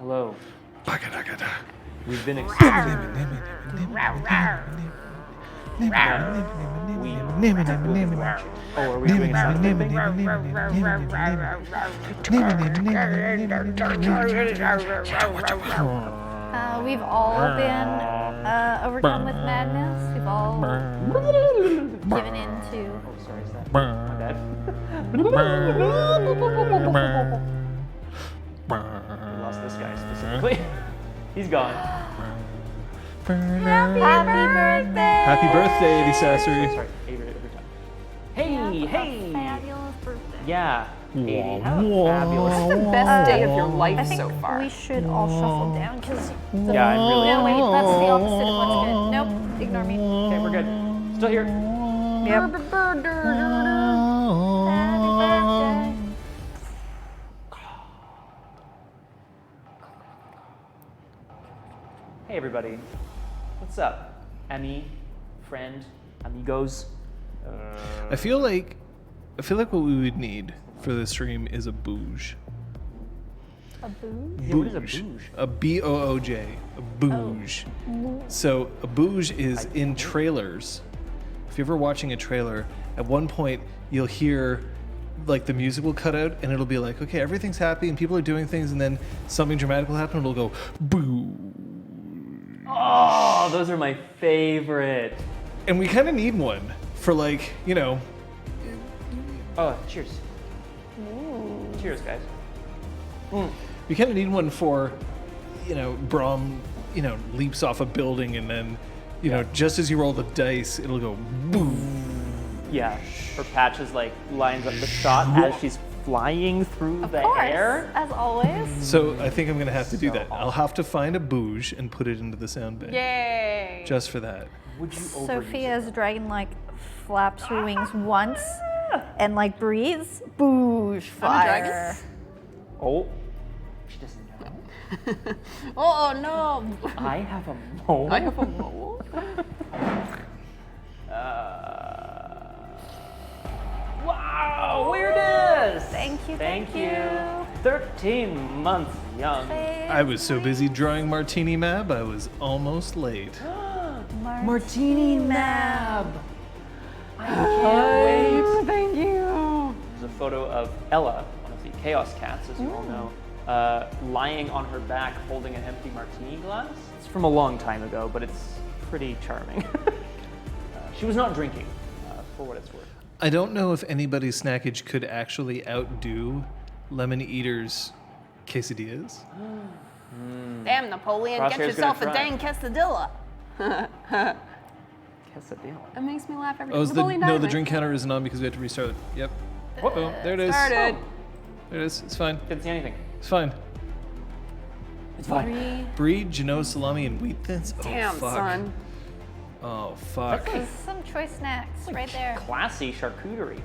Hello. Ba-ga-da-ga-da. We've been accepted. Oh, are we doing something? We've all been overcome with madness. We've all given in to. Oh, sorry, is that my bad? We lost this guy specifically. He's gone. Happy birthday! Happy birthday, Eddie Sassery. Sorry, every time. Hey, hey! Fabulous birthday. Yeah, 80. How fabulous. This is the best day of your life I think so far. we should all shuffle down because. Yeah, I'm really. No, wait, that's the opposite of what's good. Nope, ignore me. Okay, we're good. Still here. Yep. Happy birthday. Hey, everybody. What's up? Emmy, friend, amigos. I feel like what we would need for this stream is a bouge. A booze? Yeah, what is a bouge? A B-O-O-J. A bouge. So a bouge is in trailers. If you're ever watching a trailer, at one point you'll hear like the music will cut out and it'll be like, okay, everything's happy and people are doing things, and then something dramatic will happen and it'll go boo. Oh, those are my favorite. And we kind of need one for like, you know. Oh, cheers. Cheers, guys. We kind of need one for, you know, Brahm, you know, leaps off a building and then, you know, just as you roll the dice, it'll go boom. Yeah, her Patches like lines up the shot as she's flying through the air. As always. So I think I'm going to have to do So that. I'll have to find a bouge and put it into the sound bank. Yay! Just for that. Would you overuse Sophia's dragon like flaps her wings once and like breathes. Boosh, fire. Oh, she doesn't know. Oh no! I have a mole. I have a mole. Wow, weirdness. Thank you. Thank you. 13 months young. I was so busy drawing Martini Mab, I was almost late. Martini Mab. I can't wait. Thank you. There's a photo of Ella, one of the Chaos Cats, as you all know, lying on her back holding an empty martini glass. It's from a long time ago, but it's pretty charming. She was not drinking, for what it's worth. I don't know if anybody's snackage could actually outdo Lemon Eater's quesadillas. Damn, Napoleon, Crosshair's get yourself a gonna try. dang quesadilla. Quesadilla. It makes me laugh every Oh, time. no, the drink counter isn't on because we have to restart it. Yep. Oh, there it is. Started. There it is. It's fine. Didn't see anything. It's fine. It's fine. Brie, Genoa salami, and wheat thins. Oh, Damn, fuck. son. Oh, fuck. There's some choice snacks right there. Classy charcuterie.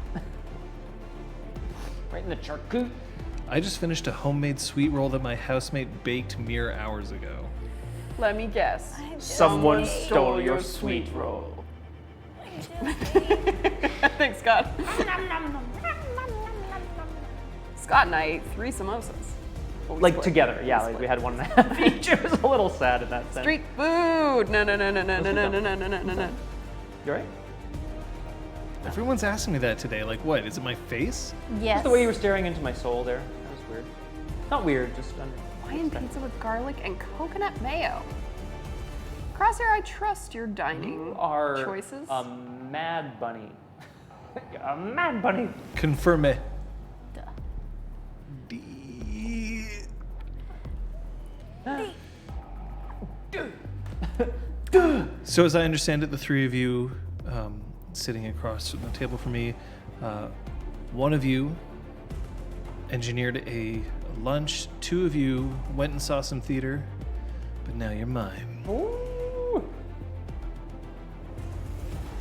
Right in the charcut. I just finished a homemade sweet roll that my housemate baked mere hours ago. Let me guess. Someone stole your sweet roll. Thanks, Scott. Scott and I ate 3 samosas. But we Like split. together, yeah. Like we had 1.5 each. It was a little sad in that sense. Street food. No. You alright? Everyone's asking me that today. Like, what? Is it my face? Yes. Just the way you were staring into my soul there. That was weird. Not weird, just Hawaiian pizza with garlic and coconut mayo. Crosshair, I trust your dining are choices. a mad bunny. A mad bunny. Confirm it. So as I understand it, the three of you sitting across the table from me, one of you engineered a lunch, 2 of you went and saw some theater, but now you're mine. Ooh.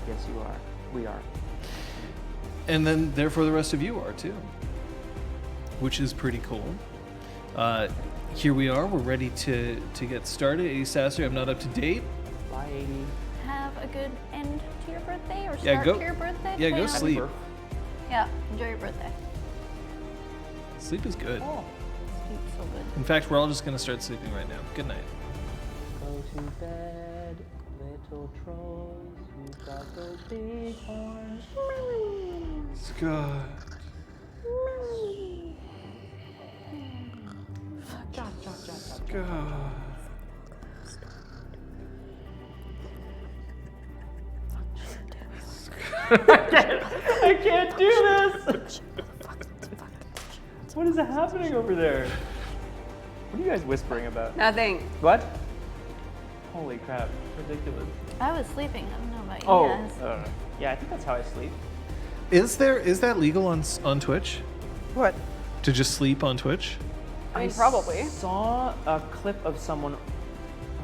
Yes, you are. We are. And then therefore the rest of you are too, which is pretty cool. Here we are, we're ready to get started. Eddie Sasser, I'm not up to date. Bye, 80. Have a good end to your birthday or start Yeah, go- to your birthday. yeah, go twin? sleep. Yeah, enjoy your birthday. Sleep is good. Oh, sleep so good. In fact, we're all just going to start sleeping right now. Good night. Go to bed, little trolls. You've got those big horns. Scott. Scott. I can't do this! What is happening over there? What are you guys whispering about? Nothing. What? Holy crap, ridiculous. I was sleeping. I don't know about you Oh, guys. yeah, I think that's how I sleep. Is that legal on Twitch? What? To just sleep on Twitch? I mean, probably. Saw a clip of someone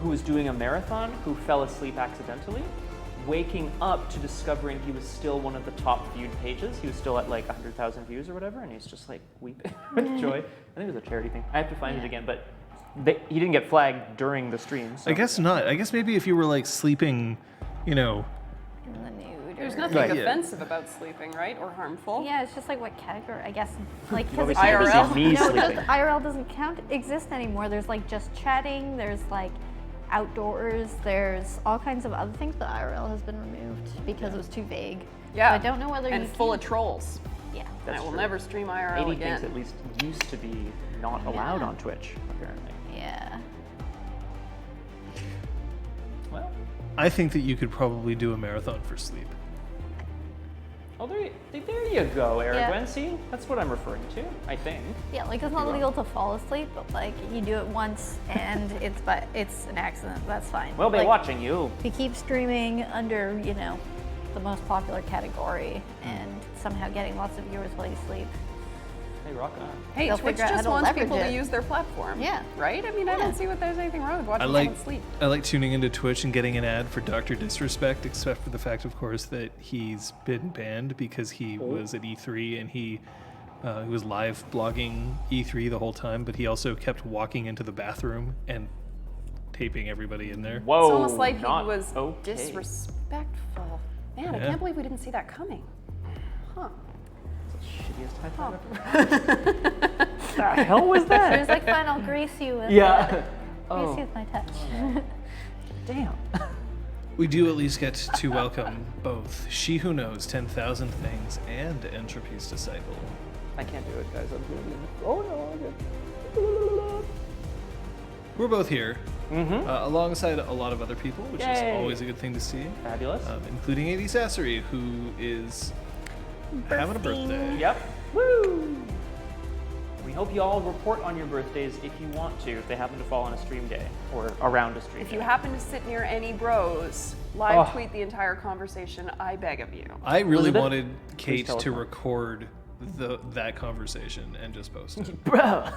who was doing a marathon who fell asleep accidentally, waking up to discovering he was still one of the top viewed pages. He was still at like 100,000 views or whatever, and he's just like weeping with joy. I think it was a charity thing. I have to find it again, but he didn't get flagged during the stream. So. I guess not. I guess maybe if you were like sleeping, In the nude. There's or- nothing Right. offensive about sleeping, right? Or harmful. Yeah, it's just like what category, I guess. Like, You've because always IRL? seen me no, sleeping. IRL doesn't exist anymore. There's like just chatting. There's like outdoors. There's all kinds of other things, but IRL has been removed because it was too vague. Yeah. So I don't know whether And you full can. of trolls. Yeah. And That's I will true. never stream IRL 80 again. things at least used to be not allowed on Twitch, apparently. Yeah. Well, I think that you could probably do a marathon for sleep. oh, there you go, Yeah. Aragwen. See, that's what I'm referring to, I think. Yeah, like it's not legal to fall asleep, but like you do it once and it's an accident. That's fine. We'll be Like, watching you. If you keep streaming under, the most popular category and somehow getting lots of viewers while you sleep. Hey, rock on. Hey, They'll Twitch figure out how just to wants leverage people to it. use their platform. Yeah. Right? I mean, I Yeah. don't see what there's anything wrong with I watching like someone sleep. I like tuning into Twitch and getting an ad for Dr. Disrespect, except for the fact, of course, that he's been banned because he was at E3 and he was live blogging E3 the whole time, but he also kept walking into the bathroom and taping everybody in there. Whoa, It's almost like he not was okay. disrespectful. Man, I Yeah. can't believe we didn't see that coming. Huh. Shittiest high five ever. The hell was It that? was like fine, I'll grease you with Yeah. grease Oh, you with my touch. damn. We do at least get to welcome both She Who Knows 10,000 Things and Entropy's Disciple. I can't do it, guys. I'm doing it. Oh no, I get. We're both here, Mm-hmm. alongside a lot of other people, which is Yay. always a good thing to see, Fabulous. including A.D. Sassery, who is having a birthday. Yep. Woo! We hope you all report on your birthdays if you want to, if they happen to fall on a stream day or around a stream If day. you happen to sit near any bros, live Oh. tweet the entire conversation, I beg of you. I really Elizabeth? wanted Kate tell us to more. record that conversation and just post it. Bro.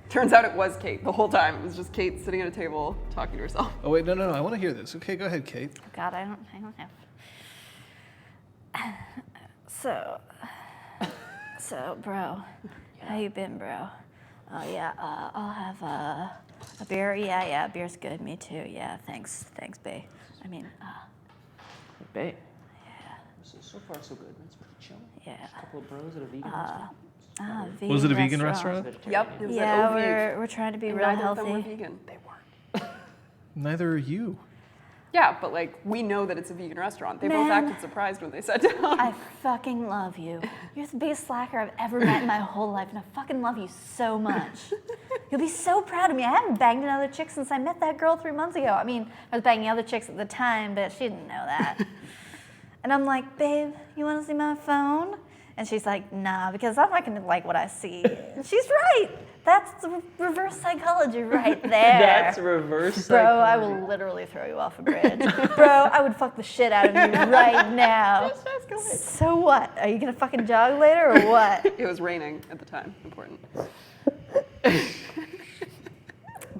Turns out it was Kate the whole time. It was just Kate sitting at a table talking to herself. Oh wait, no, I want to hear this. Okay, go ahead, Kate. God, I don't have. So, bro, how you been, bro? Oh yeah, I'll have a beer. Yeah, beer's good. Me too. Yeah, thanks, babe. I mean, Babe. Yeah. So far, so good. It's pretty chill. yeah. A couple of bros at a vegan restaurant. Vegan Was it a vegan restaurant? Vegetarian. Yep. It was Yeah, at Oviv, we're trying to be and real neither of them were healthy. vegan. They weren't. Neither are you. Yeah, but like we know that it's a vegan restaurant. They both Man. acted surprised when they sat down. I fucking love you. You're the biggest slacker I've ever met in my whole life, and I fucking love you so much. You'll be so proud of me. I haven't banged another chick since I met that girl 3 months ago. I mean, I was banging other chicks at the time, but she didn't know that. And I'm like, babe, you want to see my phone? And she's like, nah, because I'm not gonna like what I see. And she's right. That's the reverse psychology right there. That's reverse Bro, psychology. I will literally throw you off a bridge. Bro, I would fuck the shit out of you right now. Just escalate. So what? Are you gonna fucking jog later or what? It was raining at the time. Important.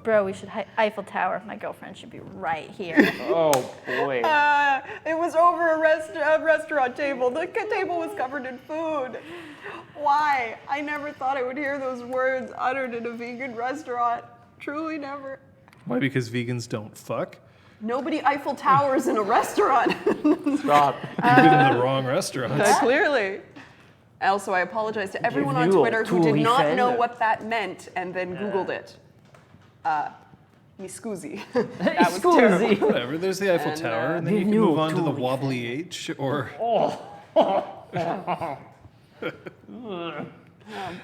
Bro, we should Eiffel Tower. My girlfriend should be right here. Oh boy. It was over a restaurant table. The table was covered in food. Why? I never thought I would hear those words uttered in a vegan restaurant. Truly never. Why? Because vegans don't fuck? Nobody Eiffel Towers in a restaurant. Stop. You've been in the wrong restaurant. Clearly. Also, I apologize to everyone on Neale Twitter who did not Tulifel. know what that meant and then Googled it. Mi scusi. That was terrible. Whatever. There's the Eiffel And, Tower, and then you can Neale move on to the Tulifel. wobbly H, or. Oh boy.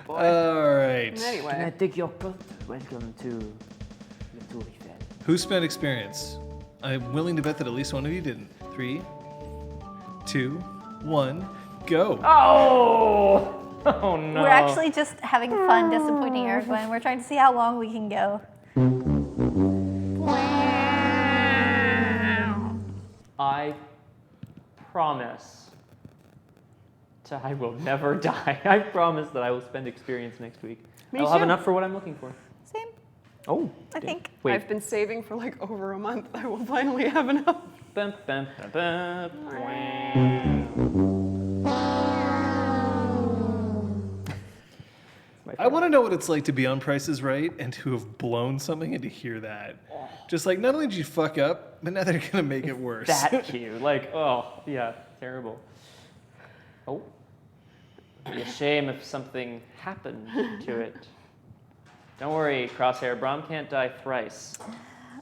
All right. Can I Anyway, take your coat? Welcome to the Tour Eiffel. Who spent experience? I'm willing to bet that at least one of you didn't. 3, 2, 1, go. Oh! Oh no. We're actually just having fun disappointing Aragorn. We're trying to see how long we can go. I promise I will never die. I promise that I will spend experience next week. Me I'll have too. enough for what I'm looking for. Same, Oh, I damn. think. Wait. I've been saving for like over a month. I will finally have enough. Bum, bum, bum, bum. My I want to know what it's like to be on Price is Right and to have blown something and to hear that. Just like, not only did you fuck up, but now they're going to make it worse. that cute. Like, oh, yeah, terrible. Oh. It'd be a shame if something happened to it. Don't worry, Crosshair. Braum can't die thrice.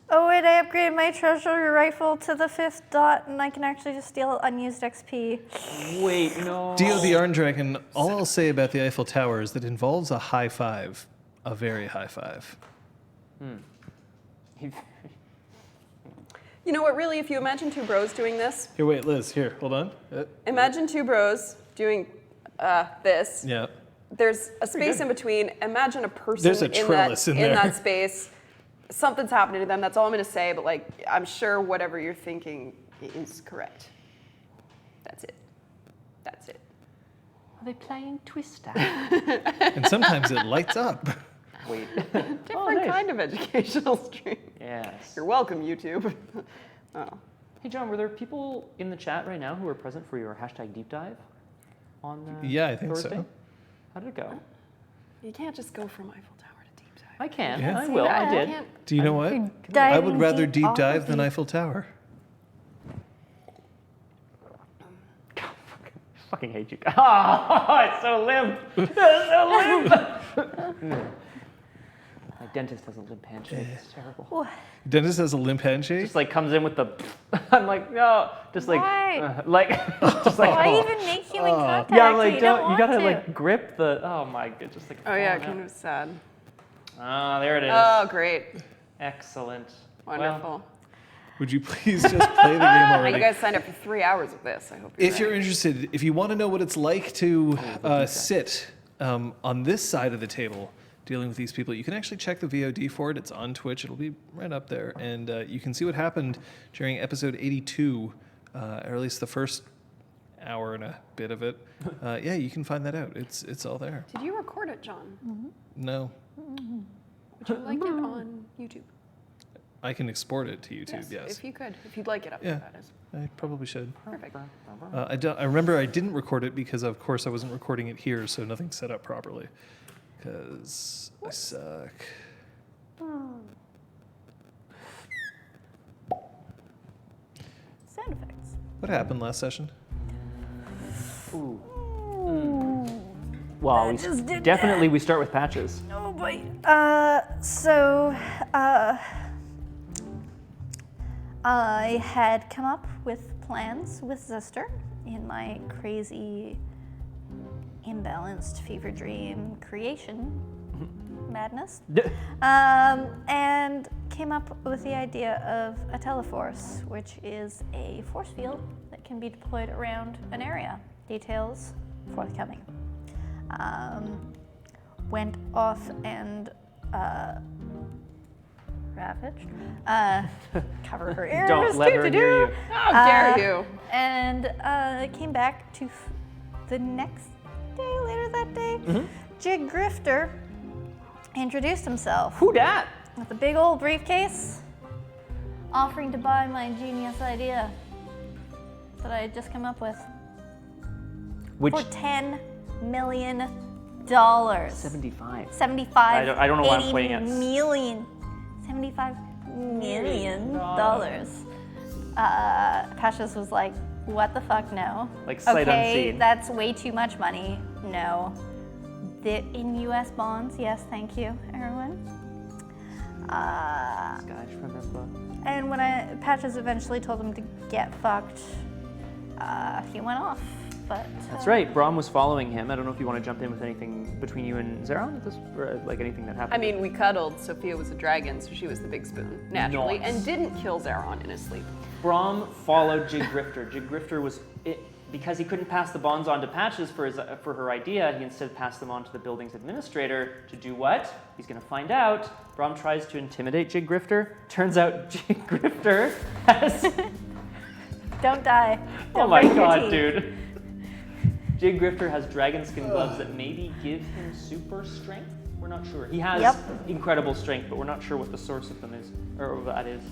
Oh wait, I upgraded my treasure rifle to the 5th dot, and I can actually just steal unused XP. Wait, no. Dio the Iron Dragon, all I'll say about the Eiffel Tower is that it involves a high five. A very high five. You know what, really, if you imagine two bros doing this, Here, wait, Liz, here, hold on. imagine two bros doing this. Yeah. There's a space in between. Imagine a person There's a in trellis in there. that space. Something's happening to them. That's all I'm going to say. But like, I'm sure whatever you're thinking is correct. That's it. That's it. Are they playing Twister? And sometimes it lights up. Wait. Different kind of educational stream. Yes. You're welcome, YouTube. Oh. Hey, John, were there people in the chat right now who were present for your hashtag deep dive on Yeah, I think so. Thursday? How did it go? You can't just go from Eiffel Tower to deep dive. I can. Yeah. I will. I did. Do you know what? I would rather deep dive than Eiffel Tower. I fucking hate you guys. Oh, it's so limp. It's so limp. My dentist has a limp handshake. It's terrible. Dentist has a limp handshake. Just like comes in with the. I'm like, no. Just like, Why? like, just like. Why even make human contact? Yeah, I'm like, you don't. You want gotta to. like grip the. Oh my god, just like. Oh yeah, falling kind of sad. out. Ah, there it is. Oh great, Excellent. wonderful. Would you please just play the game You already? guys signed up for 3 hours of this. I hope. If you're ready. interested, if you want to know what it's like to sit on this side of the table dealing with these people, you can actually check the VOD for it. It's on Twitch. It'll be right up there. And you can see what happened during episode 82, or at least the first hour and a bit of it. Yeah, you can find that out. It's all there. Did you record it, John? No, Would you like it on YouTube? I can export it to YouTube, yes. If you could, if you'd like it up Yeah. there, that is. I probably should. Perfect. I remember I didn't record it because, of course, I wasn't recording it here, so nothing's set up properly. Because I suck. Sound effects. What happened last session? Ooh. Well, we just did definitely we start with patches. Oh boy. I had come up with plans with Zister in my crazy, imbalanced fever dream creation madness, and came up with the idea of a teleforce, which is a force field that can be deployed around an area. Details forthcoming. Went off and ravaged. Cover her ears. Don't let her hear you. How dare you? And came back to the next day, later that day. Jigg Grifter introduced himself Who dat? with a big old briefcase, offering to buy my genius idea that I had just come up with Which for $10 million. $75. 75. I don't know why I'm 80 pointing at. million. $75 million. Pashas was like, what the fuck, no. Like sight Okay, unseen. that's way too much money. No. They're in U.S. bonds, yes, thank you, everyone. Guys from the book. And when Patches eventually told him to get fucked, he went off. But That's right. Brom was following him. I don't know if you want to jump in with anything between you and Zeron at this, or like anything that happened. I mean, we cuddled. Sophia was a dragon, so she was the big spoon, naturally, Nice. and didn't kill Zeron in his sleep. Brom followed Jigg Grifter. Jigg Grifter was because he couldn't pass the bonds on to Patches for her idea. He instead passed them on to the building's administrator to do what? He's going to find out. Brom tries to intimidate Jigg Grifter. Turns out Jigg Grifter has. don't die. Don't Oh my break your god, teeth. dude. Jigg Grifter has dragon skin gloves that maybe give him super strength. We're not sure. He has incredible strength, but we're not sure what the source of them is, or that is.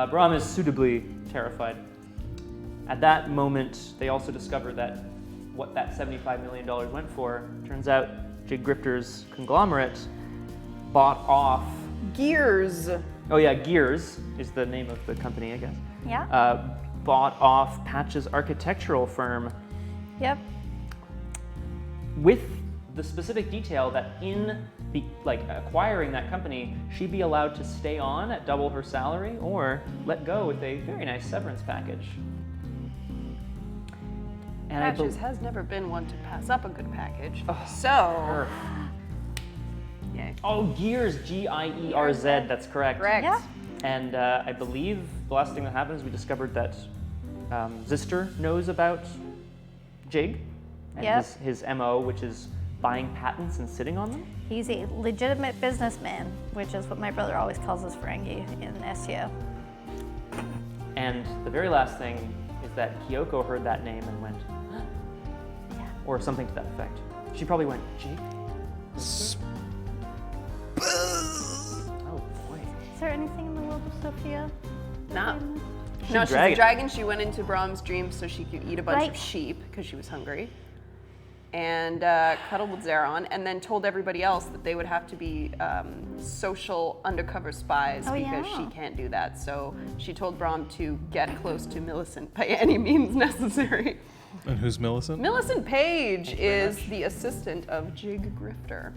Brom is suitably terrified. At that moment, they also discover that what that $75 million went for, turns out Jigg Grifter's conglomerate bought off. Gears. Oh yeah, Gears is the name of the company, I guess. Yeah. Bought off Patch's architectural firm. Yep. With the specific detail that in acquiring that company, she'd be allowed to stay on at double her salary or let go with a very nice severance package. And Patches has never been one to pass up a good package. Oh, so, yay. Oh, Gears, Gierz, that's correct. Correct. Yeah. And I believe the last thing that happened is we discovered that Zister knows about Jigg and Yep. his MO, which is buying patents and sitting on them. He's a legitimate businessman, which is what my brother always calls us Ferengi in SEO. And the very last thing is that Kyoko heard that name and went, Yeah. or something to that effect. She probably went, Jigg? Oh boy. Is there anything in the world of Sophia? No. She's No, a she's a dragon. dragon. She went into Brahm's dream so she could eat a bunch Right. of sheep because she was hungry. And cuddled with Zeron, and then told everybody else that they would have to be social undercover spies Oh, because yeah. she can't do that. So she told Brahm to get close to Millicent by any means necessary. And who's Millicent? Millicent Page Thank you very is much. the assistant of Jigg Grifter.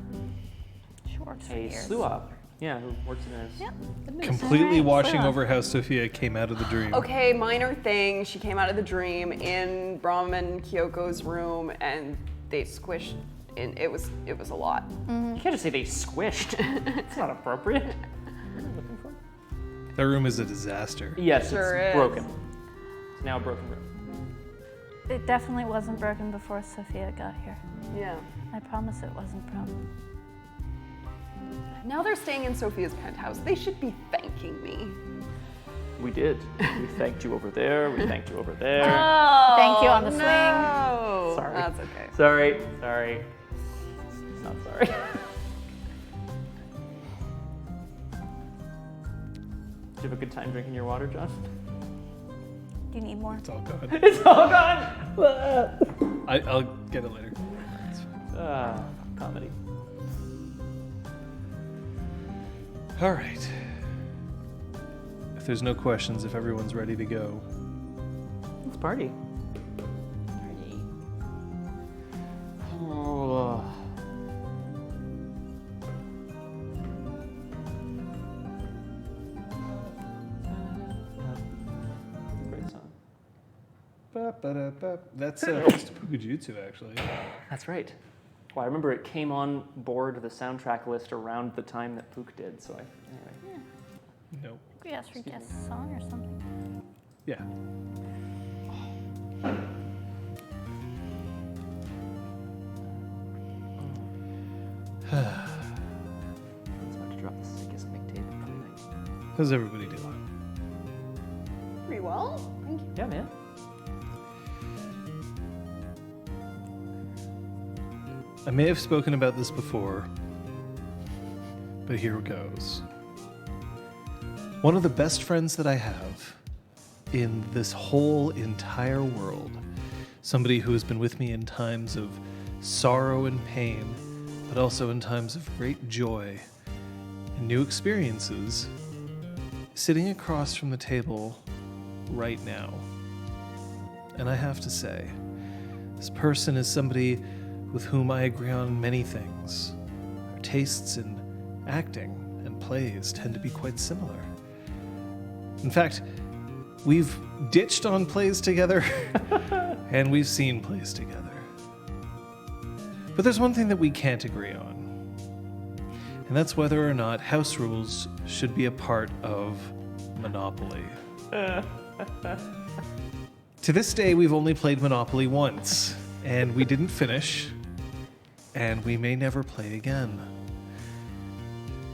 Short for A years. slew op. Yeah, who works in his. Yep. Completely Alright, washing so- over how Sophia came out of the dream. Okay, minor thing. She came out of the dream in Brahm and Kyoko's room, and they squished. And it was a lot. You can't just say they squished. It's not appropriate. What am I looking for? That room is a disaster. Yes, Sure it's is. broken. It's now a broken room. It definitely wasn't broken before Sophia got here. Yeah. I promise it wasn't broken. Now they're staying in Sophia's penthouse. They should be thanking me. We did. We thanked you over there. We thanked you over there. Oh, Thank you on the swing. no. Sorry. That's okay. Sorry. Not sorry. Did you have a good time drinking your water, John? Do you need more? It's all gone. It's all gone. I'll get it later. Comedy. All right. If there's no questions, if everyone's ready to go, Let's party. Oh. Great song. ba-ba-da-ba. That's thanks to Pukajutsu, actually. That's right. Well, I remember it came on board the soundtrack list around the time that Pook did, so anyway. Nope. We asked for guest song or something. Yeah. It's about to drop the sickest mixtape of the night. How's everybody doing? Pretty well. Thank you. Yeah, man. I may have spoken about this before, but here it goes. One of the best friends that I have in this whole entire world, somebody who has been with me in times of sorrow and pain, but also in times of great joy and new experiences, sitting across from the table right now. And I have to say, this person is somebody with whom I agree on many things. Our tastes in acting and plays tend to be quite similar. In fact, we've ditched on plays together, and we've seen plays together. But there's one thing that we can't agree on, and that's whether or not house rules should be a part of Monopoly. To this day, we've only played Monopoly once, and we didn't finish, and we may never play again.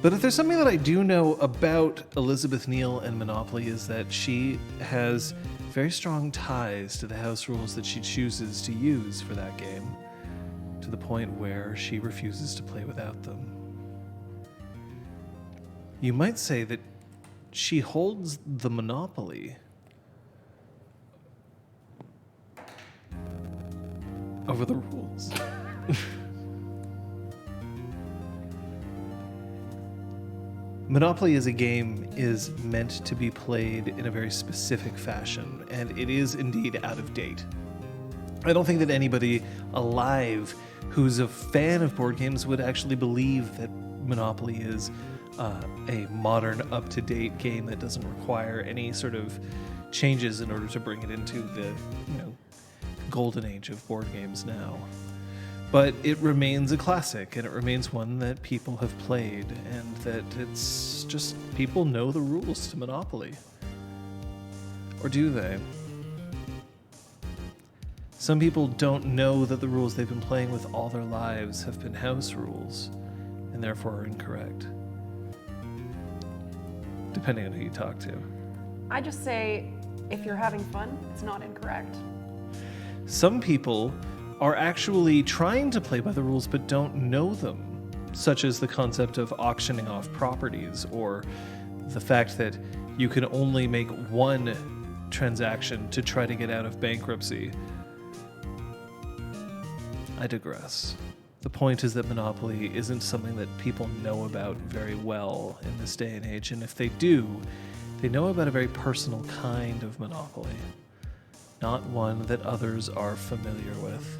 But if there's something that I do know about Elizabeth Neale and Monopoly is that she has very strong ties to the house rules that she chooses to use for that game, to the point where she refuses to play without them. You might say that she holds the monopoly over the rules. Monopoly as a game is meant to be played in a very specific fashion, and it is indeed out of date. I don't think that anybody alive who's a fan of board games would actually believe that Monopoly is a modern, up-to-date game that doesn't require any sort of changes in order to bring it into the, golden age of board games now. But it remains a classic, and it remains one that people have played, and that it's just people know the rules to Monopoly. Or do they? Some people don't know that the rules they've been playing with all their lives have been house rules, and therefore are incorrect. Depending on who you talk to. I just say, if you're having fun, it's not incorrect. Some people are actually trying to play by the rules but don't know them, such as the concept of auctioning off properties, or the fact that you can only make one transaction to try to get out of bankruptcy. I digress. The point is that Monopoly isn't something that people know about very well in this day and age, and if they do, they know about a very personal kind of Monopoly, not one that others are familiar with.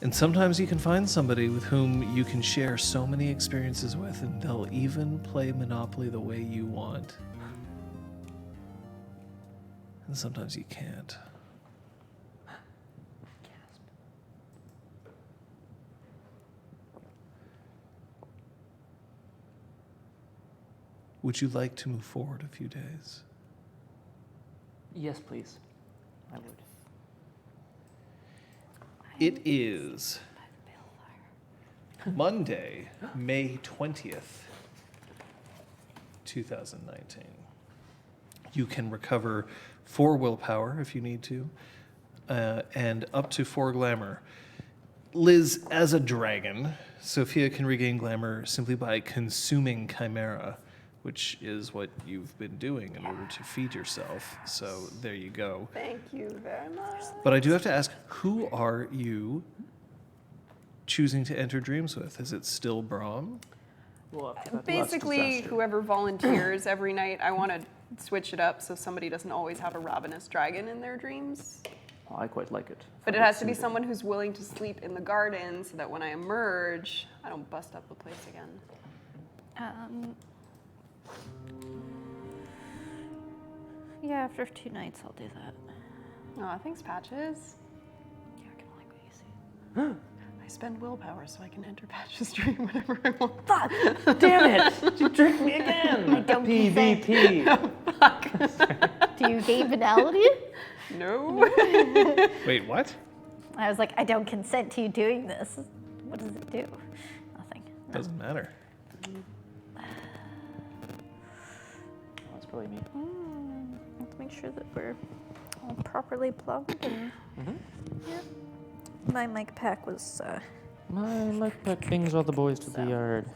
And sometimes you can find somebody with whom you can share so many experiences with, and they'll even play Monopoly the way you want. And sometimes you can't. Would you like to move forward a few days? Yes, please. I would. It is Monday, May 20th, 2019. You can recover 4 willpower if you need to, and up to 4 glamour. Liz, as a dragon, Sophia can regain glamour simply by consuming chimera, which is what you've been doing in order to feed yourself. So there you go. Thank you very much. But I do have to ask, who are you choosing to enter dreams with? Is it still Brahm? Well, after that Basically, last disaster. whoever volunteers every night, I want to switch it up so somebody doesn't always have a ravenous dragon in their dreams. Well, I quite like it. But it has to be someone who's willing to sleep in the garden so that when I emerge, I don't bust up the place again. Yeah, after 2 nights, I'll do that. Aw, thanks, Patches. Yeah, I can like what you see. I spend willpower so I can enter Patches' dream whenever I want. Fuck! Damn it! You tricked me again! I don't consent. PvP. Do you gain venality? No. Wait, what? I was like, I don't consent to you doing this. What does it do? Nothing. No. Doesn't matter. That's probably me. Let's make sure that we're all properly plugged. And, yeah. My mic pack was. My mic pack brings all the boys to the yard.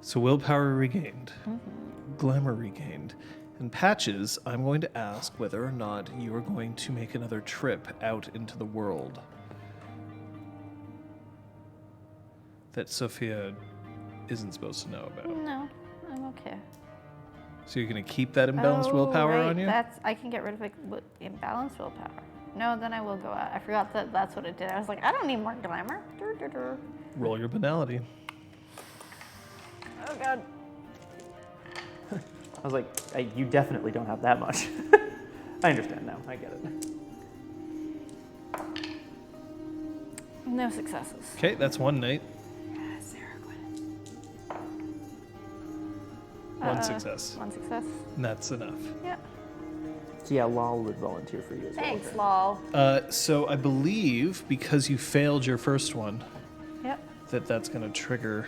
So willpower regained, glamour regained, and Patches, I'm going to ask whether or not you are going to make another trip out into the world that Sophia isn't supposed to know about. No, I'm okay. So you're going to keep that imbalanced willpower right. on you? I can get rid of imbalanced willpower. No, then I will go out. I forgot that's what it did. I was like, I don't need more glamour. Roll your banality. Oh god. I was like, you definitely don't have that much. I understand now. I get it. No successes. Okay, that's one night. One success. One success. And that's enough. Yeah. So yeah, Lal would volunteer for you as Thanks, well. lol. So I believe because you failed your first one, Yep. that's going to trigger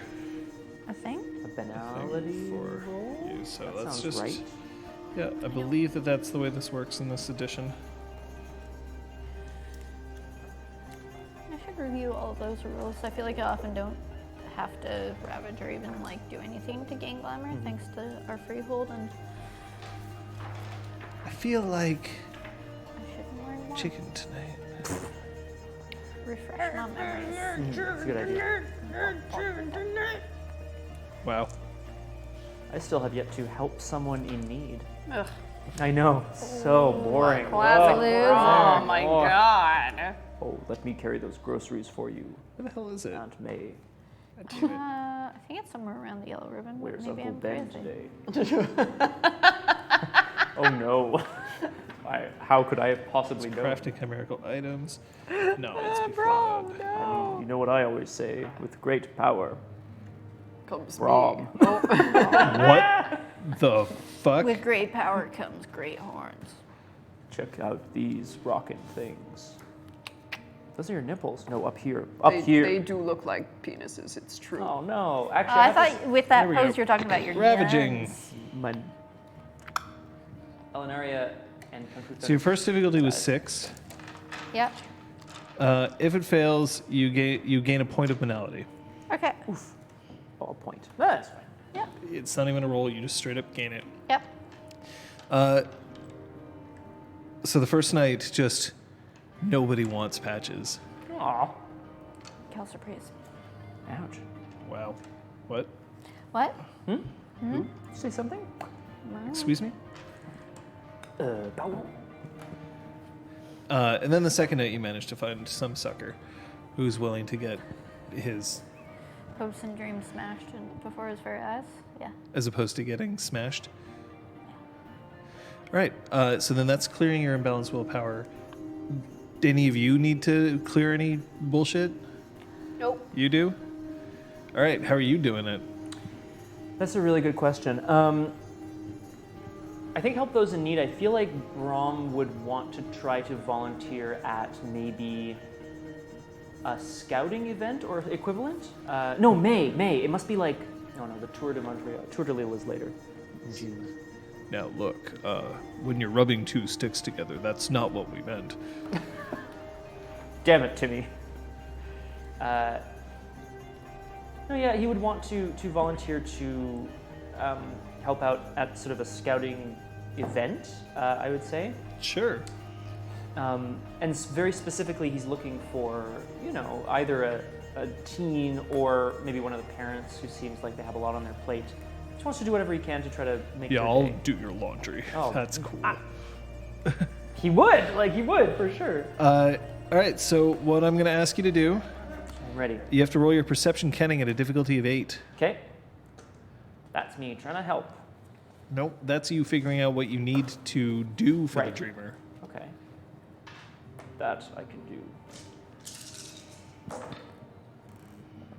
A thing? A banality for roll? you. So That let's sounds just right. Yeah, I believe that's the way this works in this edition. I should review all of those rules. I feel like I often don't have to ravage or even like do anything to gain glamour thanks to our freehold, and I feel like I should learn more. chicken tonight. Refresh my memories. That's a good idea. Wow. I still have yet to help someone in need. Ugh. I know, so boring. Classic loser. Oh my Oh. god. Oh, let me carry those groceries for you, What the hell is it? Aunt May. God damn it. I think it's somewhere around the yellow ribbon. but Where's maybe Uncle I'm Ben crazy. today? Oh no. How could I have possibly known? Crafting chimerical items. No, it's before Bro, that. I mean, you know what I always say, with great power, Comes Brom. me. What the fuck? With great power comes great horns. check out these rockin' things. Those are your nipples. No, up here. Up here. They do look like penises, it's true. Oh no, actually, I have to thought with that There we go. pose you're talking about your Ravaging. nuts. my Elinaria and Kung Fu So your Fetish first difficulty was side. 6. Yep. If it fails, you gain a point of banality. Okay. Ball point. That's fine. Yep. It's not even a roll; you just straight up gain it. Yep. So the first night, just nobody wants patches. Aw. Cal surprise. Ouch. Wow. What? What? Say something? Excuse me? Bow. And then the second night, you managed to find some sucker who's willing to get his, Hopes and dreams smashed before his very eyes. Yeah. as opposed to getting smashed. Right. So then that's clearing your imbalanced willpower. Do any of you need to clear any bullshit? Nope. You do? All right. How are you doing it? That's a really good question. I think help those in need. I feel like Brom would want to try to volunteer at maybe a scouting event or equivalent. No, May. It must be like no, the Tour de Montreal. Tour de Lille is later. In June. Now look, when you're rubbing two sticks together, that's not what we meant. Damn it, Timmy. No, yeah, he would want to volunteer to help out at sort of a scouting event, I would say. Sure. And very specifically, he's looking for, either a teen or maybe one of the parents who seems like they have a lot on their plate. Just wants to do whatever he can to try to make Yeah, their I'll day. do your laundry. Oh. That's cool. He would for sure. All right, so what I'm going to ask you to do, I'm ready. you have to roll your perception kenning at a difficulty of 8. Okay. That's me trying to help. Nope, that's you figuring out what you need to do for Right. the dreamer. Okay. That I can do.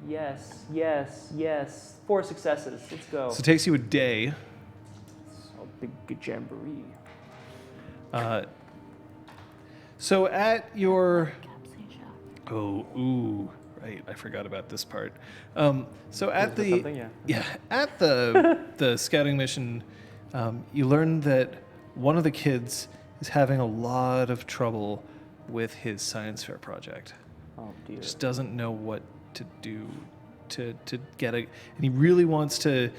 Yes. 4 successes. Let's go. So it takes you a day. It's a big jamboree. So at your Capsule shop. right, I forgot about this part. So at Is there the something? Yeah. at the scouting mission, you learn that one of the kids is having a lot of trouble with his science fair project. Oh dear. Just doesn't know what to do to get and he really wants to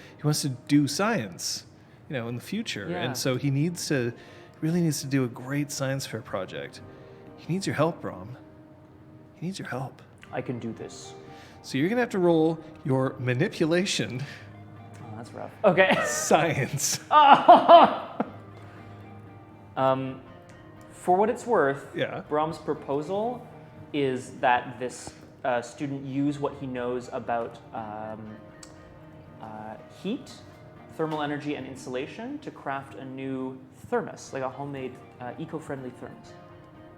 do science, in the future. Yeah. And so he really needs to do a great science fair project. He needs your help, Brom. He needs your help. I can do this. So you're gonna have to roll your manipulation Oh, That's rough. Okay. Science. For what it's worth, Yeah. Brahm's proposal is that this student use what he knows about heat, thermal energy, and insulation to craft a new thermos, like a homemade, eco-friendly thermos.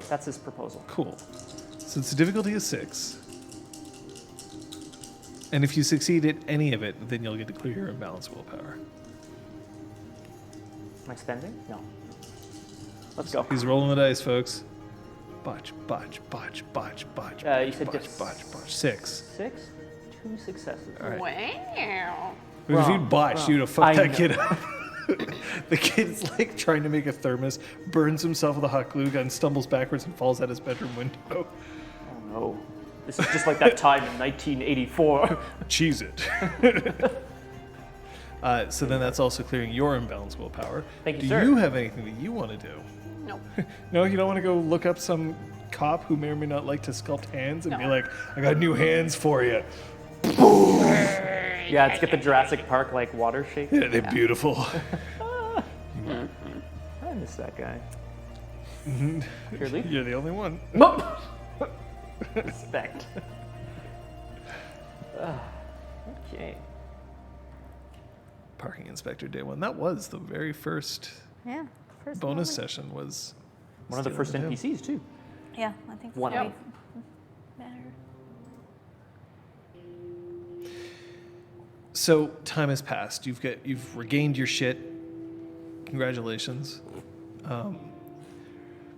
That's his proposal. Cool. So its difficulty is 6. And if you succeed at any of it, then you'll get to clear your imbalanced willpower. Am I spending? No. Let's go. He's rolling the dice, folks. Botch, botch, botch, botch, botch. You said botch, just botch, botch. 6. 6? 2 successes. All right. Wow. If you'd botched, you'd have fucked I that kid up. The kid's like trying to make a thermos, burns himself with a hot glue gun, stumbles backwards, and falls out his bedroom window. Oh no. This is just like that time in 1984. Cheese it. So then that's also clearing your imbalanced willpower. Thank you, Do sir. you have anything that you want to do? Nope. No, you don't want to go look up some cop who may or may not like to sculpt hands and be No. like, I got new hands for you. Yeah, let's get the Jurassic Park like water shake. Yeah, they're beautiful. I miss that guy. Here, leave. You're the only one. Respect. Okay. Parking inspector day 1. That was the very first Yeah. First bonus moment. session was One of the first stealing the NPCs too. Yeah, I think One so. of. Better. So time has passed. You've regained your shit. Congratulations.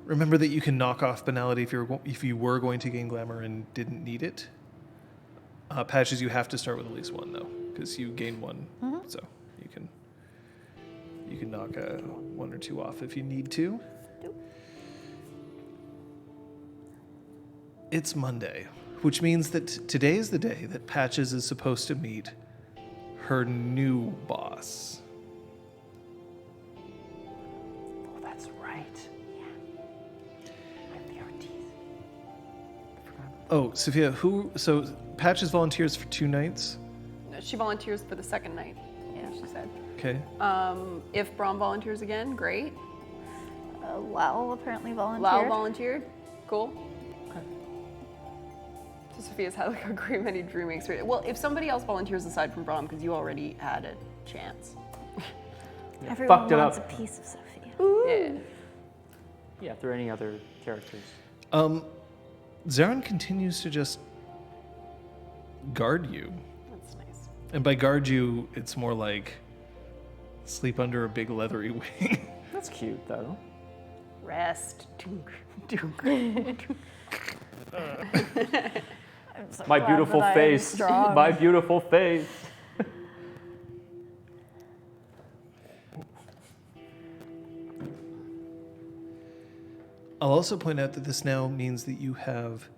Remember that you can knock off banality if you were going to gain glamour and didn't need it. Patches, you have to start with at least 1 though, because you gain 1, so you can knock 1 or 2 off if you need to. It's Monday, which means that today is the day that Patches is supposed to meet her new boss. Oh, that's right. Yeah. I'm the Ortiz. Oh, Sophia, so Patches volunteers for 2 nights? No, she volunteers for the second night. Yeah. She said. Okay. If Brahm volunteers again, great. Lal apparently volunteered. Lau volunteered. Cool. So Sophia's had like a great many dreaming experience. Well, if somebody else volunteers aside from Brahm, because you already had a chance. Everyone fucked it wants up. a piece of Sophia. Yeah. Yeah, if there are any other characters. Zaron continues to just guard you. That's nice. And by guard you, it's more like sleep under a big leathery wing. That's cute though. Rest. Dunk. Dunk. I'm so My glad beautiful that I am face. strong. My beautiful face. I'll also point out that this now means that you have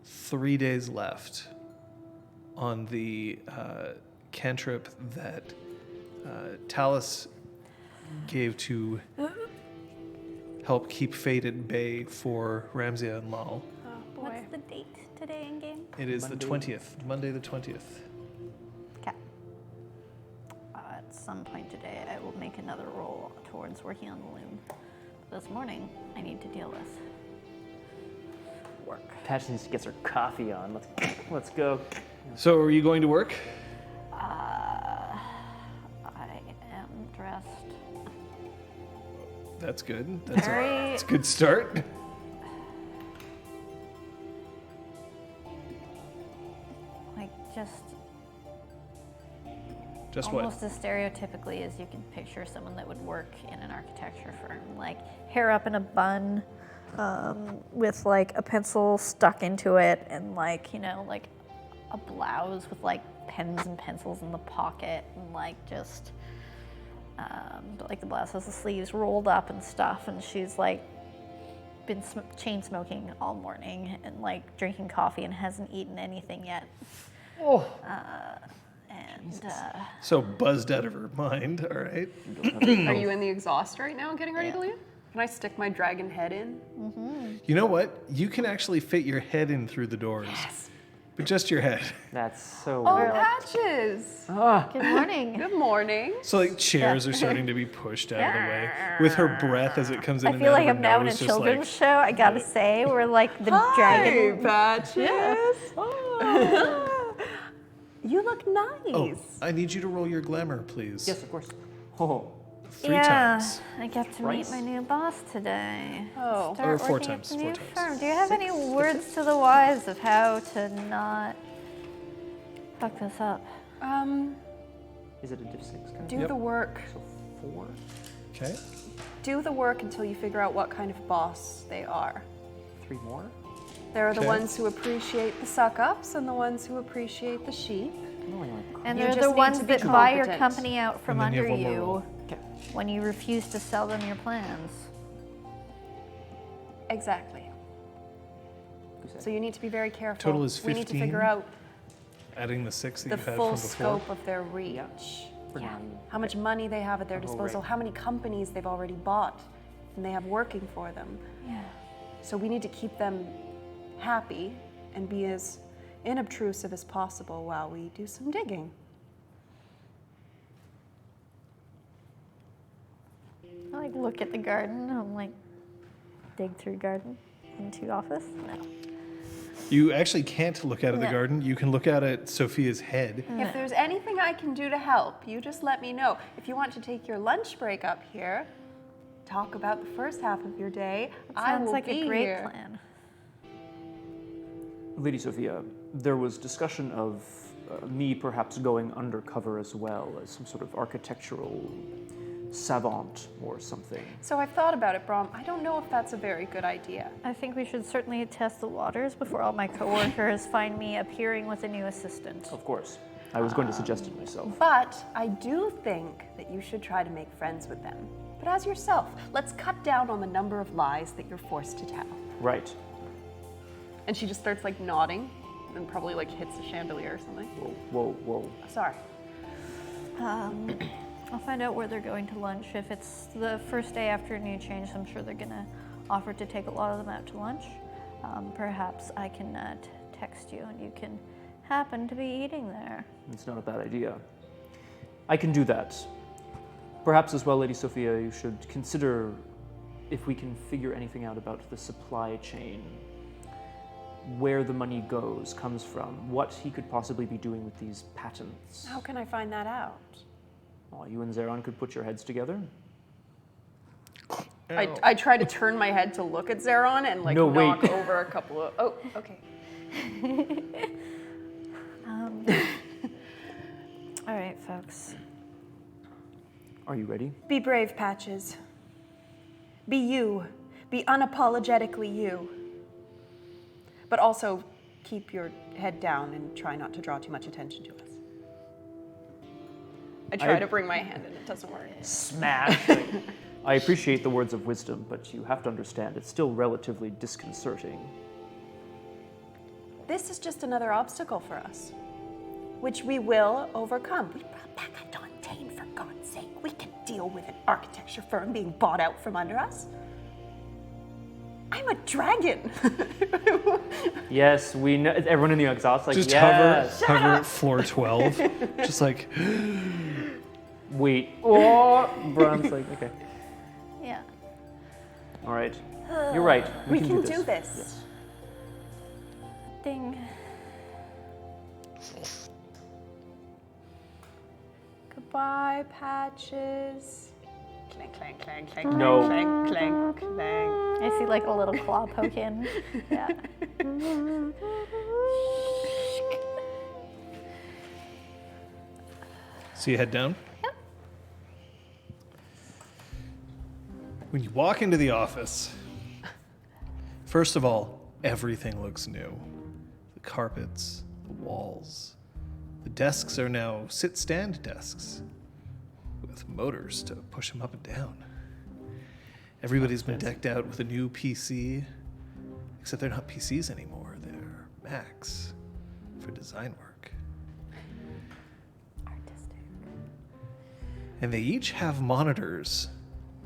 3 days left on the cantrip that Talus gave to help keep fate at bay for Ramsia and Lal. Oh boy. What's the date today in game? It is Monday. the 20th, Monday the 20th. Okay. At some point today, I will make another roll towards working on the loom. This morning, I need to deal with work. Patch needs to get her coffee on. Let's go. So are you going to work? I am dressed That's good. That's very. a good start. Like just What? almost as stereotypically as you can picture someone that would work in an architecture firm, like hair up in a bun, with like a pencil stuck into it, and like like a blouse with like pens and pencils in the pocket, and like just but like the blouse has the sleeves rolled up and stuff, and she's like been chain smoking all morning and like drinking coffee and hasn't eaten anything yet. Oh. And So buzzed out of her mind, all right? Are you in the exhaust right now getting ready to leave? Can I stick my dragon head in? You know what? You can actually fit your head in through the doors. but just your head. That's so Oh, weird. Patches. Good morning. Good morning. So like chairs are starting to be pushed out of the way with her breath as it comes in I and feel out like of I'm her now in a nose, just children's like, show. I gotta say, we're like the Hi, dragon. Patches. You look nice. Oh, I need you to roll your glamour, please. Yes, of course. Oh, 3 Yeah, times. I get to Thrice? meet my new boss today. Oh. Start Or 4 working times, at the 4 new times. firm. Do you have any words to the wise of how to not fuck this up? is it a div 6? Kind of? Do the work. So 4? Okay. Do the work until you figure out what kind of boss they are. 3 more? There are the Okay. ones who appreciate the suck-ups and the ones who appreciate the sheep. No, And You they're just the need ones to be that buy your competent. company out from And then you under have one more roll. you Okay. when you refuse to sell them your plans. Exactly. So you need to be very careful. Total is We need to 15. figure out Adding the 6 that the you had full from before. scope of their reach. For now. How much money they have at their Oh, disposal, right. how many companies they've already bought and they have working for them. Yeah. So we need to keep them happy and be as inobtrusive as possible while we do some digging. I like look at the garden. I'm like, dig through garden into office. No. You actually can't look out of the No. garden. You can look out at Sophia's head. If there's anything I can do to help, you just let me know. If you want to take your lunch break up here, talk about the first half of your day, I Sounds will like be a great here. plan. Lady Sophia, there was discussion of me perhaps going undercover as well as some sort of architectural savant or something. So I've thought about it, Brom. I don't know if that's a very good idea. I think we should certainly test the waters before all my coworkers find me appearing with a new assistant. Of course. I was going to suggest it myself. But I do think that you should try to make friends with them. But as yourself, let's cut down on the number of lies that you're forced to tell. Right. And she just starts like nodding and probably like hits a chandelier or something. Whoa, whoa. Sorry. I'll find out where they're going to lunch. If it's the first day after a new change, I'm sure they're gonna offer to take a lot of them out to lunch. Perhaps I can text you and you can happen to be eating there. It's not a bad idea. I can do that. Perhaps as well, Lady Sophia, you should consider if we can figure anything out about the supply chain, where the money goes, comes from, what he could possibly be doing with these patents. How can I find that out? Well, you and Zeron could put your heads together. I try to turn my head to look at Zeron and like No, knock wait. over a couple of. Oh, okay. All right, folks. Are you ready? Be brave, Patches. Be you. Be unapologetically you. But also keep your head down and try not to draw too much attention to us. I try to bring my hand in, it doesn't work. Smash! I appreciate the words of wisdom, but you have to understand it's still relatively disconcerting. This is just another obstacle for us, which we will overcome. We brought back a Dantain, for God's sake. We can deal with an architecture firm being bought out from under us. I'm a dragon. Yes, we know. Everyone in the exhaust, like, Just yes. hover at floor 12. Just like, Wait. Oh, Bron's like, okay. Yeah. All right. You're right. We can can do do this. this. Yes. Ding. Goodbye, Patches. Clank, clank, clank, clank, No. clank, clank, clank. I see like a little claw poke in. Yeah. so you head down? Yep. When you walk into the office, first of all, everything looks new. The carpets, the walls. The desks are now sit-stand desks with motors to push them up and down. Everybody's been decked out with a new PC, except they're not PCs anymore. They're Macs for design work. Artistic. And they each have monitors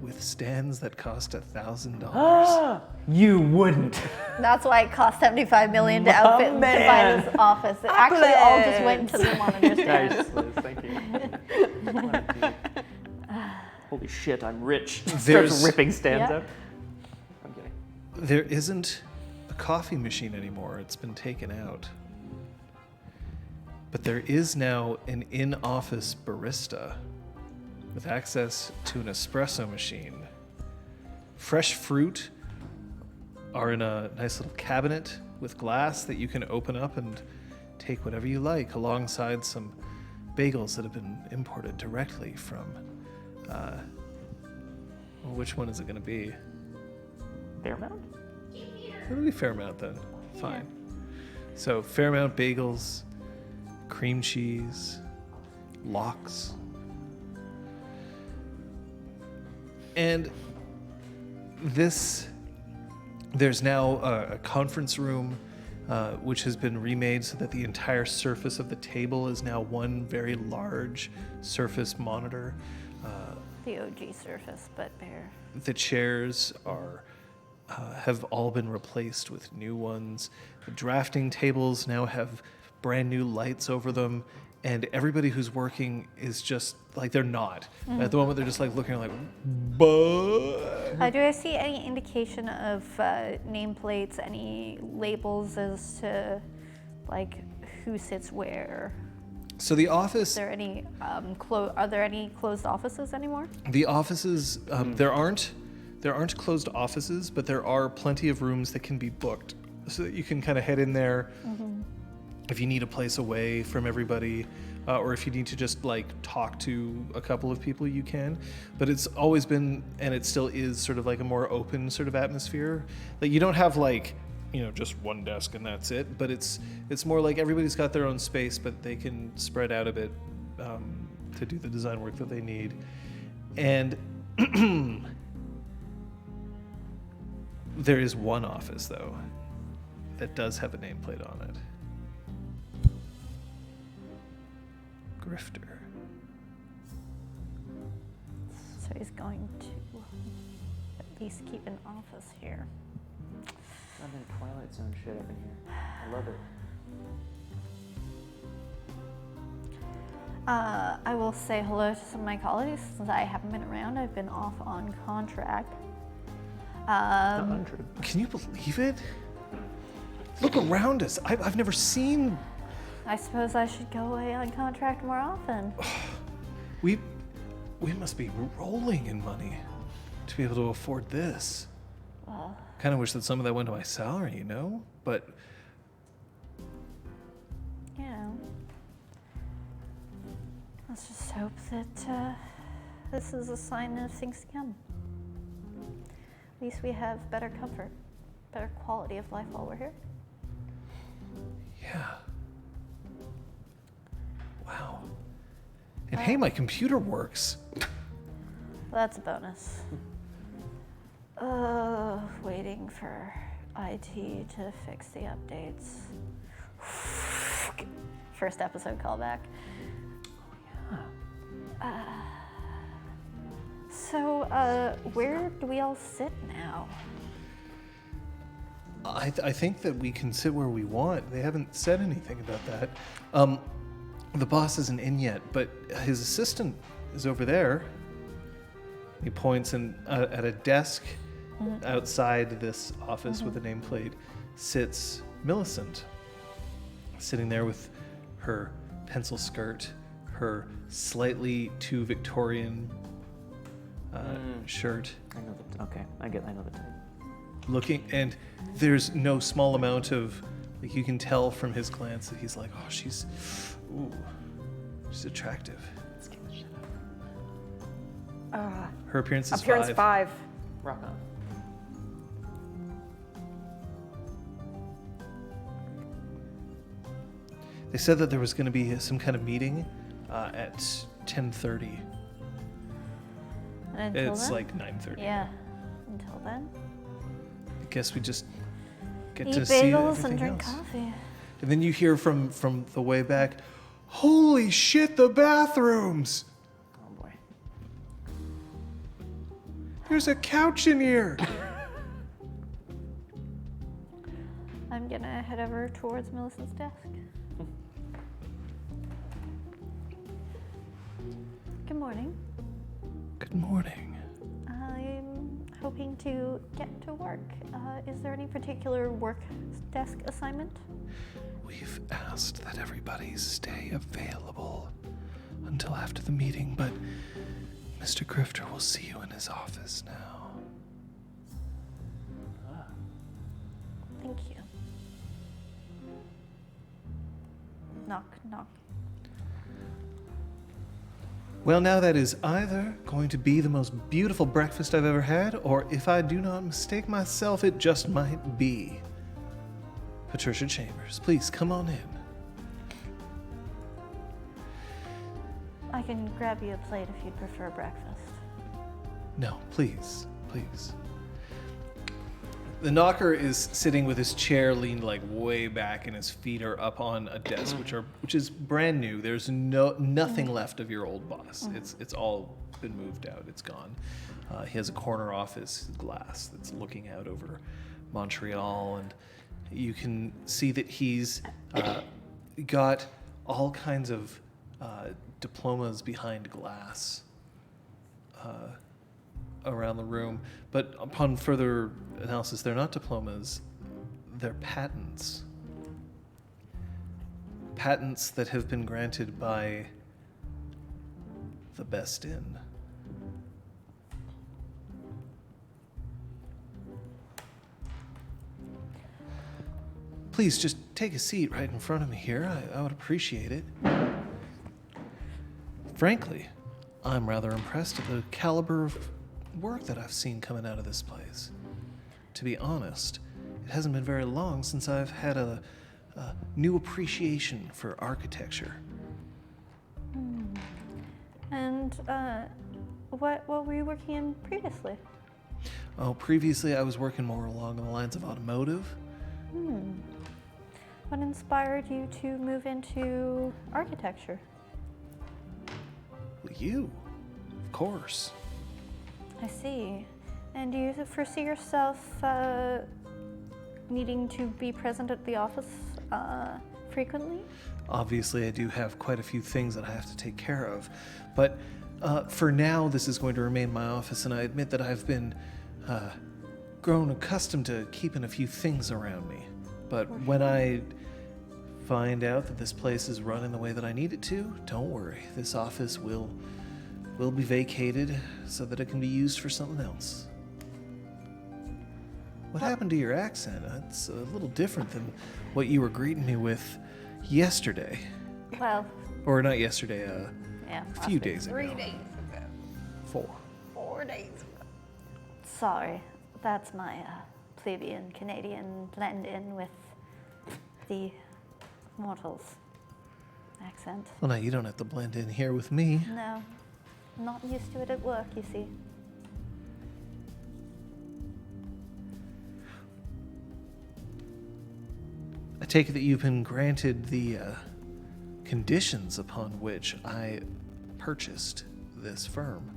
with stands that cost $1,000. You wouldn't. That's why it cost $75 million to outfit to buy this office. It actually all just went into the monitor stand. Nice, Liz, thank you. Holy shit, I'm rich. There's- Starts ripping stands Yeah. up. I'm kidding. There isn't a coffee machine anymore. It's been taken out. But there is now an in-office barista with access to an espresso machine. Fresh fruit are in a nice little cabinet with glass that you can open up and take whatever you like, alongside some bagels that have been imported directly from, well, which one is it going to be? Fairmount? It'll be Fairmount then. Fine. So Fairmount bagels, cream cheese, lox. And there's now a conference room which has been remade so that the entire surface of the table is now one very large surface monitor. The OG Surface, but bare. The chairs have all been replaced with new ones. The drafting tables now have brand new lights over them, and everybody who's working is just like they're not. At the moment, they're just like looking like, but. Do I see any indication of nameplates, any labels as to like who sits where? So the Is office, there any are there any closed offices anymore? the offices, there aren't closed offices, but there are plenty of rooms that can be booked, so that you can kind of head in there if you need a place away from everybody, or if you need to just like talk to a couple of people, you can. But it's always been, and it still is, sort of like a more open sort of atmosphere. Like you don't have like, just one desk and that's it. But it's more like everybody's got their own space, but they can spread out a bit to do the design work that they need. And there is one office though that does have a nameplate on it. Grifter. So he's going to at least keep an office here. I'm in Twilight Zone shit up in here. I love it. I will say hello to some of my colleagues since I haven't been around. I've been off on contract. Not untrue. Can you believe it? Look around us. I've never seen. I suppose I should go away on contract more often. We must be rolling in money to be able to afford this. Well, Kind of wish that some of that went to my salary, But let's just hope that this is a sign of things to come. At least we have better comfort, better quality of life while we're here. yeah. Wow. And hey, my computer works. Well, that's a bonus. Waiting for IT to fix the updates. First episode callback. So, where do we all sit now? I think that we can sit where we want. They haven't said anything about that. The boss isn't in yet, but his assistant is over there. He points, and at a desk outside this office with a nameplate sits Millicent, sitting there with her pencil skirt, her slightly too Victorian shirt, I know the. Okay, I know the type. looking, and there's no small amount of, like, you can tell from his glance that he's like, oh, she's attractive. Let's get this shit up. Her appearance is Appearance 5. Rock on. They said that there was going to be some kind of meeting at 10:30. And until It's then? like 9:30. Yeah. Until then, I guess we just get eat to see bagels everything and drink else. coffee. And then you hear from the way back, holy shit, the bathrooms! Oh boy. There's a couch in here. I'm gonna head over towards Millicent's desk. Good morning. Good morning. I'm hoping to get to work. Is there any particular work desk assignment? We've asked that everybody stay available until after the meeting, but Mr. Grifter will see you in his office now. Thank you. Knock, knock. Well, now that is either going to be the most beautiful breakfast I've ever had, or if I do not mistake myself, it just might be. Patricia Chambers, please come on in. I can grab you a plate if you'd prefer breakfast. No, please, please. The knocker is sitting with his chair leaned like way back, and his feet are up on a desk, which is brand new. There's nothing left of your old boss. It's all been moved out. It's gone. He has a corner office glass that's looking out over Montreal, and you can see that he's got all kinds of diplomas behind glass around the room, but upon further analysis, they're not diplomas, they're patents. Patents that have been granted by the best in. Please just take a seat right in front of me here. I would appreciate it. Frankly, I'm rather impressed at the caliber of work that I've seen coming out of this place. To be honest, it hasn't been very long since I've had a new appreciation for architecture. And what were you working in previously? Oh, previously I was working more along the lines of automotive. What inspired you to move into architecture? Well, you, of course. I see. And do you foresee yourself needing to be present at the office frequently? Obviously, I do have quite a few things that I have to take care of. But for now, this is going to remain my office, and I admit that I've been grown accustomed to keeping a few things around me. But when I find out that this place is running the way that I need it to, don't worry. This office will be vacated so that it can be used for something else. What happened to your accent? It's a little different than what you were greeting me with yesterday. Well, Or not yesterday, yeah. a few days ago. 3 days ago. 4 days ago. Sorry, that's my plebeian Canadian blend in with the mortals accent. Well, now you don't have to blend in here with me. No, I'm not used to it at work, you see. I take it that you've been granted the conditions upon which I purchased this firm.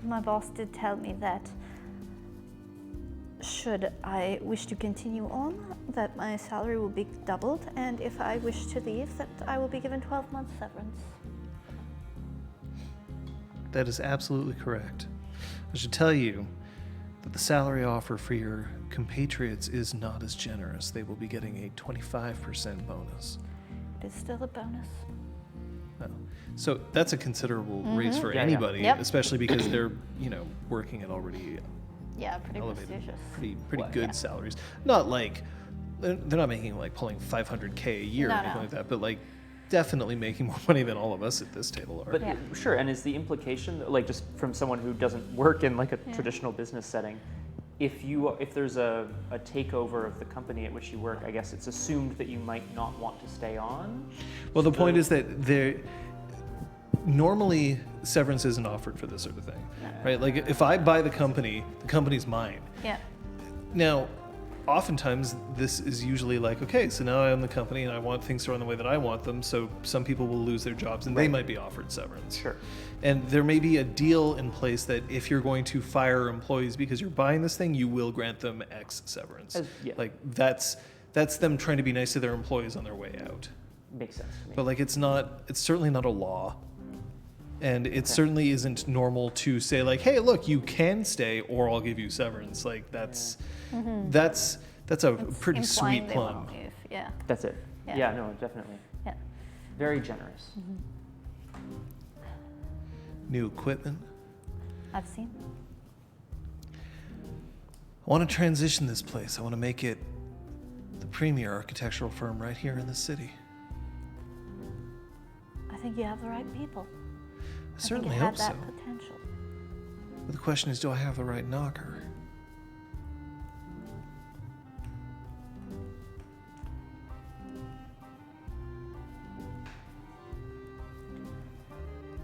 My boss did tell me that should I wish to continue on, that my salary will be doubled, and if I wish to leave, that I will be given 12 months severance. That is absolutely correct. I should tell you that the salary offer for your compatriots is not as generous. They will be getting a 25% bonus. It is still a bonus. Oh. So that's a considerable raise for Yeah, yeah. anybody, Yep. especially because they're, working at already Yeah, pretty elevated, prestigious. pretty Well, good yeah. salaries. Not like they're not making like pulling $500K a year or No, anything no. like that, but like definitely making more money than all of us at this table are. But Yeah. sure, and is the implication, like just from someone who doesn't work in like a traditional business setting, if there's a takeover of the company at which you work, I guess it's assumed that you might not want to stay on? Well, the point is that normally severance isn't offered for this sort of thing, right? Like if I buy the company's mine. Yeah. Now, oftentimes this is usually like, okay, so now I own the company and I want things to run the way that I want them, so some people will lose their jobs and they might be offered severance. Sure. And there may be a deal in place that if you're going to fire employees because you're buying this thing, you will grant them X severance. Yeah. Like that's them trying to be nice to their employees on their way out. Makes sense to me. But like it's certainly not a law. And it certainly isn't normal to say like, hey, look, you can stay or I'll give you severance. Like that's a pretty sweet Implying they plum. won't move. Yeah. That's it. Yeah. Yeah, no, definitely. Yeah. Very generous. New equipment. I've seen. I want to transition this place. I want to make it the premier architectural firm right here in the city. I think you have the right people. I certainly I hope think it so. had that potential. But the question is, do I have the right knocker?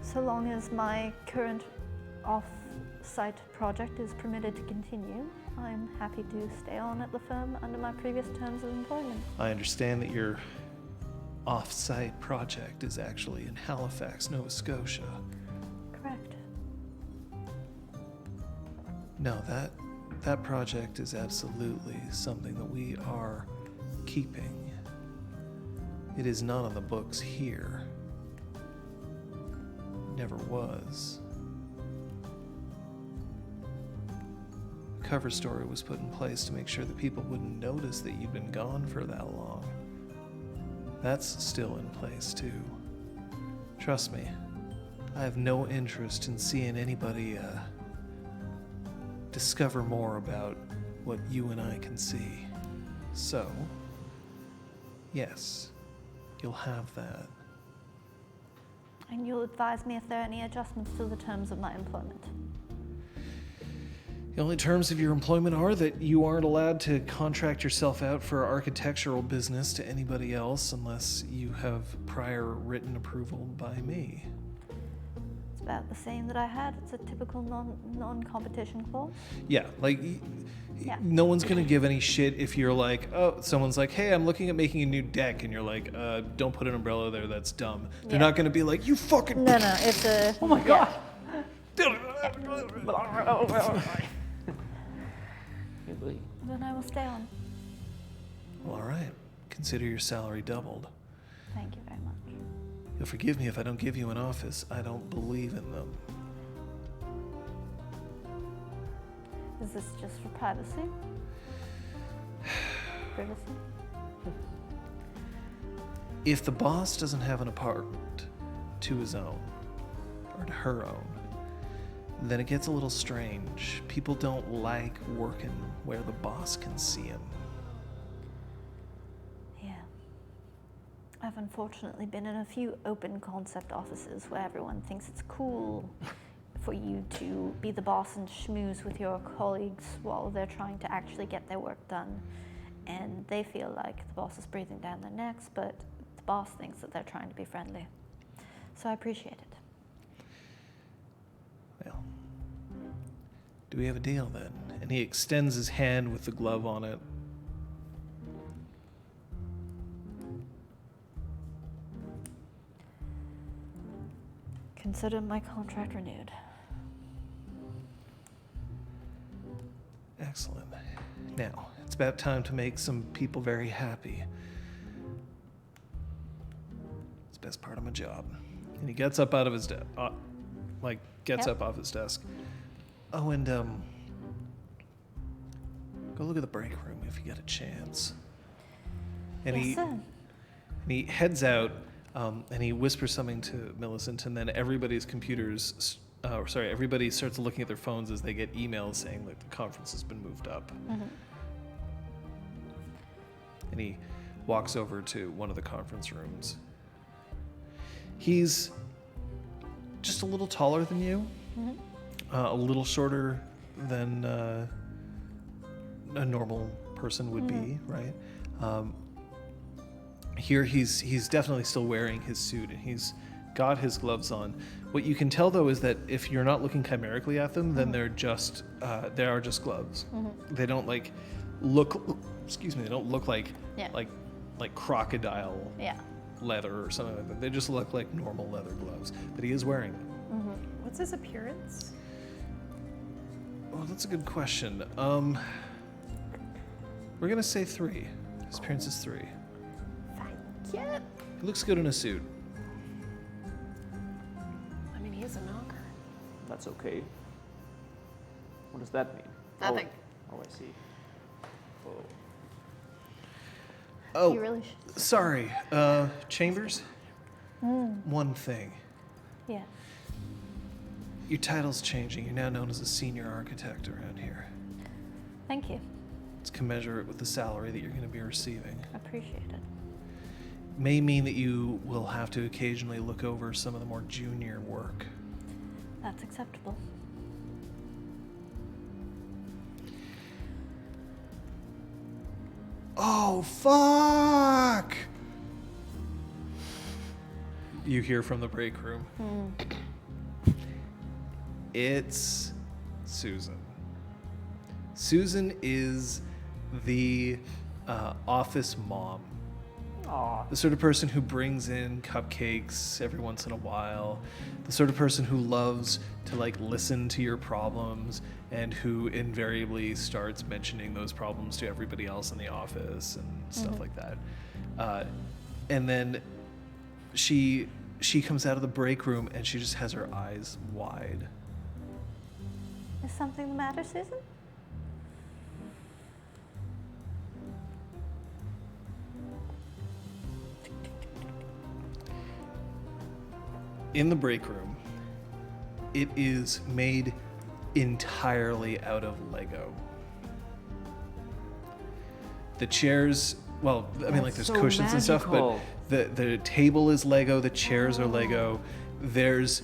So long as my current off-site project is permitted to continue, I'm happy to stay on at the firm under my previous terms of employment. I understand that your off-site project is actually in Halifax, Nova Scotia. Correct. No, that project is absolutely something that we are keeping. It is not on the books here. Never was. The cover story was put in place to make sure that people wouldn't notice that you'd been gone for that long. That's still in place too. Trust me, I have no interest in seeing anybody discover more about what you and I can see. So, yes, you'll have that. And you'll advise me if there are any adjustments to the terms of my employment. The only terms of your employment are that you aren't allowed to contract yourself out for architectural business to anybody else unless you have prior written approval by me. It's about the same that I had. It's a typical non-competition clause. Yeah, like no one's gonna give any shit if you're like, oh, someone's like, hey, I'm looking at making a new deck, and you're like, don't put an umbrella there, that's dumb. They're not gonna be like, you fucking. No, it's a. Oh my god! Then I will stay on. Well, all right. Consider your salary doubled. Thank you very much. You'll forgive me if I don't give you an office. I don't believe in them. Is this just for privacy? Privacy? If the boss doesn't have an apartment to his own, or to her own, then it gets a little strange. People don't like working where the boss can see him. Yeah. I've unfortunately been in a few open concept offices where everyone thinks it's cool for you to be the boss and schmooze with your colleagues while they're trying to actually get their work done. And they feel like the boss is breathing down their necks, but the boss thinks that they're trying to be friendly. So I appreciate it. Well, do we have a deal then? And he extends his hand with the glove on it. Consider my contract renewed. Excellent. Now, it's about time to make some people very happy. It's the best part of my job. And he gets up out of his desk, up off his desk. Oh, and go look at the break room if you get a chance. And Yes, sir. he heads out, and he whispers something to Millicent, and then everybody starts looking at their phones as they get emails saying that the conference has been moved up. Mm-hmm. And he walks over to one of the conference rooms. He's just a little taller than you, a little shorter than a normal person would be, right? Here he's definitely still wearing his suit, and he's got his gloves on. What you can tell though is that if you're not looking chimerically at them, then they're just they are just gloves. They don't like look. Excuse me. They don't look like Yeah. like crocodile Yeah. leather or something like that. They just look like normal leather gloves. But he is wearing them. What's his appearance? Oh, that's a good question. We're gonna say 3. His appearance is 3. Thank you. He looks good in a suit. I mean, he is a knocker. That's okay. What does that mean? Nothing. Oh, I see. Oh. Oh, You really should. sorry. Chambers? One thing. Yeah. Your title's changing. You're now known as a senior architect around here. Thank you. It's commensurate with the salary that you're going to be receiving. Appreciate it. May mean that you will have to occasionally look over some of the more junior work. That's acceptable. Oh, fuck! You hear from the break room. It's Susan. Susan is the office mom. Aw. The sort of person who brings in cupcakes every once in a while. The sort of person who loves to like listen to your problems and who invariably starts mentioning those problems to everybody else in the office and stuff like that. And then she comes out of the break room and she just has her eyes wide. Is something the matter, Susan? In the break room, it is made entirely out of Lego. The chairs, well, I mean, like there's That's so cushions and stuff, but magical. the table is Lego, the chairs are Lego. There's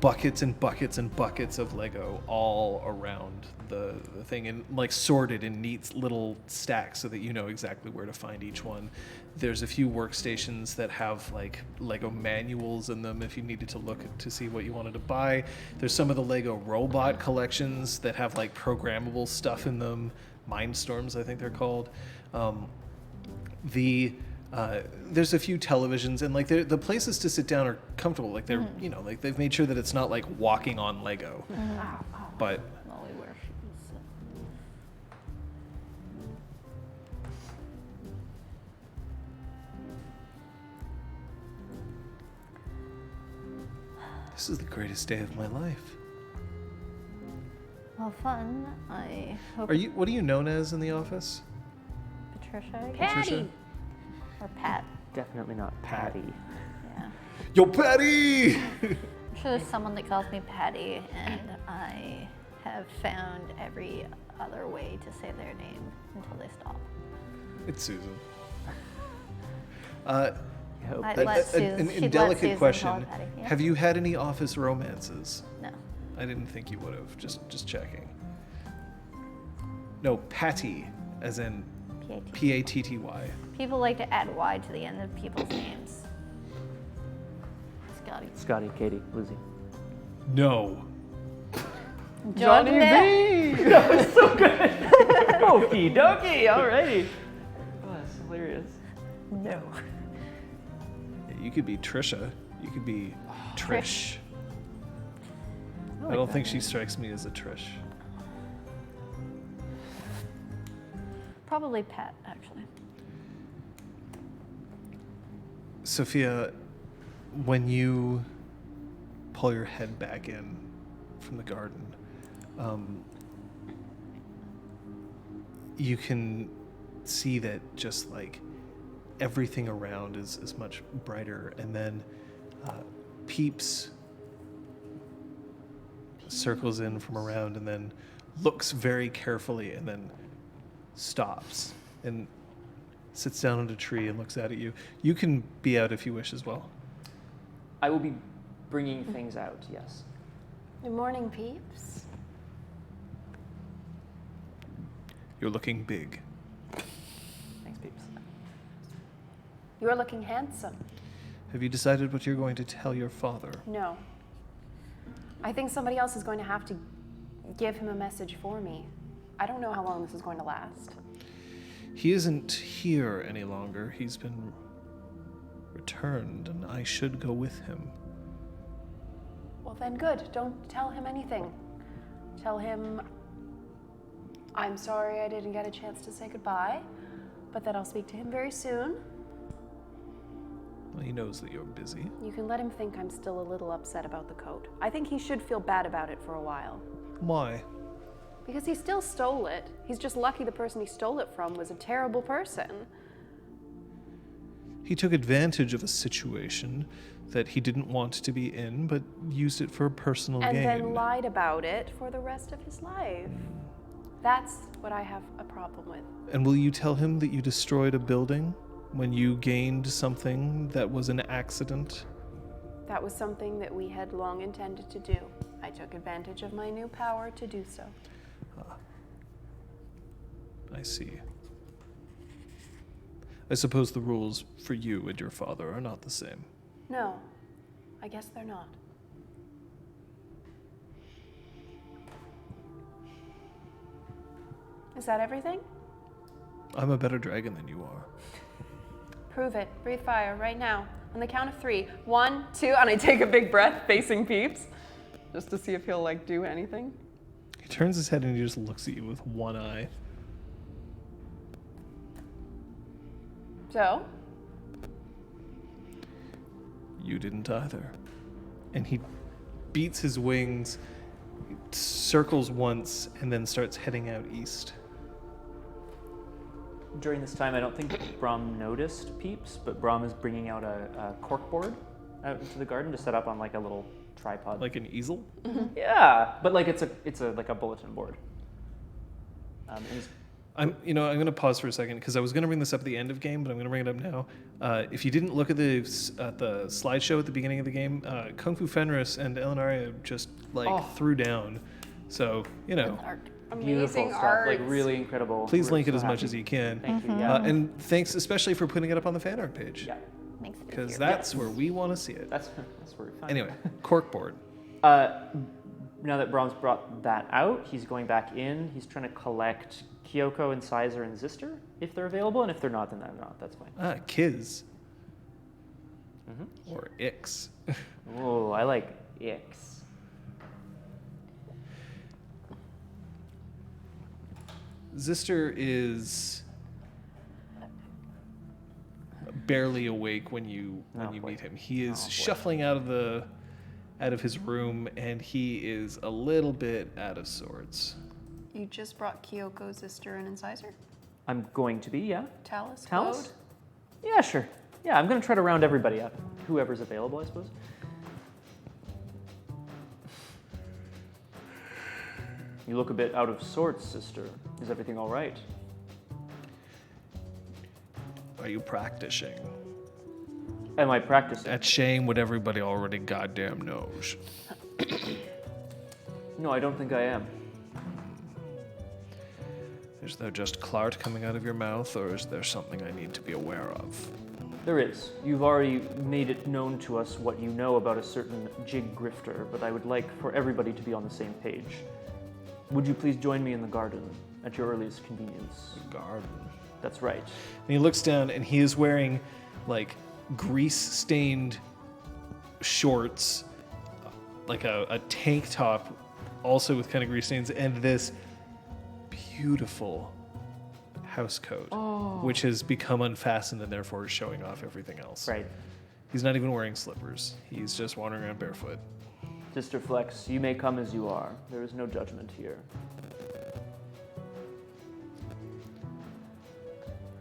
buckets and buckets and buckets of Lego all around the thing, and like sorted in neat little stacks so that you know exactly where to find each one. There's a few workstations that have like Lego manuals in them if you needed to look to see what you wanted to buy. There's some of the Lego robot collections that have like programmable stuff in them. Mindstorms, I think they're called. There's a few televisions, and like the places to sit down are comfortable. Like they're, you know, like they've made sure that it's not like walking on Lego. But Molly wears shoes. this is the greatest day of my life. Well, fun. I hope. What are you known as in the office? Patricia? I guess? Patricia? Or Pat? Definitely not Patty. Yeah. Yo, Patty! I'm sure there's someone that calls me Patty, and I have found every other way to say their name until they stop. It's Susan. I hope. I'd let Susan. An she'd let indelicate Susan question. call her Patty. Yeah? Have you had any office romances? No. I didn't think you would have. Just checking. No, Patty, as in P-A-T. P-A-T-T-Y. People like to add Y to the end of people's names. Scotty. Scotty, Katie, Lizzie. No. Johnny B! That was so good. Okie dokie, alrighty. Oh, that's hilarious. No. You could be Trisha. You could be Trish. like I don't that think she strikes me as a Trish. Probably Pat, actually. Sophia, when you pull your head back in from the garden, you can see that just like everything around is much brighter. And then Peeps circles in from around and then looks very carefully and then stops and sits down on a tree and looks out at you. You can be out if you wish as well. I will be bringing things out, yes. Good morning, peeps. You're looking big. Thanks, peeps. You're looking handsome. Have you decided what you're going to tell your father? No. I think somebody else is going to have to give him a message for me. I don't know how long this is going to last. He isn't here any longer. He's been returned, and I should go with him. Well, then good. Don't tell him anything. Tell him, I'm sorry I didn't get a chance to say goodbye, but that I'll speak to him very soon. Well, he knows that you're busy. You can let him think I'm still a little upset about the coat. I think he should feel bad about it for a while. Why? Because he still stole it. He's just lucky the person he stole it from was a terrible person. He took advantage of a situation that he didn't want to be in, but used it for a personal And gain. then lied about it for the rest of his life. That's what I have a problem with. And will you tell him that you destroyed a building when you gained something that was an accident? That was something that we had long intended to do. I took advantage of my new power to do so. I see. I suppose the rules for you and your father are not the same. No, I guess they're not. Is that everything? I'm a better dragon than you are. Prove it. Breathe fire right now. On the count of 3. 1, 2, and I take a big breath facing Peeps. Just to see if he'll, like, do anything. He turns his head and he just looks at you with one eye. So? You didn't either. And he beats his wings, circles once, and then starts heading out east. During this time, I don't think Brom noticed Peeps, but Brom is bringing out a corkboard out into the garden to set up on like a little tripod. Like an easel? Yeah, but like it's a like a bulletin board. And he's I'm going to pause for a second because I was going to bring this up at the end of game, but I'm going to bring it up now. If you didn't look at the slideshow at the beginning of the game, Kung Fu Fenris and Ellenaria just threw down. So, beautiful Amazing stuff, art. like really incredible. please We're link it so as much happy. as you can. Thank you. Yeah. And thanks especially for putting it up on the fan art page. Yeah. Makes it Because easier. that's where we want to see it. That's where we find Anyway, corkboard. Now that Brom's brought that out, he's going back in. He's trying to collect Kyoko and Sizer and Zister if they're available, and if they're not, then they're not. That's fine. Kiz. Or Ix. Oh, I like Ix. Zister is barely awake when you boy. meet him. He is Oh, boy. shuffling out of his room, and he is a little bit out of sorts. You just brought Kyoko, Zister, and Incisor? I'm going to be, yeah. Talus? Talus? Claude? Yeah, sure. Yeah, I'm going to try to round everybody up. Whoever's available, I suppose. You look a bit out of sorts, sister. Is everything all right? Are you practicing? Am I practicing? At shame what everybody already goddamn knows. No, I don't think I am. Is there just Clart coming out of your mouth, or is there something I need to be aware of? There is. You've already made it known to us what you know about a certain Jigg Grifter, but I would like for everybody to be on the same page. Would you please join me in the garden at your earliest convenience? Garden. That's right. And he looks down, and he is wearing, like, grease-stained shorts, like a tank top, also with kind of grease stains, and this beautiful house coat, which has become unfastened and therefore is showing off everything else. Right. He's not even wearing slippers. He's just wandering around barefoot. Sister Flex, you may come as you are. There is no judgment here.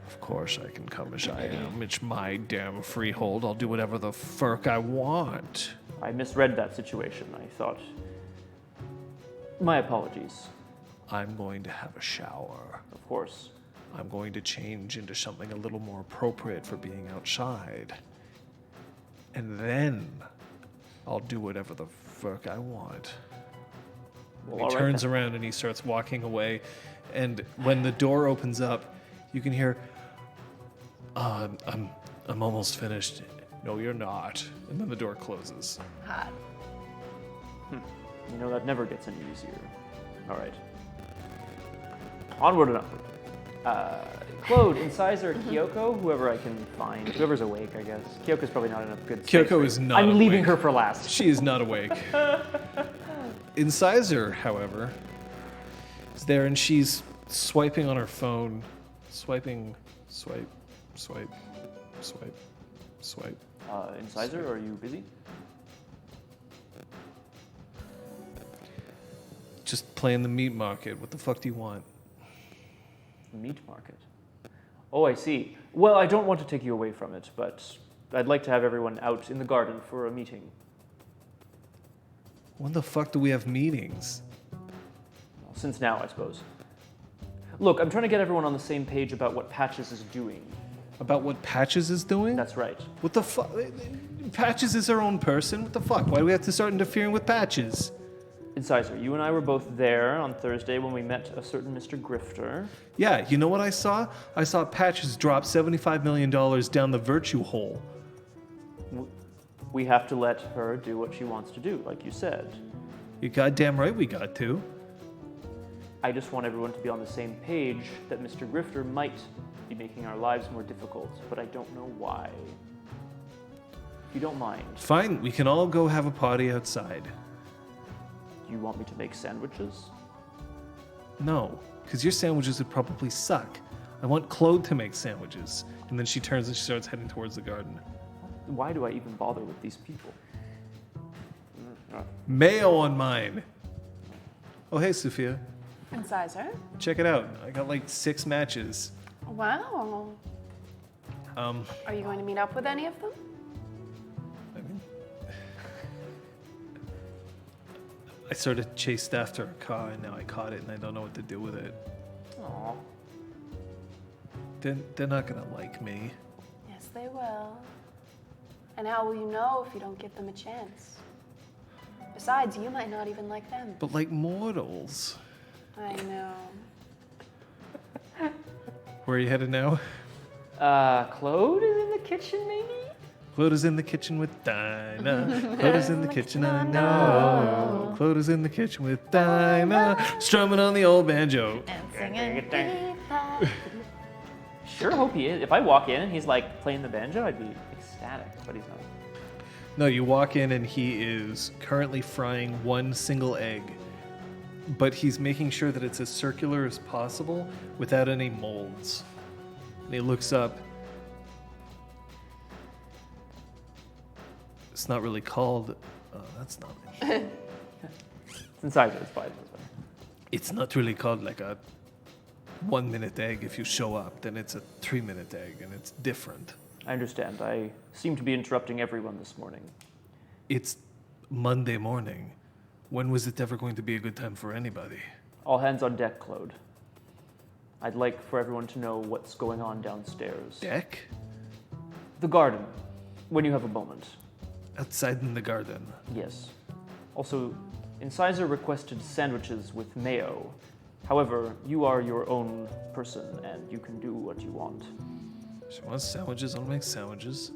Of course I can come as I am. It's my damn freehold. I'll do whatever the fuck I want. I misread that situation. I thought... My apologies, I'm going to have a shower. of course. I'm going to change into something a little more appropriate for being outside. And then I'll do whatever the fuck I want. Well, He all right turns then. around and he starts walking away. And when the door opens up, you can hear, I'm almost finished. No, you're not. And then the door closes. Hot. You know, that never gets any easier. All right. Onward and upward. Claude, Incisor, Kyoko, whoever I can find. Whoever's awake, I guess. Kyoko's probably not in a good space. Kyoko is not I'm leaving awake. her for last. She is not awake. Incisor, however, is there and she's swiping on her phone. Swiping, swipe, swipe, swipe, swipe. Incisor, are you busy? Just playing the meat market. What the fuck do you want? Meat market. Oh, I see. Well, I don't want to take you away from it, but I'd like to have everyone out in the garden for a meeting. When the fuck do we have meetings? Well, since now, I suppose. Look, I'm trying to get everyone on the same page about what Patches is doing. About what Patches is doing? That's right. What the fuck? Patches is her own person? What the fuck? Why do we have to start interfering with Patches? Incisor, you and I were both there on Thursday when we met a certain Mr. Grifter. Yeah, you know what I saw? I saw Patches drop $75 million down the virtue hole. We have to let her do what she wants to do, like you said. You're goddamn right we got to. I just want everyone to be on the same page that Mr. Grifter might be making our lives more difficult, but I don't know why. If you don't mind, Fine, we can all go have a party outside. do you want me to make sandwiches? No, because your sandwiches would probably suck. I want Claude to make sandwiches. And then she turns and she starts heading towards the garden. Why do I even bother with these people? Mayo on mine. Oh, hey, Sophia. Incisor? Check it out. I got like 6 matches. Wow. Are you going to meet up with any of them? I mean, I sort of chased after a car and now I caught it and I don't know what to do with it. Aw. They're not gonna like me. Yes, they will. And how will you know if you don't give them a chance? Besides, you might not even like them. But like mortals. I know. Where are you headed now? Claude is in the kitchen, maybe? Claude is in the kitchen with Dinah. Claude is in the kitchen, I know. Claude is in the kitchen with Dinah. Strumming on the old banjo. And singing. Sure hope he is. If I walk in and he's like playing the banjo, I'd be ecstatic, but he's not. No, you walk in and he is currently frying one single egg. But he's making sure that it's as circular as possible without any molds. And he looks up. It's not really called. That's not it. It's Incisor, it's fine. It's not really called like a 1-minute egg if you show up. Then it's a 3-minute egg and it's different. I understand. I seem to be interrupting everyone this morning. It's Monday morning. When was it ever going to be a good time for anybody? All hands on deck, Claude. I'd like for everyone to know what's going on downstairs. Deck? The garden, when you have a moment. Outside in the garden. Yes. Also, Incisor requested sandwiches with mayo. However, you are your own person and you can do what you want. She wants sandwiches, I'll make sandwiches.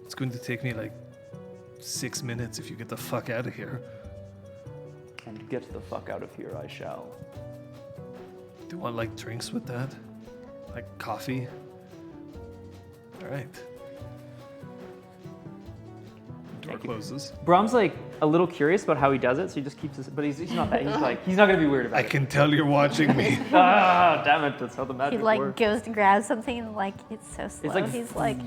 It's going to take me like 6 minutes if you get the fuck out of here. And get the fuck out of here, I shall. Do you want like drinks with that? Like coffee? Alright. Door closes. Brahm's like a little curious about how he does it, so he just keeps this, but he's not that, he's not gonna be weird about I it. can tell you're watching me. Ah, damn it, that's how the He magic like works. goes to grab something and like it's so slow. like, He's like,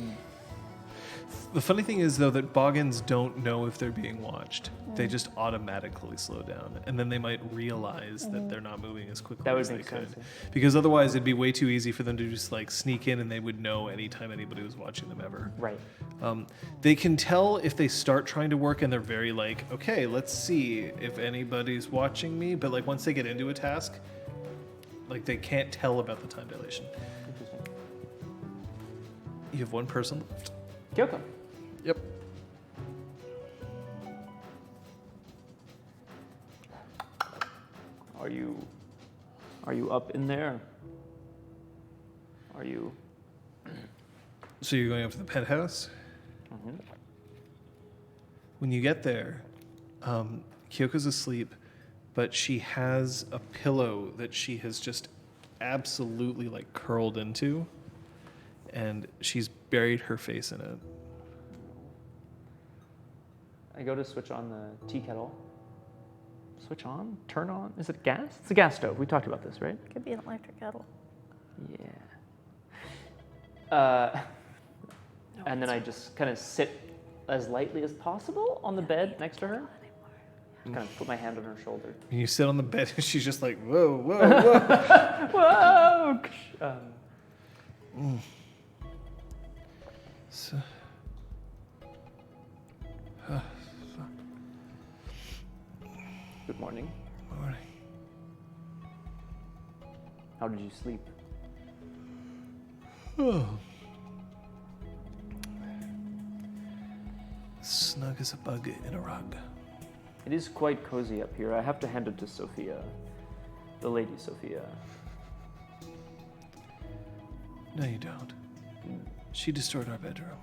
The funny thing is though that boggins don't know if they're being watched. They just automatically slow down. And then they might realize that they're not moving as quickly That would as they make could. sense, Because otherwise it'd be way too easy for them to just like sneak in and they would know anytime anybody was watching them ever. Right. They can tell if they start trying to work and they're very like, okay, let's see if anybody's watching me. But like once they get into a task, like they can't tell about the time dilation. Interesting. You have one person left. Kyoko. Yep. Are you up in there? Are you? So you're going up to the penthouse? When you get there, Kyoko's asleep, but she has a pillow that she has just absolutely like curled into, and she's buried her face in it. I go to switch on the tea kettle. Switch on? Turn on? Is it gas? It's a gas stove. We talked about this, right? Could be an electric kettle. Yeah. And then I just kind of sit as lightly as possible on the bed next to her. Just kind of put my hand on her shoulder. And you sit on the bed, and she's just like, whoa, whoa, whoa. Whoa! So, Good morning. morning. How did you sleep? Oh. Snug as a bug in a rug. It is quite cozy up here. I have to hand it to Sophia, the Lady Sophia. No, you don't. She destroyed our bedroom.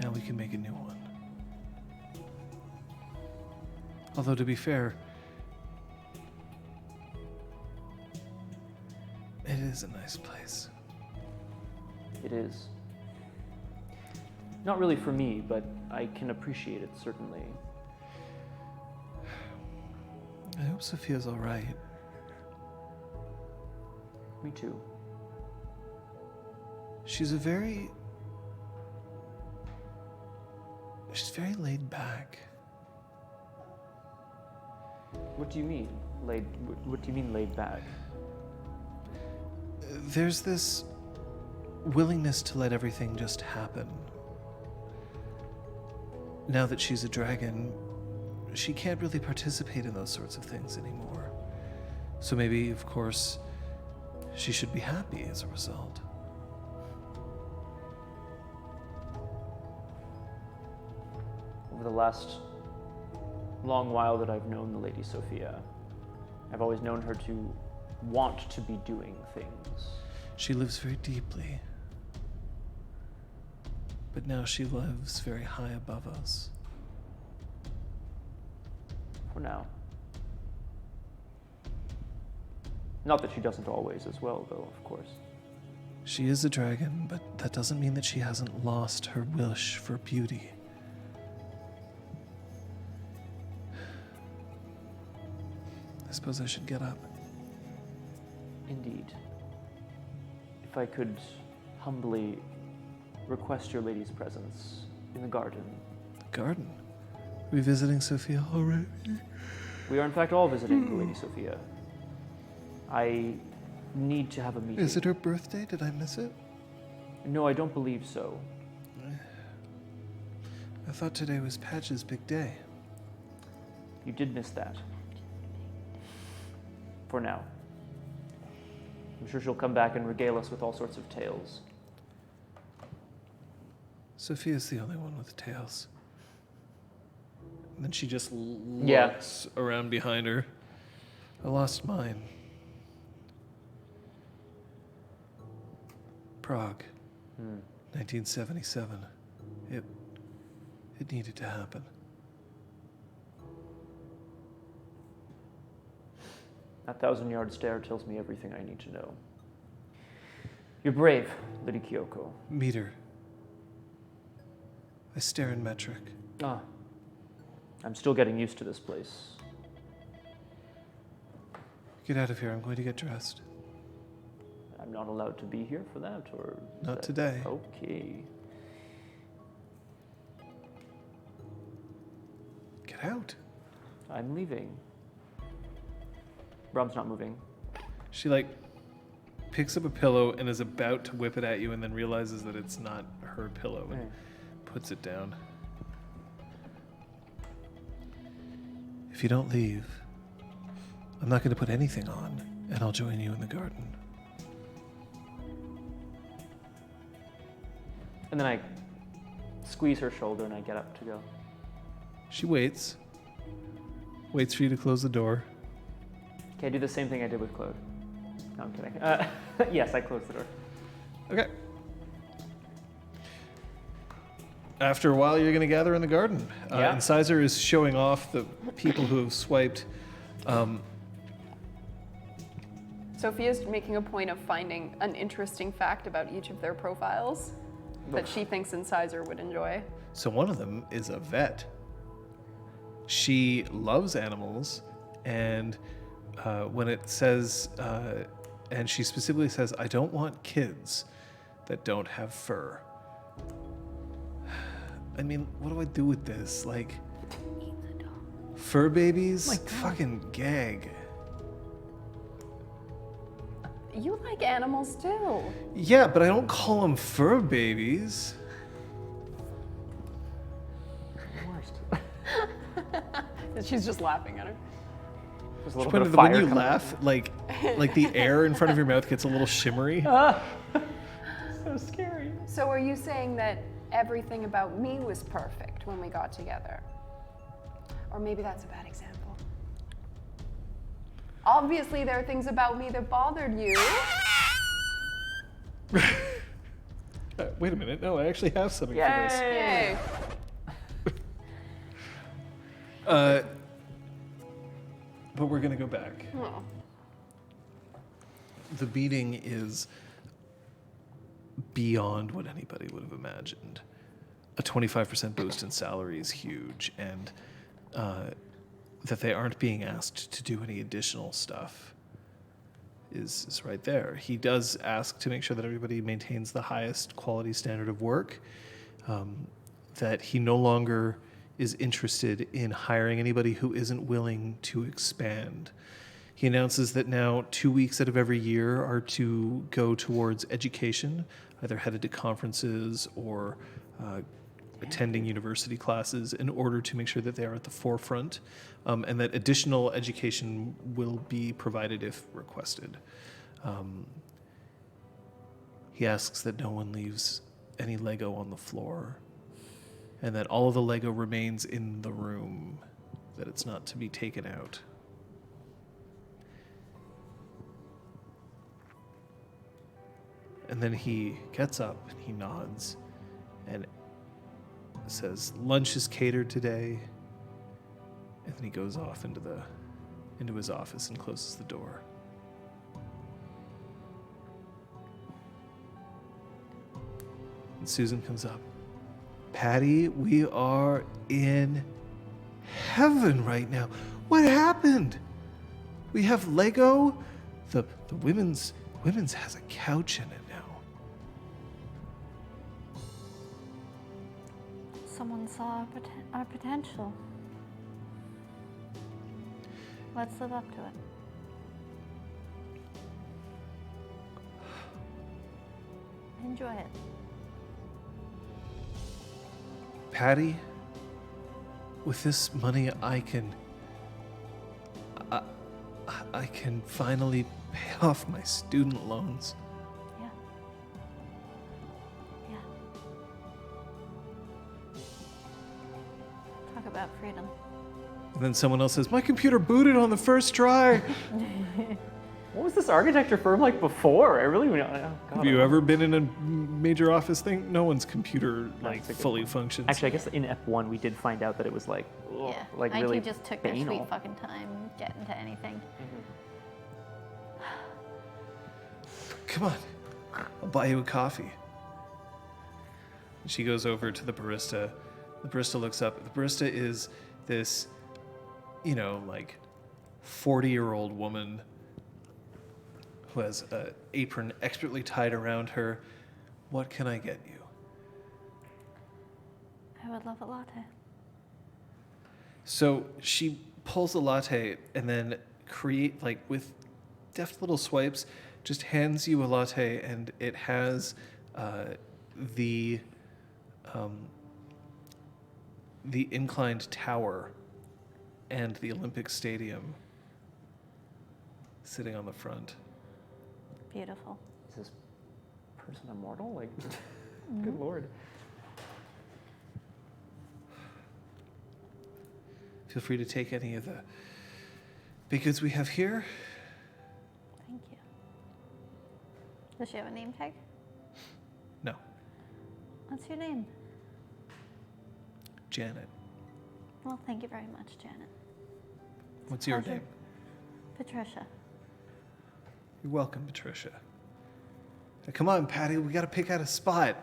Now we can make a new one. Although, to be fair, it is a nice place. It is. Not really for me, but I can appreciate it, certainly. I hope Sophia's all right. Me too. She's very laid back. What do you mean, what do you mean laid back? There's this willingness to let everything just happen. Now that she's a dragon, she can't really participate in those sorts of things anymore. So maybe, of course, she should be happy as a result. Over the last long while that I've known the Lady Sophia, I've always known her to want to be doing things. She lives very deeply. But now she lives very high above us. For now. Not that she doesn't always as well, though, of course. She is a dragon, but that doesn't mean that she hasn't lost her wish for beauty. I suppose I should get up. Indeed. If I could humbly request your lady's presence in the garden. Garden? Are we visiting Sophia already? We are in fact all visiting the Lady Sophia. I need to have a meeting. Is it her birthday? Did I miss it? No, I don't believe so. I thought today was Patch's big day. You did miss that. For now. I'm sure she'll come back and regale us with all sorts of tales. Sophia's the only one with tails. And then she just looks around behind her. I lost mine. Prague, 1977. It needed to happen. That 1,000-yard stare tells me everything I need to know. You're brave, Lady Kyoko. Meter. I stare in metric. Ah, I'm still getting used to this place. Get out of here. I'm going to get dressed. I'm not allowed to be here for that, or... Not today. Okay. Get out. I'm leaving. Brom's not moving. She picks up a pillow and is about to whip it at you and then realizes that it's not her pillow and puts it down. If you don't leave, I'm not going to put anything on, and I'll join you in the garden. And then I squeeze her shoulder and I get up to go. She waits for you to close the door. Okay, I do the same thing I did with Claude. No, I'm kidding. Yes, I close the door. Okay. after a while, you're going to gather in the garden. Yeah. And Sizer is showing off the people who have swiped. Sophia's making a point of finding an interesting fact about each of their profiles that she thinks Incisor would enjoy. So one of them is a vet. She loves animals, and when it says, and she specifically says, I don't want kids that don't have fur. I mean, what do I do with this? Like, fur babies? Fucking gag. You like animals too. Yeah, but I don't call them fur babies. She's just laughing at her. There's a little When bit of fire you coming laugh, like the air in front of your mouth gets a little shimmery. So scary. So are you saying that everything about me was perfect when we got together? Or maybe that's a bad example. Obviously, there are things about me that bothered you. Wait a minute. No, I actually have something for this. Yay. But we're going to go back. Oh. The beating is beyond what anybody would have imagined. A 25% boost in salary is huge, and that they aren't being asked to do any additional stuff is right there. He does ask to make sure that everybody maintains the highest quality standard of work, that he no longer is interested in hiring anybody who isn't willing to expand. He announces that now 2 weeks out of every year are to go towards education, either headed to conferences or attending university classes in order to make sure that they are at the forefront, and that additional education will be provided if requested. He asks that no one leaves any Lego on the floor, and that all of the Lego remains in the room, that it's not to be taken out. And then he gets up and he nods and says, lunch is catered today. And then he goes off into his office and closes the door. And Susan comes up. Patty, we are in heaven right now. What happened? We have Lego. The women's has a couch in it now. Someone saw our potential. Let's live up to it. Enjoy it. Patty, with this money, I can finally pay off my student loans. Yeah. Yeah. Talk about freedom. And then someone else says, my computer booted on the first try. What was this architecture firm like before? I really want to. Have you ever been in a major office thing? No one's computer That's a good fully point. functions. Actually, I guess in F1 we did find out that it was like, ugh, Yeah. like IT really just took their banal. sweet fucking time getting to anything. Come on, I'll buy you a coffee. And she goes over to the barista. The barista looks up. The barista is this, 40-year-old woman who has an apron expertly tied around her. What can I get you? I would love a latte. So she pulls a latte and then with deft little swipes, just hands you a latte, and it has the inclined tower and the Olympic Stadium sitting on the front. Beautiful. Is this person immortal? Like, good lord. Feel free to take any of the big goods we have here. Thank you. Does she have a name tag? No. What's your name? Janet. Well, thank you very much, Janet. What's your pleasure. name? Patricia. You're welcome, Patricia. Now, come on, Patty, we gotta pick out a spot.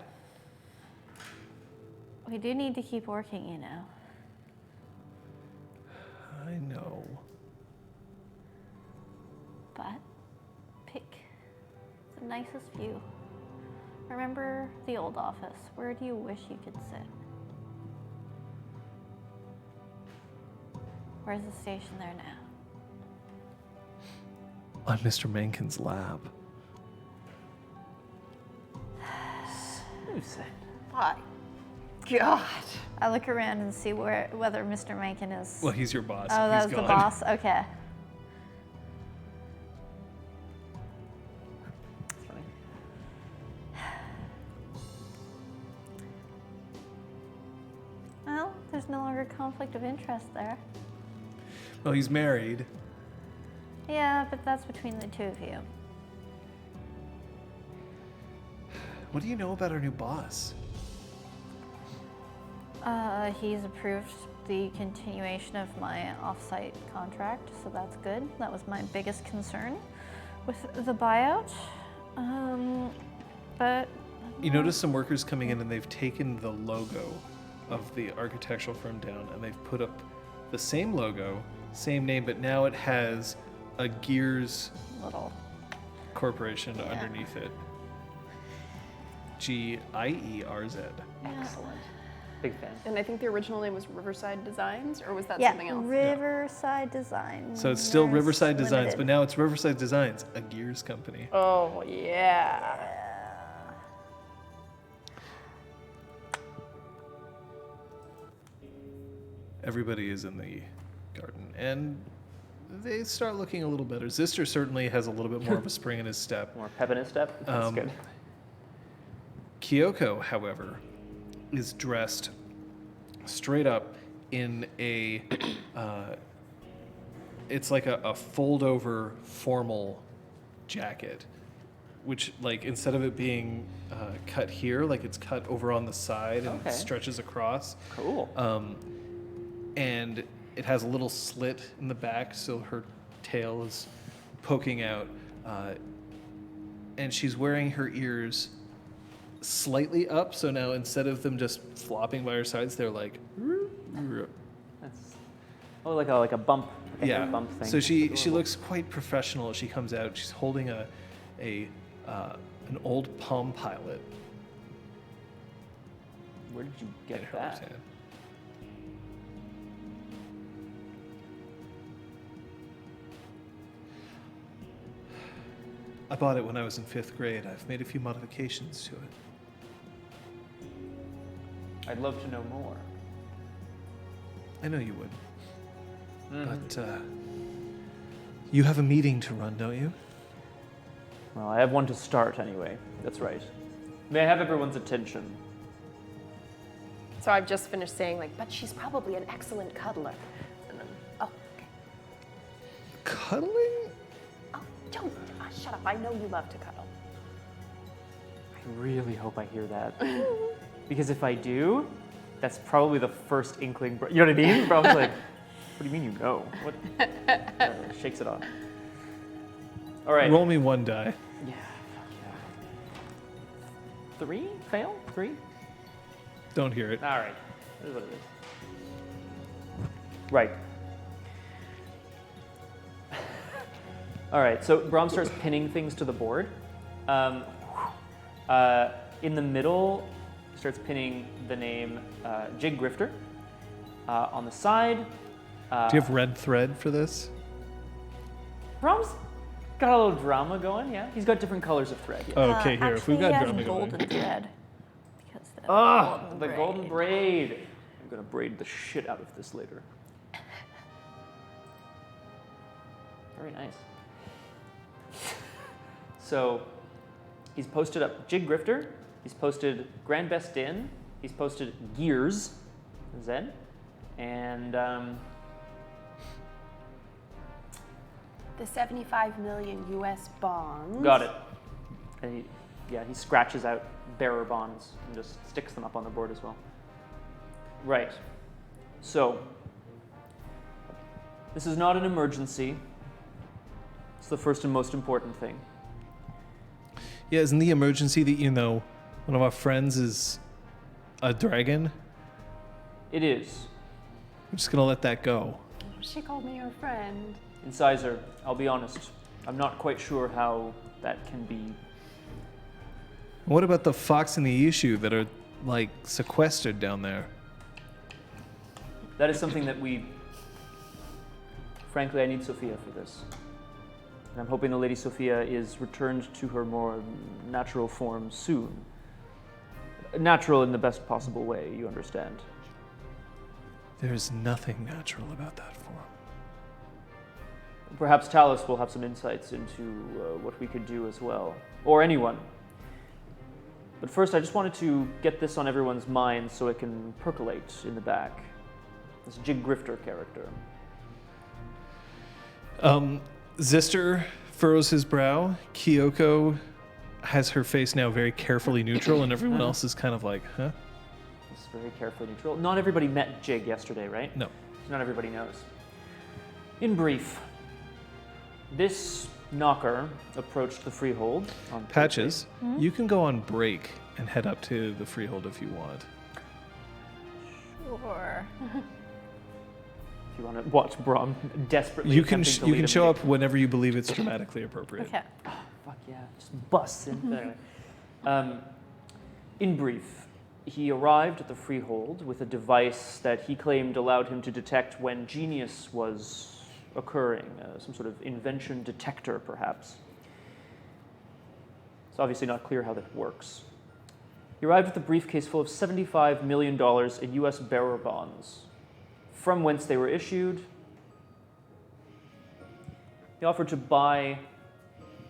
We do need to keep working, you know. I know. But pick the nicest view. Remember the old office. Where do you wish you could sit? Where's the station there now? On Mr. Menken's lap. Susan. My God. I look around and see whether Mr. Menken is. Well, he's your boss. Oh, that He's was gone. the boss. Okay. That's funny. Well, there's no longer conflict of interest there. Well, he's married. Yeah, but that's between the two of you. What do you know about our new boss? He's approved the continuation of my off-site contract, so that's good. That was my biggest concern with the buyout. But You notice some workers coming in and they've taken the logo of the architectural firm down and they've put up the same logo, same name, but now it has a Gears little. Corporation underneath it. Gierz. Excellent. Big fan. And I think the original name was Riverside Designs, or was that Yeah, something else? Riverside Design. So it's still Riverside Designs, Limited. but now it's Riverside Designs, a Gears company. Oh, yeah. Everybody is in the garden, and they start looking a little better. Zister certainly has a little bit more of a spring in his step. More pep in his step. That's good. Kyoko, however, is dressed straight up in a, it's like a fold-over formal jacket, which, like, instead of it being cut here, like it's cut over on the side and Okay. stretches across. Cool. And it has a little slit in the back, so her tail is poking out. And she's wearing her ears slightly up, so now instead of them just flopping by her sides, they're like, That's like a bump. Like a yeah. hair bump thing. So she Adorable. looks quite professional as she comes out. She's holding an old Palm Pilot Where did you in get her that? hand. I bought it when I was in 5th grade. I've made a few modifications to it. I'd love to know more. I know you would. Mhm. But you have a meeting to run, don't you? Well, I have one to start anyway. That's right. May I have everyone's attention? So I've just finished saying, like, but she's probably an excellent cuddler. And then, oh, okay. Cuddling? Oh, don't. Shut up. I know you love to cuddle. I really hope I hear that. Because if I do, that's probably the first inkling. You know what I mean? Brom's like, what do you mean you know? What? Shakes it off. All right. Roll me one die. Yeah. Fuck yeah. 3? Fail? 3? Don't hear it. All right. This is what it is. Right. All right. So Brom starts pinning things to the board. In the middle, starts pinning the name Jigg Grifter. On the side, Do you have red thread for this? Brom's got a little drama going. Yeah, he's got different colors of thread. Yeah. Okay, here. If we've got actually, he drama has going. golden thread. Because the The golden braid. I'm gonna braid the shit out of this later. Very nice. So, he's posted up Jigg Grifter. He's posted Grand Best Inn. He's posted Gears, Zen, and The 75 million US bonds. got it. And he scratches out bearer bonds and just sticks them up on the board as well. Right. So, this is not an emergency. It's the first and most important thing. Yeah, isn't the emergency that, one of our friends is a dragon? It is. I'm just gonna let that go. She called me her friend. Incisor, I'll be honest, I'm not quite sure how that can be. What about the fox and the issue that are, sequestered down there? That is something that frankly, I need Sophia for this. And I'm hoping the Lady Sophia is returned to her more natural form soon. Natural in the best possible way, you understand. There's nothing natural about that form. Perhaps Talus will have some insights into what we could do as well. Or anyone. But first, I just wanted to get this on everyone's mind so it can percolate in the back. This Jigg Grifter character. Zister furrows his brow. Kyoko has her face now very carefully neutral, and everyone else is kind of like, huh? It's very carefully neutral. Not everybody met Jigg yesterday, right? No. So not everybody knows. In brief, this knocker approached the freehold on Patches, you can go on break and head up to the freehold if you want. Sure. If you want to watch Brom desperately You can attempting to you lead can him show into- up whenever you believe it's dramatically appropriate. Okay. Fuck yeah, just busts in. But anyway. In brief, he arrived at the freehold with a device that he claimed allowed him to detect when genius was occurring, some sort of invention detector, perhaps. It's obviously not clear how that works. He arrived with a briefcase full of $75 million in U.S. bearer bonds, from whence they were issued. He offered to buy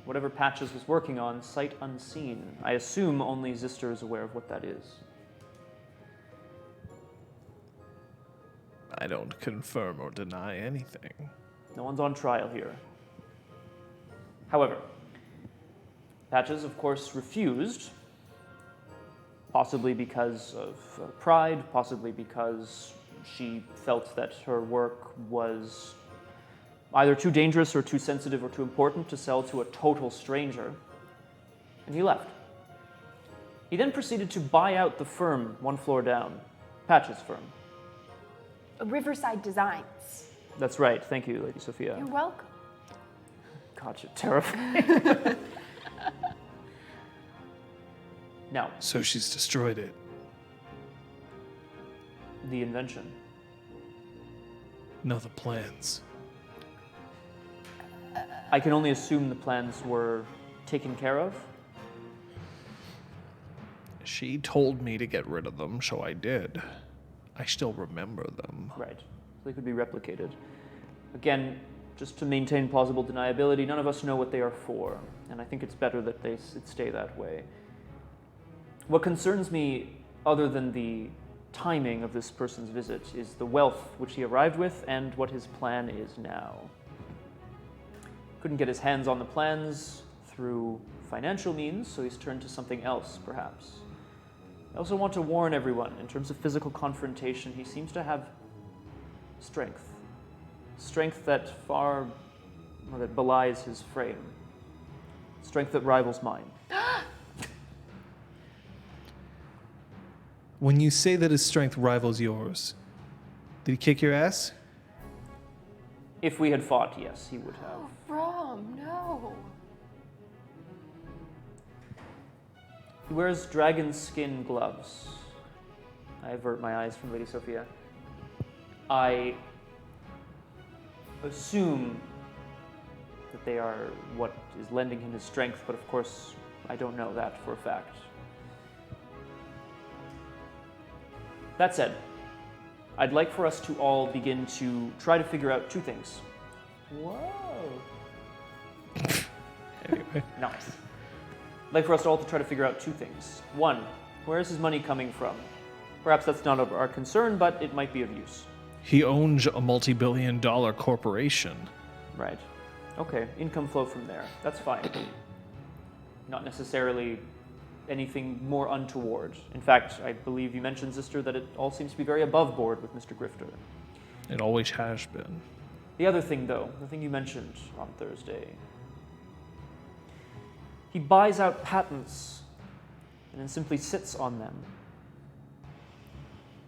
whatever Patches was working on, sight unseen. I assume only Zister is aware of what that is. I don't confirm or deny anything. No one's on trial here. However, Patches, of course, refused, possibly because of pride, possibly because she felt that her work was either too dangerous or too sensitive or too important to sell to a total stranger, and he left. He then proceeded to buy out the firm one floor down, Patches' firm. Riverside Designs. That's right, thank you, Lady Sophia. You're welcome. God, you're terrifying. Now, So she's destroyed it. the invention. No, the plans. I can only assume the plans were taken care of. She told me to get rid of them, so I did. I still remember them. Right. So they could be replicated. Again, just to maintain plausible deniability, none of us know what they are for, and I think it's better that it stay that way. What concerns me, other than the timing of this person's visit, is the wealth which he arrived with and what his plan is now. Couldn't get his hands on the plans through financial means, so he's turned to something else, perhaps. I also want to warn everyone, in terms of physical confrontation, he seems to have strength. Strength that that belies his frame. Strength that rivals mine. When you say that his strength rivals yours, did he kick your ass? If we had fought, yes, he would have. Brom, no. He wears dragon skin gloves. I avert my eyes from Lady Sophia. I assume that they are what is lending him his strength, but of course, I don't know that for a fact. That said, I'd like for us to all begin to try to figure out two things. Whoa. Anyway. Nice. I'd like for us all to try to figure out two things. One, where is his money coming from? Perhaps that's not of our concern, but it might be of use. He owns a multi-billion-dollar corporation. Right. Okay, income flow from there. That's fine. Not necessarily anything more untoward. In fact, I believe you mentioned, Zister, that it all seems to be very above board with Mr. Grifter. It always has been. The other thing, though, the thing you mentioned on Thursday, he buys out patents and then simply sits on them.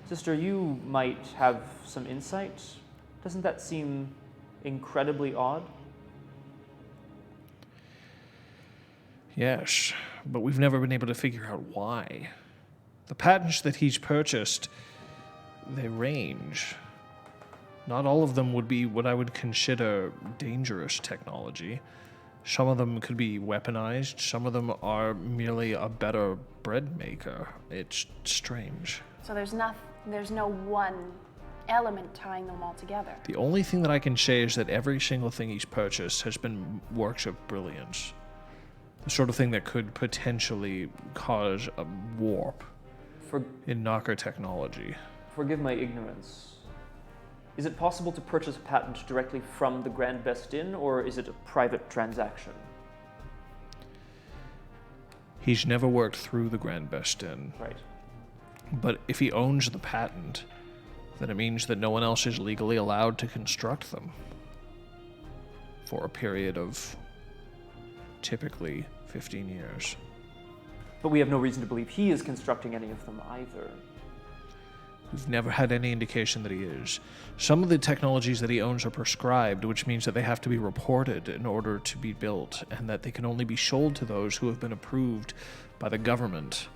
Sister, you might have some insight. Doesn't that seem incredibly odd? Yes, but we've never been able to figure out why. The patents that he's purchased, they range. Not all of them would be what I would consider dangerous technology. Some of them could be weaponized. Some of them are merely a better bread maker. It's strange. So there's no one element tying them all together. The only thing that I can say is that every single thing he's purchased has been works of brilliance. The sort of thing that could potentially cause a warp in knocker technology. Forgive my ignorance. Is it possible to purchase a patent directly from the Grand Best Inn, or is it a private transaction? He's never worked through the Grand Best Inn. Right. But if he owns the patent, then it means that no one else is legally allowed to construct them for a period of typically 15 years. But we have no reason to believe he is constructing any of them either. We've never had any indication that he is. Some of the technologies that he owns are prescribed, which means that they have to be reported in order to be built, and that they can only be sold to those who have been approved by the government.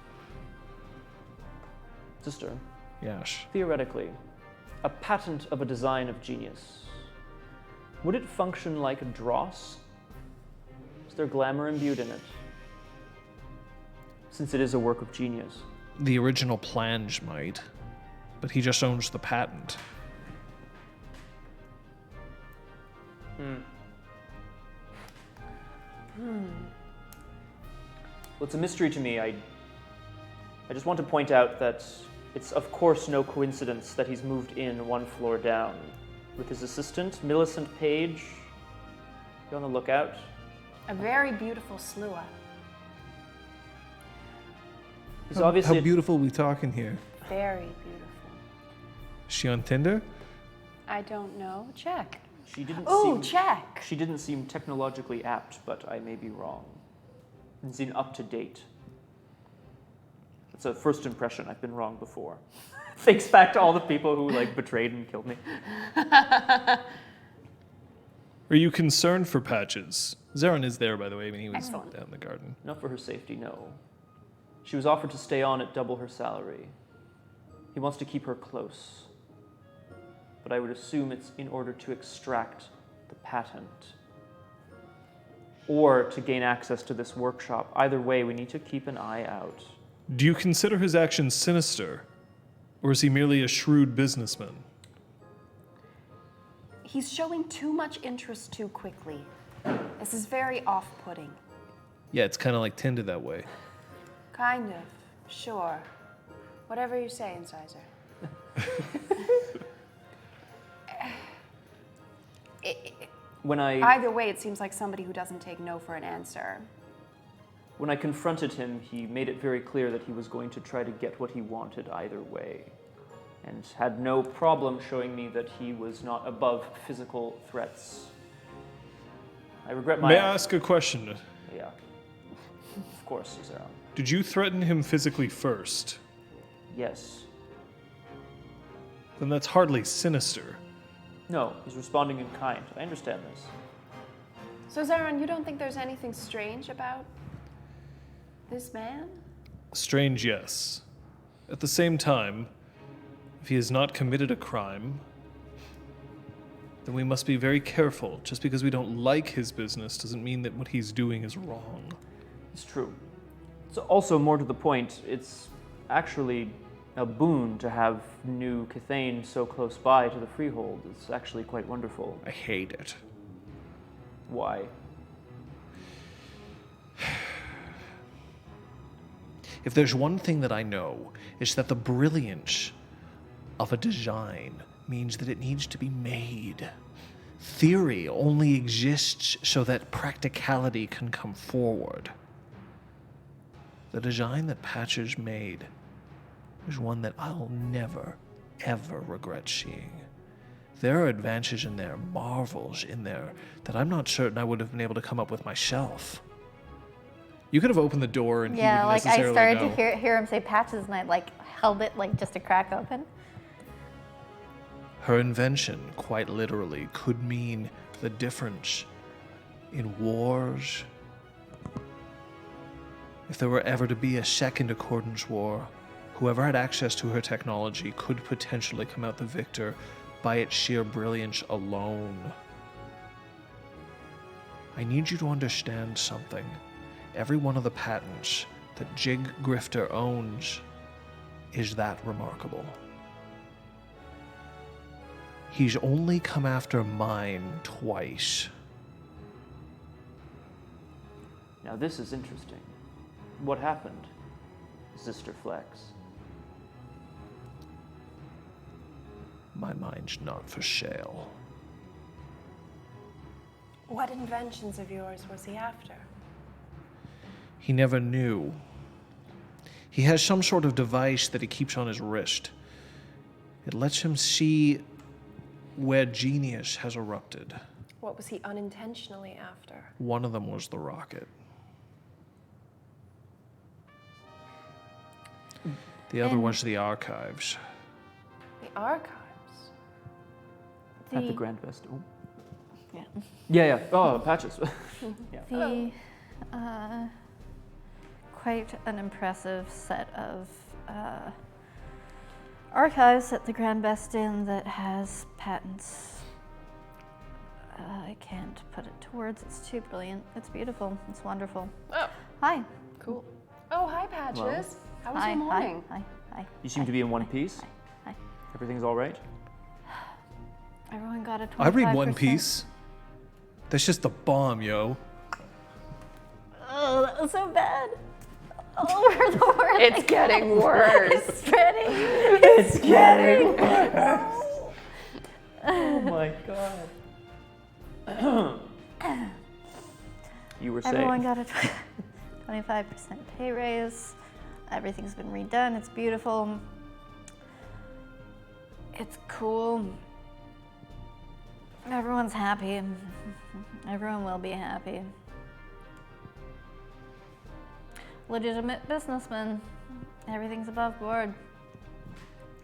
Sister, Yes. theoretically, a patent of a design of genius, would it function like a dross? Is there glamour imbued in it? Since it is a work of genius. The original plans might, but he just owns the patent. Well, it's a mystery to me. I just want to point out that it's of course no coincidence that he's moved in one floor down with his assistant, Millicent Page. Be on the lookout. A very beautiful slua. He's obviously How beautiful we talking here? Very beautiful. Is she on Tinder? I don't know. Check. She didn't Ooh, seem check. She didn't seem technologically apt, but I may be wrong. Didn't seem up to date. It's a first impression. I've been wrong before. Thanks back to all the people who betrayed and killed me. Are you concerned for Patches? Zarin is there, by the way, when he was Excellent. down in the garden. Not for her safety, no. She was offered to stay on at double her salary. He wants to keep her close. But I would assume it's in order to extract the patent. Or to gain access to this workshop. Either way, we need to keep an eye out. Do you consider his actions sinister? Or is he merely a shrewd businessman? He's showing too much interest too quickly. This is very off-putting. Yeah, it's kind of like Tinder that way. Kind of. Sure. Whatever you say, Incisor. Either way, it seems like somebody who doesn't take no for an answer. When I confronted him, he made it very clear that he was going to try to get what he wanted either way, and had no problem showing me that he was not above physical threats. I regret my... May I ask a question? Yeah. Of course, Sarah. Did you threaten him physically first? Yes. Then that's hardly sinister. No, he's responding in kind. I understand this. So, Zarin, you don't think there's anything strange about this man? Strange, yes. At the same time, if he has not committed a crime, then we must be very careful. Just because we don't like his business doesn't mean that what he's doing is wrong. It's true. It's also more to the point, it's actually a boon to have New Cathane so close by to the Freehold. It's actually quite wonderful. I hate it. Why? If there's one thing that I know, it's that the brilliance of a design means that it needs to be made. Theory only exists so that practicality can come forward. The design that Patches made is one that I'll never, ever regret seeing. There are advances in there, marvels in there, that I'm not certain I would have been able to come up with myself. You could have opened the door and he Yeah, wouldn't like I necessarily started know. to hear him say Patches, and I like held it like just a crack open. Her invention, quite literally, could mean the difference in wars. If there were ever to be a second Accordance War, whoever had access to her technology could potentially come out the victor by its sheer brilliance alone. I need you to understand something. Every one of the patents that Jigg Grifter owns is that remarkable. He's only come after mine twice. Now this is interesting. What happened, Sister Flex? My mind's not for sale. What inventions of yours was he after? He never knew. He has some sort of device that he keeps on his wrist. It lets him see where genius has erupted. What was he unintentionally after? One of them was the rocket. The other was the archives. The archives? At the Grand Vest. Oh. Yeah. Yeah. Oh, Patches. Yeah. The quite an impressive set of archives at the Grand Best Inn that has patents. I can't put it to words. It's too brilliant. It's beautiful. It's wonderful. Oh, Hi. cool. Oh, hi, Patches. Hello. How was Hi. your morning? Hi. Hi. You seem to be in one piece. Hi. Everything's all right? Everyone got a 25%. I read One Piece. That's just the bomb, yo. Oh, that was so bad. Oh, we're the worst. It's getting worse. It's spreading. It's getting worse. Oh my god. You were Everyone saying. got a 25% pay raise. Everything's been redone. It's beautiful. It's cool. Everyone's happy. Everyone will be happy. Legitimate businessman. Everything's above board.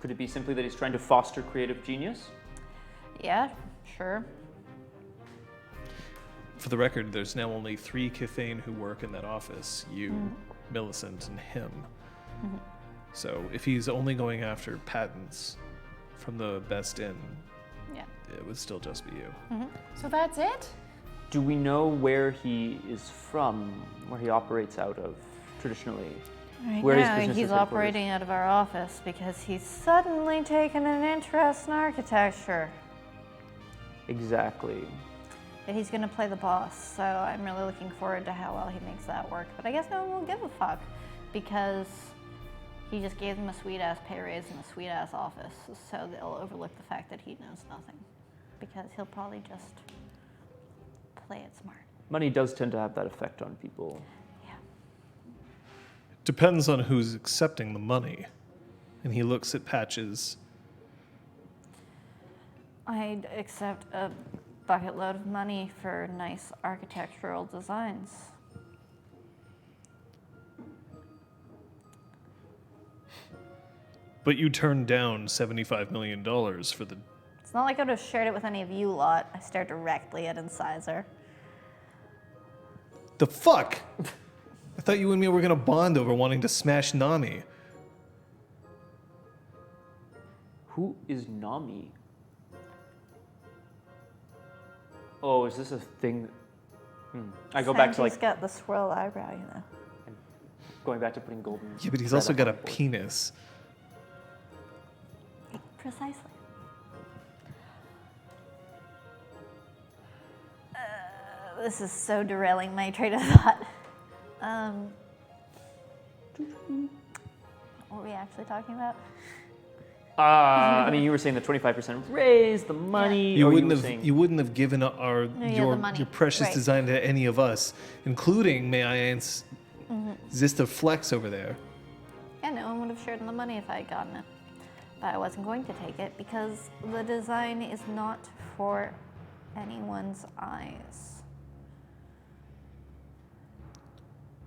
Could it be simply that he's trying to foster creative genius? Yeah, sure. For the record, there's now only 3 Kithane who work in that office. You, Millicent, and him. So if he's only going after patents from the Best Inn, Yeah. it would still just be you. So that's it? Do we know where he is from, where he operates out of traditionally? Right Where his now, business he's is headquartered? operating out of our office because he's suddenly taken an interest in architecture. Exactly. But he's gonna play the boss, so I'm really looking forward to how well he makes that work. But I guess no one will give a fuck because he just gave them a sweet ass pay raise in a sweet ass office, so they'll overlook the fact that he knows nothing because he'll probably just play it smart. Money does tend to have that effect on people. Yeah. Depends on who's accepting the money. And he looks at Patches. I'd accept a bucket load of money for nice architectural designs. But you turned down $75 million for the... It's not like I would have shared it with any of you lot. I stared directly at Incisor. The fuck? I thought you and me were gonna bond over wanting to smash Nami. Who is Nami? Oh, is this a thing? I go back to He's like got the swirl eyebrow, you know. going back to putting golden. Yeah, but he's thread also up got on a the board. penis. Precisely. This is so derailing my train of thought. What were we actually talking about? I mean, you were saying the 25% raise, the money. You or wouldn't were have. saying, You wouldn't have given yeah, the your money. precious Right. design to any of us, including, may I Zista Flex over there. Yeah, no one would have shared in the money if I had gotten it. But I wasn't going to take it because the design is not for anyone's eyes.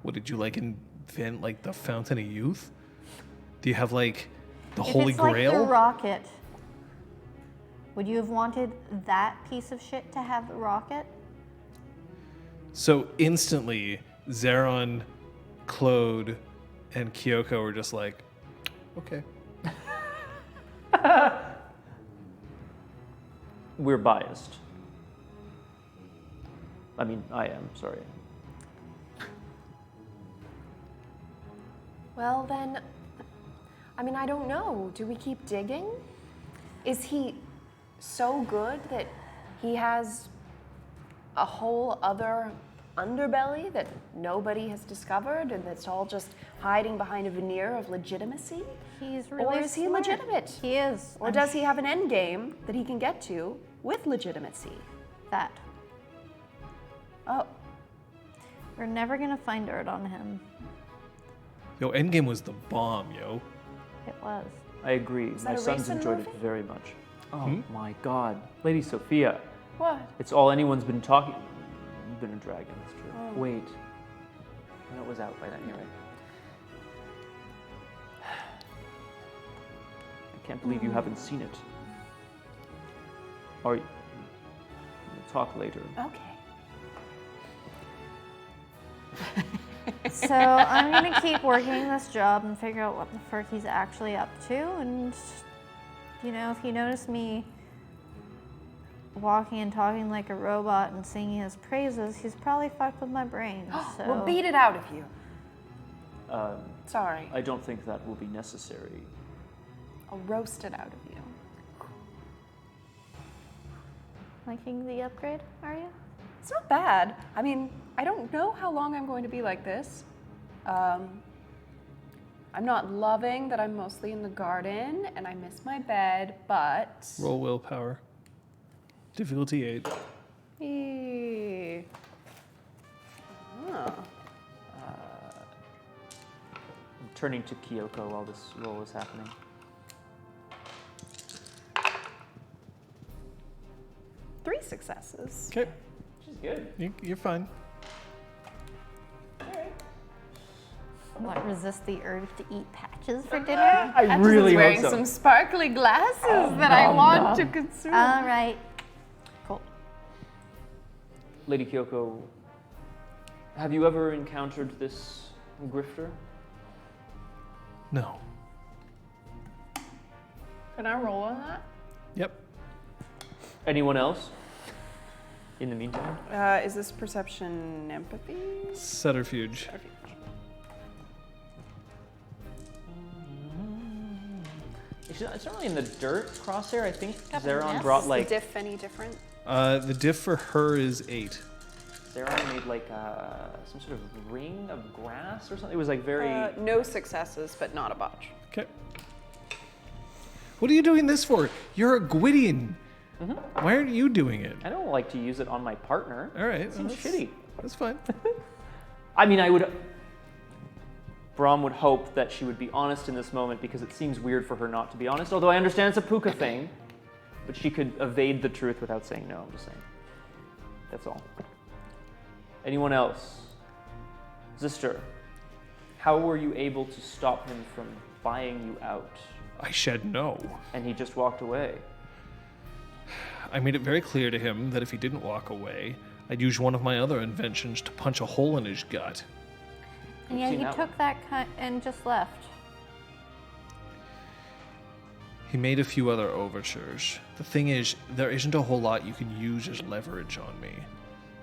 What did you like invent, like the Fountain of Youth? Do you have like the Holy If it's Grail? like the rocket, would you have wanted that piece of shit to have the rocket? So instantly, Zeron, Claude, and Kyoko were just like, okay. We're biased. I mean, I am, sorry. Well, then, I mean, I don't know. Do we keep digging? Is he so good that he has a whole other underbelly that nobody has discovered and that's all just hiding behind a veneer of legitimacy? He's really Or is he smart. legitimate? He is. Or does he have an end game that he can get to with legitimacy? that? Oh, We're never gonna find dirt on him. Yo, Endgame was the bomb, yo. It was. I agree. that My a sons recent enjoyed movie? it very much. Oh my god. Lady Sophia. what? It's all anyone's been talking. You've been a dragon, that's true. Wait. No, it was out by then, you're right. I can't believe you haven't seen it. Or we'll talk later. Okay. So I'm gonna keep working this job and figure out what the frick he's actually up to. And you know, if you notice me walking and talking like a robot and singing his praises, he's probably fucked with my brain. So We'll beat it out of you. Sorry. I don't think that will be necessary. I'll roast it out of you. liking the upgrade, are you? It's not bad. I mean, I don't know how long I'm going to be like this. I'm not loving that I'm mostly in the garden and I miss my bed, but... Roll willpower. Difficulty 8. Eh. Oh. I'm turning to Kyoko while this roll is happening. Three successes. Okay, She's good. you're fine. What, resist the urge to eat patches for dinner? I Patches really is wearing hope so. some sparkly glasses that I want to consume. All right. Cool. Lady Kyoko, have you ever encountered this grifter? No. Can I roll on that? Yep. Anyone else? In the meantime? Is this perception empathy? Subterfuge. It's not really in the dirt crosshair. I think Couple Zeron nests. brought Is like the diff any different? The diff for her is 8. Zeron made like some sort of ring of grass or something. It was like very. No successes, but not a botch. Okay. What are you doing this for? You're a Gwydion. Why aren't you doing it? I don't like to use it on my partner. All right. It seems that's- shitty. That's fine. I mean, I would. Brahm would hope that she would be honest in this moment because it seems weird for her not to be honest. Although I understand it's a puka thing, but she could evade the truth without saying no. I'm just saying. That's all. Anyone else? Zister, how were you able to stop him from buying you out? I said no. And he just walked away. I made it very clear to him that if he didn't walk away, I'd use one of my other inventions to punch a hole in his gut. And yeah, seen he that took that cut and just left. He made a few other overtures. The thing is, there isn't a whole lot you can use as leverage on me.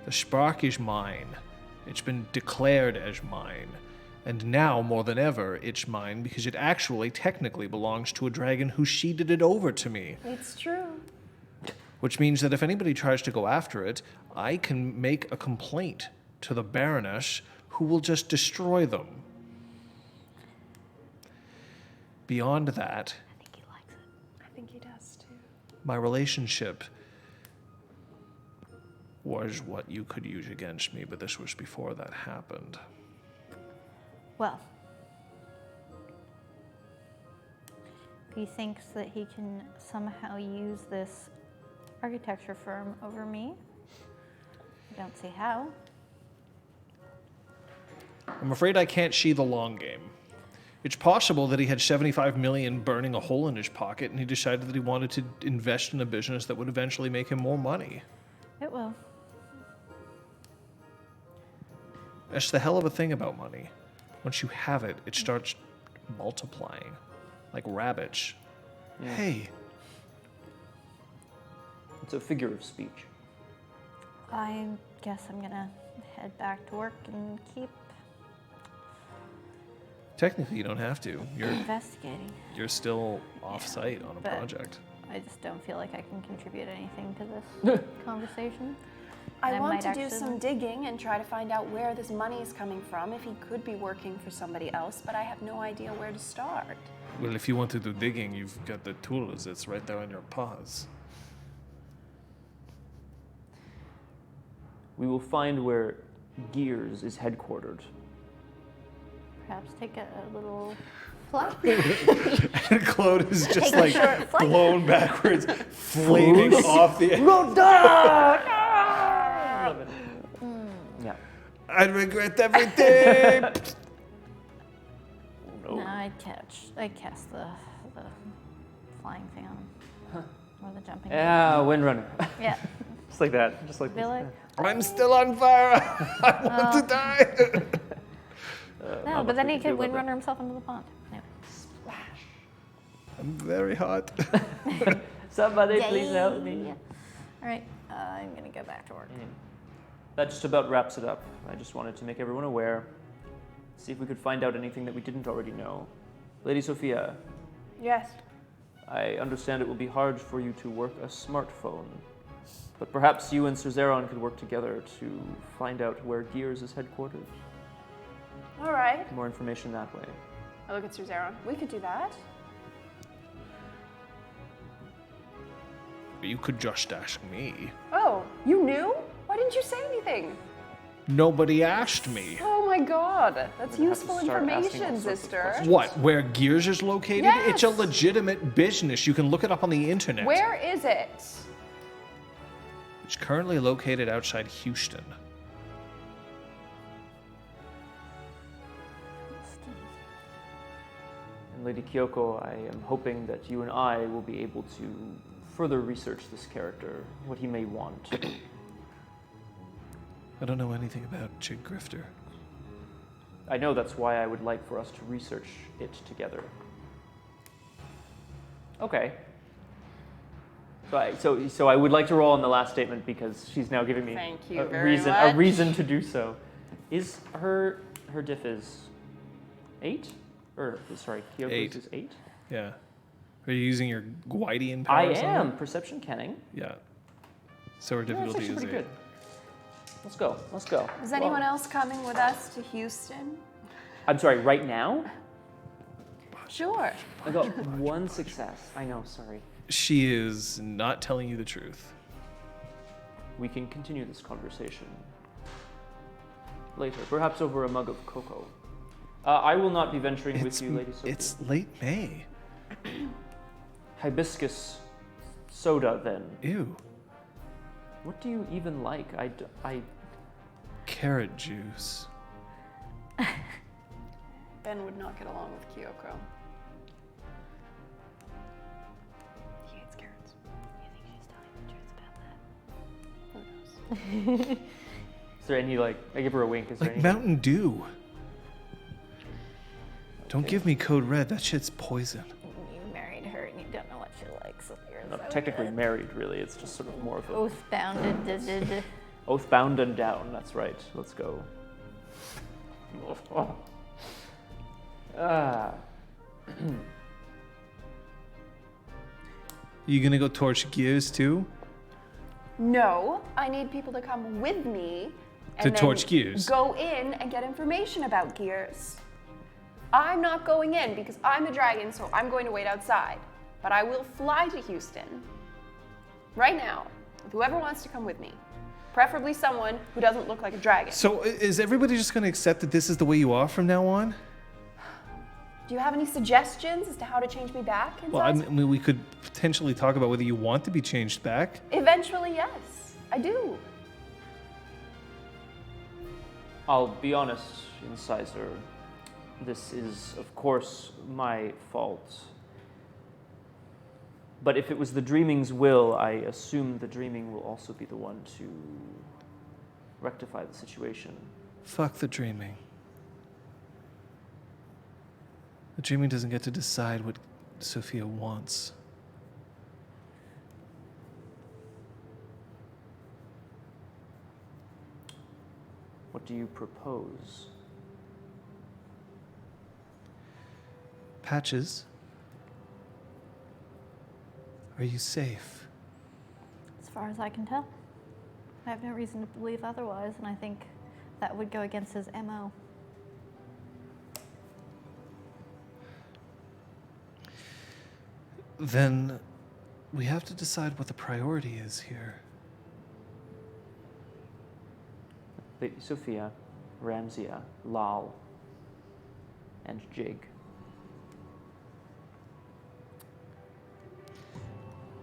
The spark is mine. It's been declared as mine. And now, more than ever, it's mine because it actually technically belongs to a dragon who sheeted it over to me. It's true. Which means that if anybody tries to go after it, I can make a complaint to the Baroness who will just destroy them. Beyond that, I think he likes it. I think he does too. my relationship was what you could use against me, but this was before that happened. Well, if he thinks that he can somehow use this architecture firm over me, I don't see how. I'm afraid I can't see the long game. It's possible that he had 75 million burning a hole in his pocket and he decided that he wanted to invest in a business that would eventually make him more money. It will. That's the hell of a thing about money. Once you have it, it starts multiplying like rabbits. Yeah. Hey, It's a figure of speech. I guess I'm gonna head back to work and keep technically you don't have to. investigating. You're still off-site on a but- project. I just don't feel like I can contribute anything to this conversation. I I want might to do actually- some digging and try to find out where this money is coming from, if he could be working for somebody else, but I have no idea where to start. Well, if you want to do digging, you've got the tools. It's right there on your paws. We will find where Gears is headquartered. Perhaps take a little flight. And Claude is just Take a like short flight. blown backwards, flaming off the edge. Yeah. I regret everything. No, I cast the flying thing on him. Or the jumping thing. Yeah, Windrunner. Yeah. Just like that. Just like Feel this. like? I'm still on fire. I want to die. No, but then he could do about windrunner himself into the pond. Anyway. I'm very hot. Somebody please help me. All right, I'm gonna go back to work. That just about wraps it up. I just wanted to make everyone aware. See if we could find out anything that we didn't already know. Lady Sophia, Yes. I understand it will be hard for you to work a smartphone, but perhaps you and Sir Zeron could work together to find out where Gears is headquartered. All right. More information that way. I look at Sir Zeron. We could do that. You could just ask me. Oh, you knew? Why didn't you say anything? Nobody asked me. Oh my god, that's We're gonna have to useful start asking all information, sorts of sister. questions. What? Where Gears is located? It's a Yes. legitimate business. You can look it up on the internet. Where is it? It's currently located outside Houston. And Lady Kyoko, I am hoping that you and I will be able to further research this character, what he may want. I don't know anything about Jigg Grifter. I know that's why I would like for us to research it together. Okay. So I would like to roll on the last statement because she's now giving me Thank you a very reason much. a reason to do so. Is her diff is 8? Or sorry, Kyoko's 8. is 8? Yeah. Are you using your Guidian I powers on am it? perception canning. Yeah. So her Yeah, that's difficulty actually is pretty 8. good. Let's go. Let's go. Is anyone Well, else coming with us to Houston? I'm sorry, right now? Sure. I got one success. I know, sorry. She is not telling you the truth. We can continue this conversation later, perhaps over a mug of cocoa. I will not be venturing with you, Lady Sophia. It's late May. Hibiscus soda, then. Ew. What do you even like? I Carrot juice. Ben would not get along with Kyoko. He hates carrots. Who knows? is there any I give her a wink. Is there Like any? Mountain Dew. Don't give me code red. That shit's poison. You married her and you don't know what she likes. So you're Not so technically good. married, really. It's just sort of more of a Oath bounded. oath bound and down. That's right. Let's go. Ah. You gonna go torch Gears too? No, I need people to come with me and To then torch Gears. Go in and get information about Gears. I'm not going in because I'm a dragon, so I'm going to wait outside. But I will fly to Houston right now with whoever wants to come with me. Preferably someone who doesn't look like a dragon. So is everybody just gonna accept that this is the way you are from now on? Do you have any suggestions as to how to change me back? Well, I mean, we could potentially talk about whether you want to be changed back. Eventually, yes. I do. I'll be honest, Incisor. This is, of course, my fault. But if it was the Dreaming's will, I assume the Dreaming will also be the one to rectify the situation. Fuck the Dreaming. The Dreaming doesn't get to decide what Sophia wants. What do you propose? Patches, are you safe? As far as I can tell. I have no reason to believe otherwise, and I think that would go against his MO. Then we have to decide what the priority is here. Lady Sophia, Ramsia, Lal, and Jigg.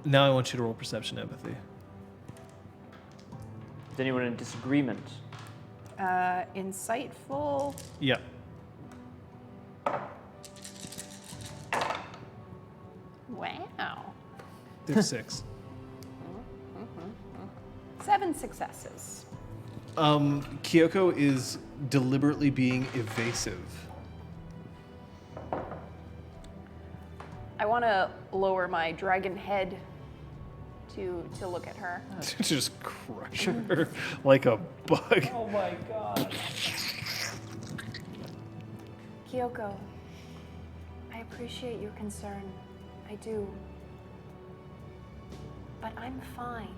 Now I want you to roll perception empathy. Is anyone in disagreement? Insightful. Yeah. Wow. There's 6. 7 successes. Kyoko is deliberately being evasive. I want to lower my dragon head to look at her. Just crush her like a bug. Oh my god. Kyoko, I appreciate your concern. I do. But I'm fine.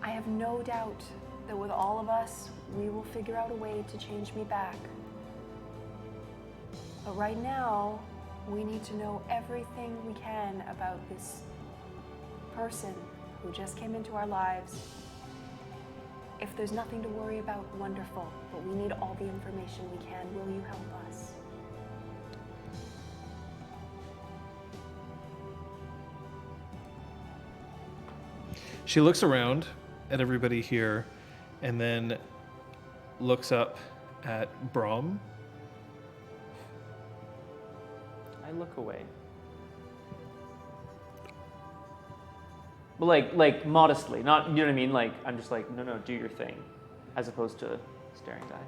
I have no doubt that with all of us, we will figure out a way to change me back. But right now, we need to know everything we can about this person who just came into our lives. If there's nothing to worry about, wonderful, but we need all the information we can. Will you help us? She looks around at everybody here and then looks up at Brahm. I look away. But like modestly, not, you know what I mean? Like, I'm just like, no, do your thing, as opposed to staring at Guy.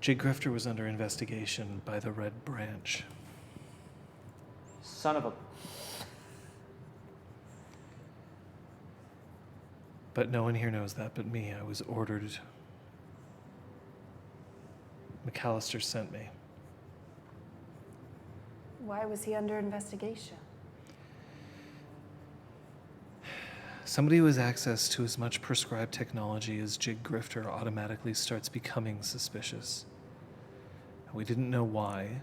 Jigg Grifter was under investigation by the Red Branch. Son of a... But no one here knows that but me. I was ordered. McAllister sent me. Why was he under investigation? Somebody who has access to as much prescribed technology as Jigg Grifter automatically starts becoming suspicious. We didn't know why,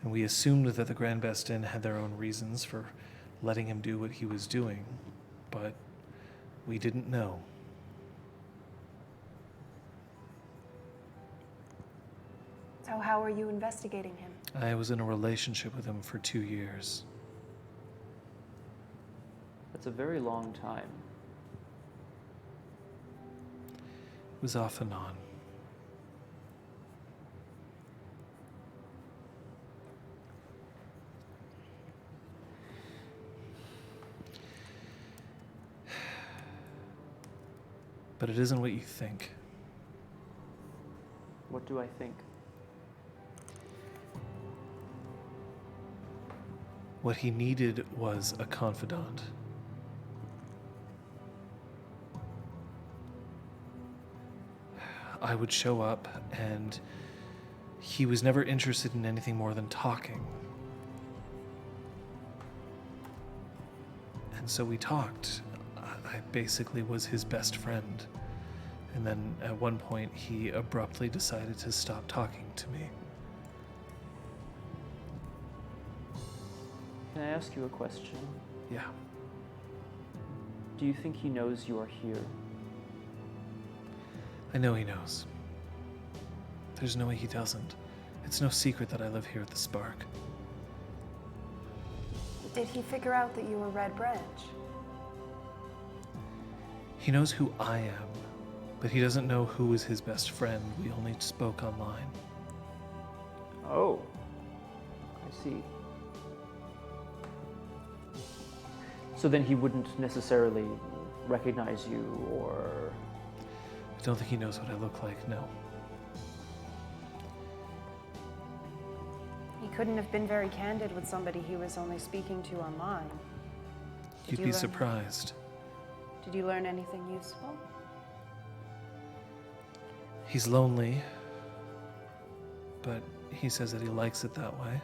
and we assumed that the Grand Bestin had their own reasons for letting him do what he was doing, but we didn't know. So how are you investigating him? I was in a relationship with him for 2 years. That's a very long time. It was off and on. But it isn't what you think. What do I think? What he needed was a confidant. I would show up, and he was never interested in anything more than talking. And so we talked. I basically was his best friend. And then at one point, he abruptly decided to stop talking to me. Can I ask you a question? Yeah. Do you think he knows you are here? I know he knows. There's no way he doesn't. It's no secret that I live here at the Spark. Did he figure out that you were Red Branch? He knows who I am, but he doesn't know who is his best friend. We only spoke online. Oh, I see. So then he wouldn't necessarily recognize you, or... I don't think he knows what I look like, no. He couldn't have been very candid with somebody he was only speaking to online. You'd you be learn- surprised. Did you learn anything useful? He's lonely, but he says that he likes it that way.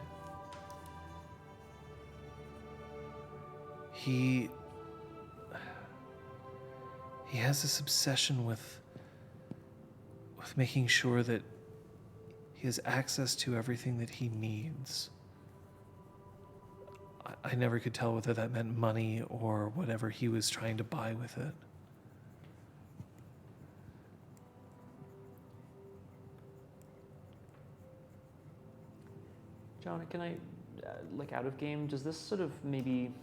He has this obsession with making sure that he has access to everything that he needs. I never could tell whether that meant money or whatever he was trying to buy with it. John, can I, like out of game, does this sort of maybe...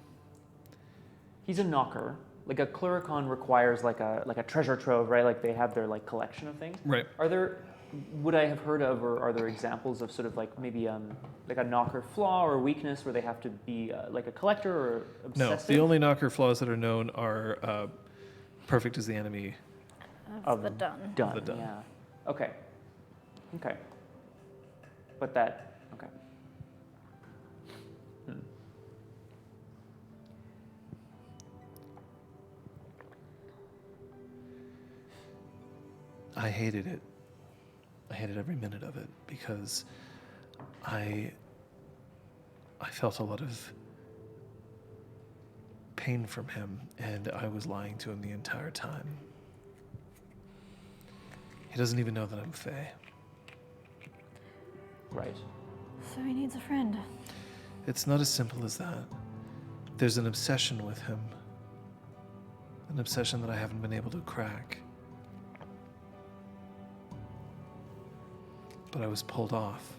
He's a knocker. Like a Cluricon requires like a treasure trove, right? Like they have their like collection of things. Right. Are there, would I have heard of, or are there examples of sort of like maybe like a knocker flaw or weakness where they have to be like a collector or No, obsessive? the only knocker flaws that are known are perfect is the enemy. Of the done. Done, the done. yeah. Okay. Okay. But that, okay. I hated it. I hated every minute of it because I felt a lot of pain from him, and I was lying to him the entire time. He doesn't even know that I'm Fae. Right. So he needs a friend. It's not as simple as that. There's an obsession with him. An obsession that I haven't been able to crack. But I was pulled off.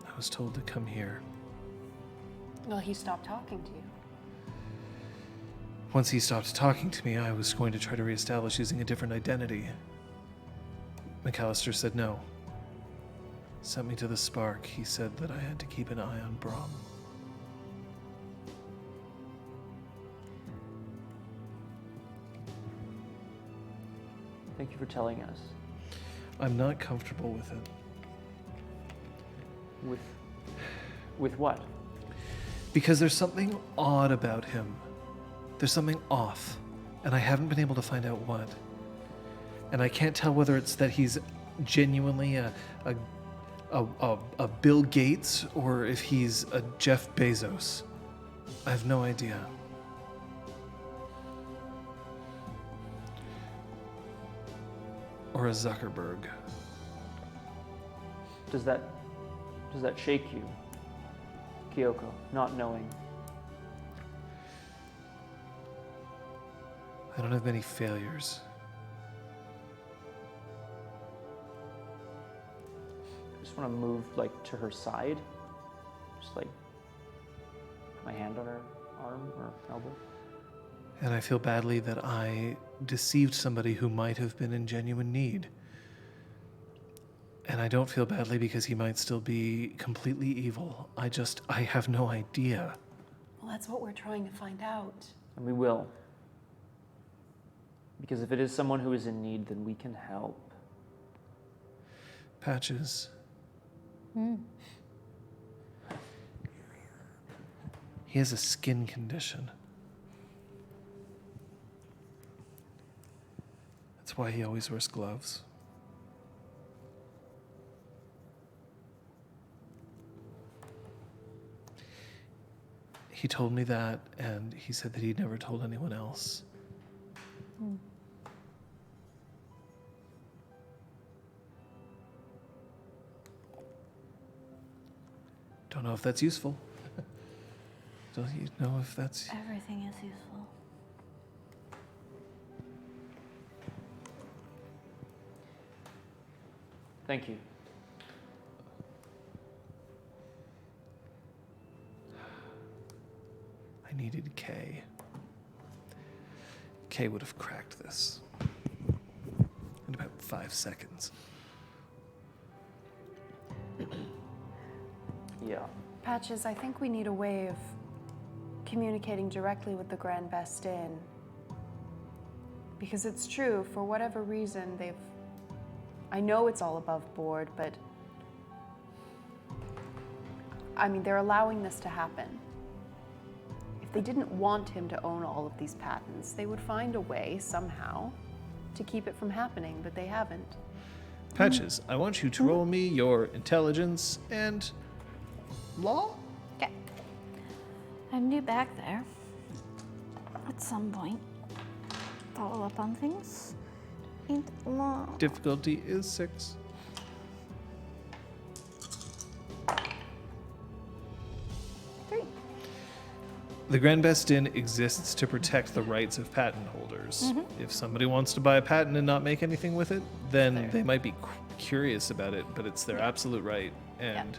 I was told to come here. Well, he stopped talking to you. Once he stopped talking to me, I was going to try to reestablish using a different identity. McAllister said no. Sent me to the Spark. He said that I had to keep an eye on Brom. Thank you for telling us. I'm not comfortable with it. With what? Because there's something odd about him. There's something off, and I haven't been able to find out what. And I can't tell whether it's that he's genuinely a Bill Gates or if he's a Jeff Bezos. I have no idea. Or a Zuckerberg. Does that shake you, Kyoko, not knowing? I don't have many failures. I just want to move like to her side, just like put my hand on her arm or elbow. And I feel badly that I deceived somebody who might have been in genuine need. And I don't feel badly because he might still be completely evil. I have no idea. Well, that's what we're trying to find out. And we will. Because if it is someone who is in need, then we can help. Patches. He has a skin condition. That's why he always wears gloves. He told me that, and he said that he'd never told anyone else. Don't know if that's useful. Don't you know if that's... Everything is useful. Thank you. Kay. Kay would have cracked this in about 5 seconds. Yeah. Patches, I think we need a way of communicating directly with the Grand Best Inn. Because it's true, for whatever reason, I know it's all above board, but I mean, they're allowing this to happen. If they didn't want him to own all of these patents, they would find a way, somehow, to keep it from happening, but they haven't. Patches, I want you to roll me your intelligence and law? Okay. I'm new back there. At some point. Follow up on things. And law. Difficulty is 6. The Grand Best Inn exists to protect the rights of patent holders. If somebody wants to buy a patent and not make anything with it, then they might be curious about it, but it's their absolute right, and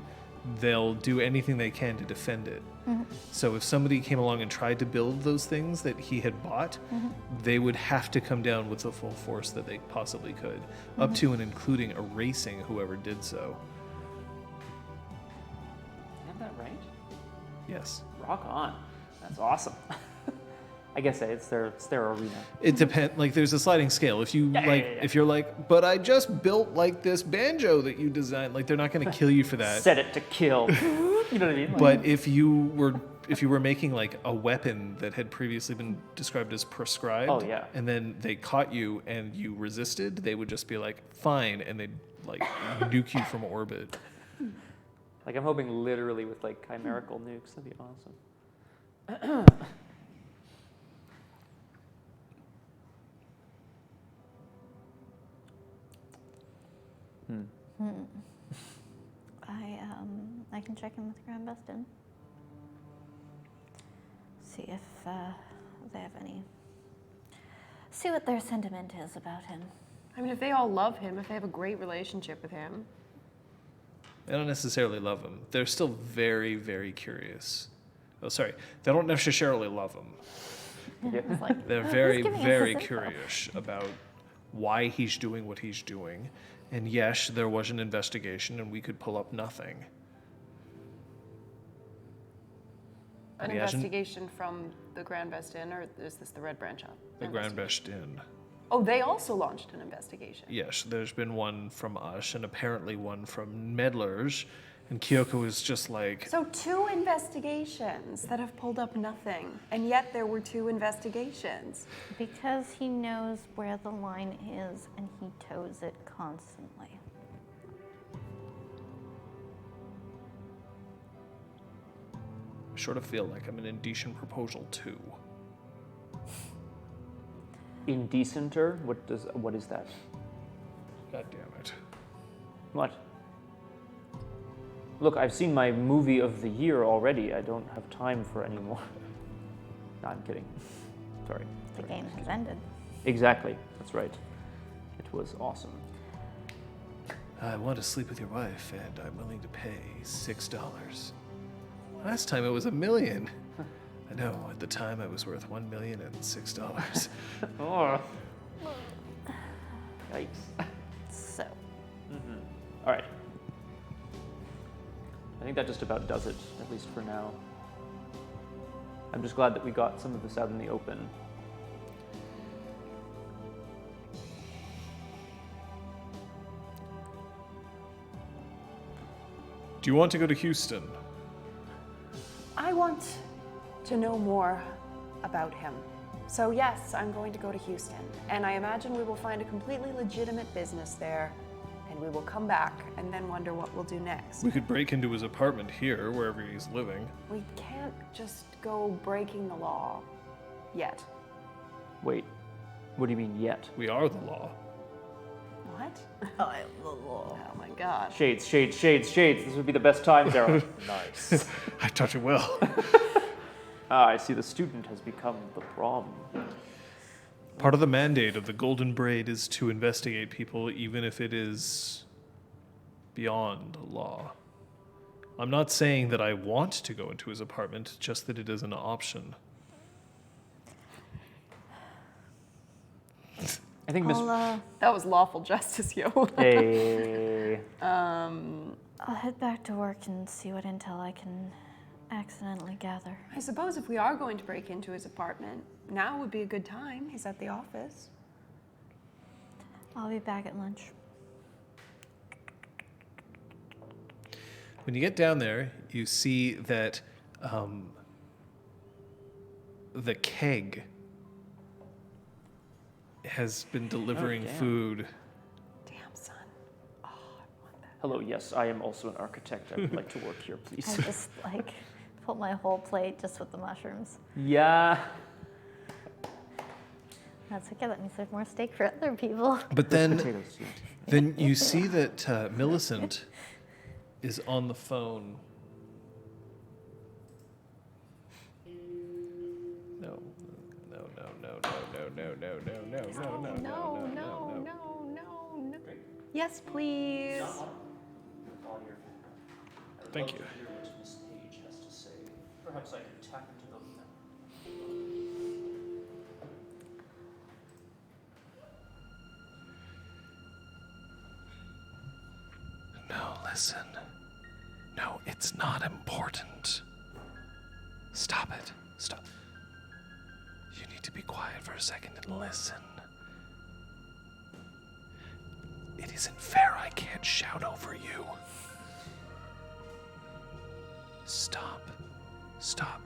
they'll do anything they can to defend it. So if somebody came along and tried to build those things that he had bought, they would have to come down with the full force that they possibly could, up to and including erasing whoever did so. You have that right? Yes. Rock on. That's awesome. I guess it's their arena. It depends. Like, there's a sliding scale. If you if you're like, but I just built like this banjo that you designed, like they're not going to kill you for that. Set it to kill. You know what I mean? Like, But if you were making like a weapon that had previously been described as prescribed, Oh, yeah. and then they caught you and you resisted, they would just be like, fine, and they'd like nuke you from orbit. like I'm hoping literally with like chimerical nukes. That'd be awesome. I can check in with Grand Best Inn. See if they have any. See what their sentiment is about him. I mean, if they all love him, if they have a great relationship with him. They don't necessarily love him. They're still very, very curious. Oh, sorry. They don't necessarily love him. It's like, They're "Oh, very, who's giving us very this info?" curious about why he's doing what he's doing. And yes, there was an investigation, and we could pull up nothing. An He hasn't- investigation from the Grand Best Inn, or is this the Red Branch Up? The Grand Best Inn. Oh, they also launched an investigation. Yes, there's been one from us, and apparently one from Meddlers. And Kyoko was just like, So 2 investigations that have pulled up nothing, and yet there were 2 investigations. Because he knows where the line is and he toes it constantly. I sort of feel like I'm an indecent proposal too. Indecenter? What is that? God damn it. What? Look, I've seen my movie of the year already. I don't have time for any more. No, I'm kidding. Sorry. The game has ended. Exactly. That's right. It was awesome. I want to sleep with your wife, and I'm willing to pay $6. Last time it was $1 million. I know, at the time I was worth $1,006,006. Oh. Yikes. So, All right. I think that just about does it, at least for now. I'm just glad that we got some of this out in the open. Do you want to go to Houston? I want to know more about him. So yes, I'm going to go to Houston, and I imagine we will find a completely legitimate business there, and we will come back and then wonder what we'll do next. We could break into his apartment here, wherever he's living. We can't just go breaking the law yet. Wait, what do you mean yet? We are the law. What? I am the law. Oh my gosh. Shades, shades, shades, shades. This would be the best time, Sarah. Nice. I taught you well. I see the student has become the problem. Part of the mandate of the Golden Braid is to investigate people even if it is beyond law. I'm not saying that I want to go into his apartment, just that it is an option. I think Miss. That was lawful justice, yo. Hey. I'll head back to work and see what intel I can accidentally gather. I suppose if we are going to break into his apartment, now would be a good time. He's at the office. I'll be back at lunch. When you get down there, you see that the keg has been delivering damn. food. Damn, son. Oh, I want that. Hello, yes, I am also an architect. I would like to work here, please. I just like put my whole plate just with the mushrooms. Yeah. That's okay. That means there's more steak for other people. But then, Potatoes, too. then you see that Millicent is on the phone. No. No. Yes, please. Thank you. Perhaps I can tap into those. No, listen. No, it's not important. Stop it. Stop. You need to be quiet for a second and listen. It isn't fair. I can't shout over you. Stop. Stop.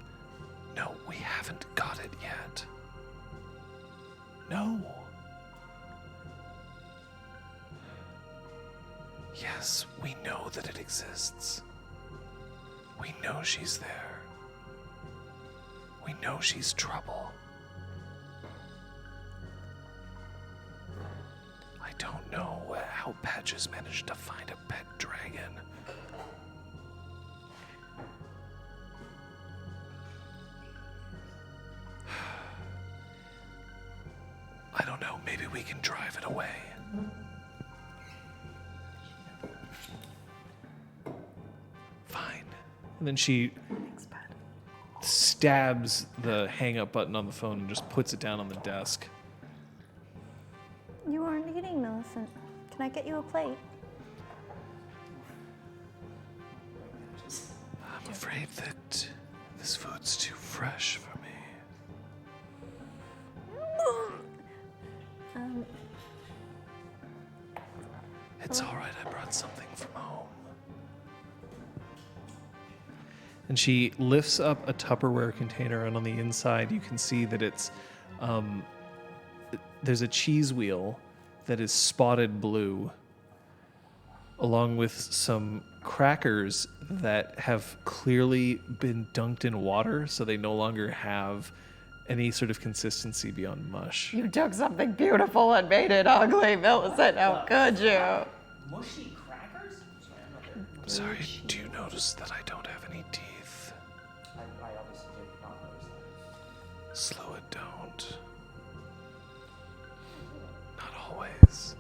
No, we haven't got it yet. No. Yes, we know that it exists. We know she's there. We know she's trouble. I don't know how Patches managed to find a pet dragon. I don't know, maybe we can drive it away. Fine. And then she stabs the hang up button on the phone and just puts it down on the desk. You aren't eating, Millicent. Can I get you a plate? I'm afraid that this food's too fresh for me. It's all right, I brought something from home. And she lifts up a Tupperware container, and on the inside you can see that it's there's a cheese wheel that is spotted blue, along with some crackers that have clearly been dunked in water, so they no longer have any sort of consistency beyond mush. You took something beautiful and made it ugly, Millicent. How could you? Mushy crackers? Sorry, I'm not there. I'm sorry, do you notice that I don't have any teeth? I obviously did not notice that. Slow it, don't. Not always.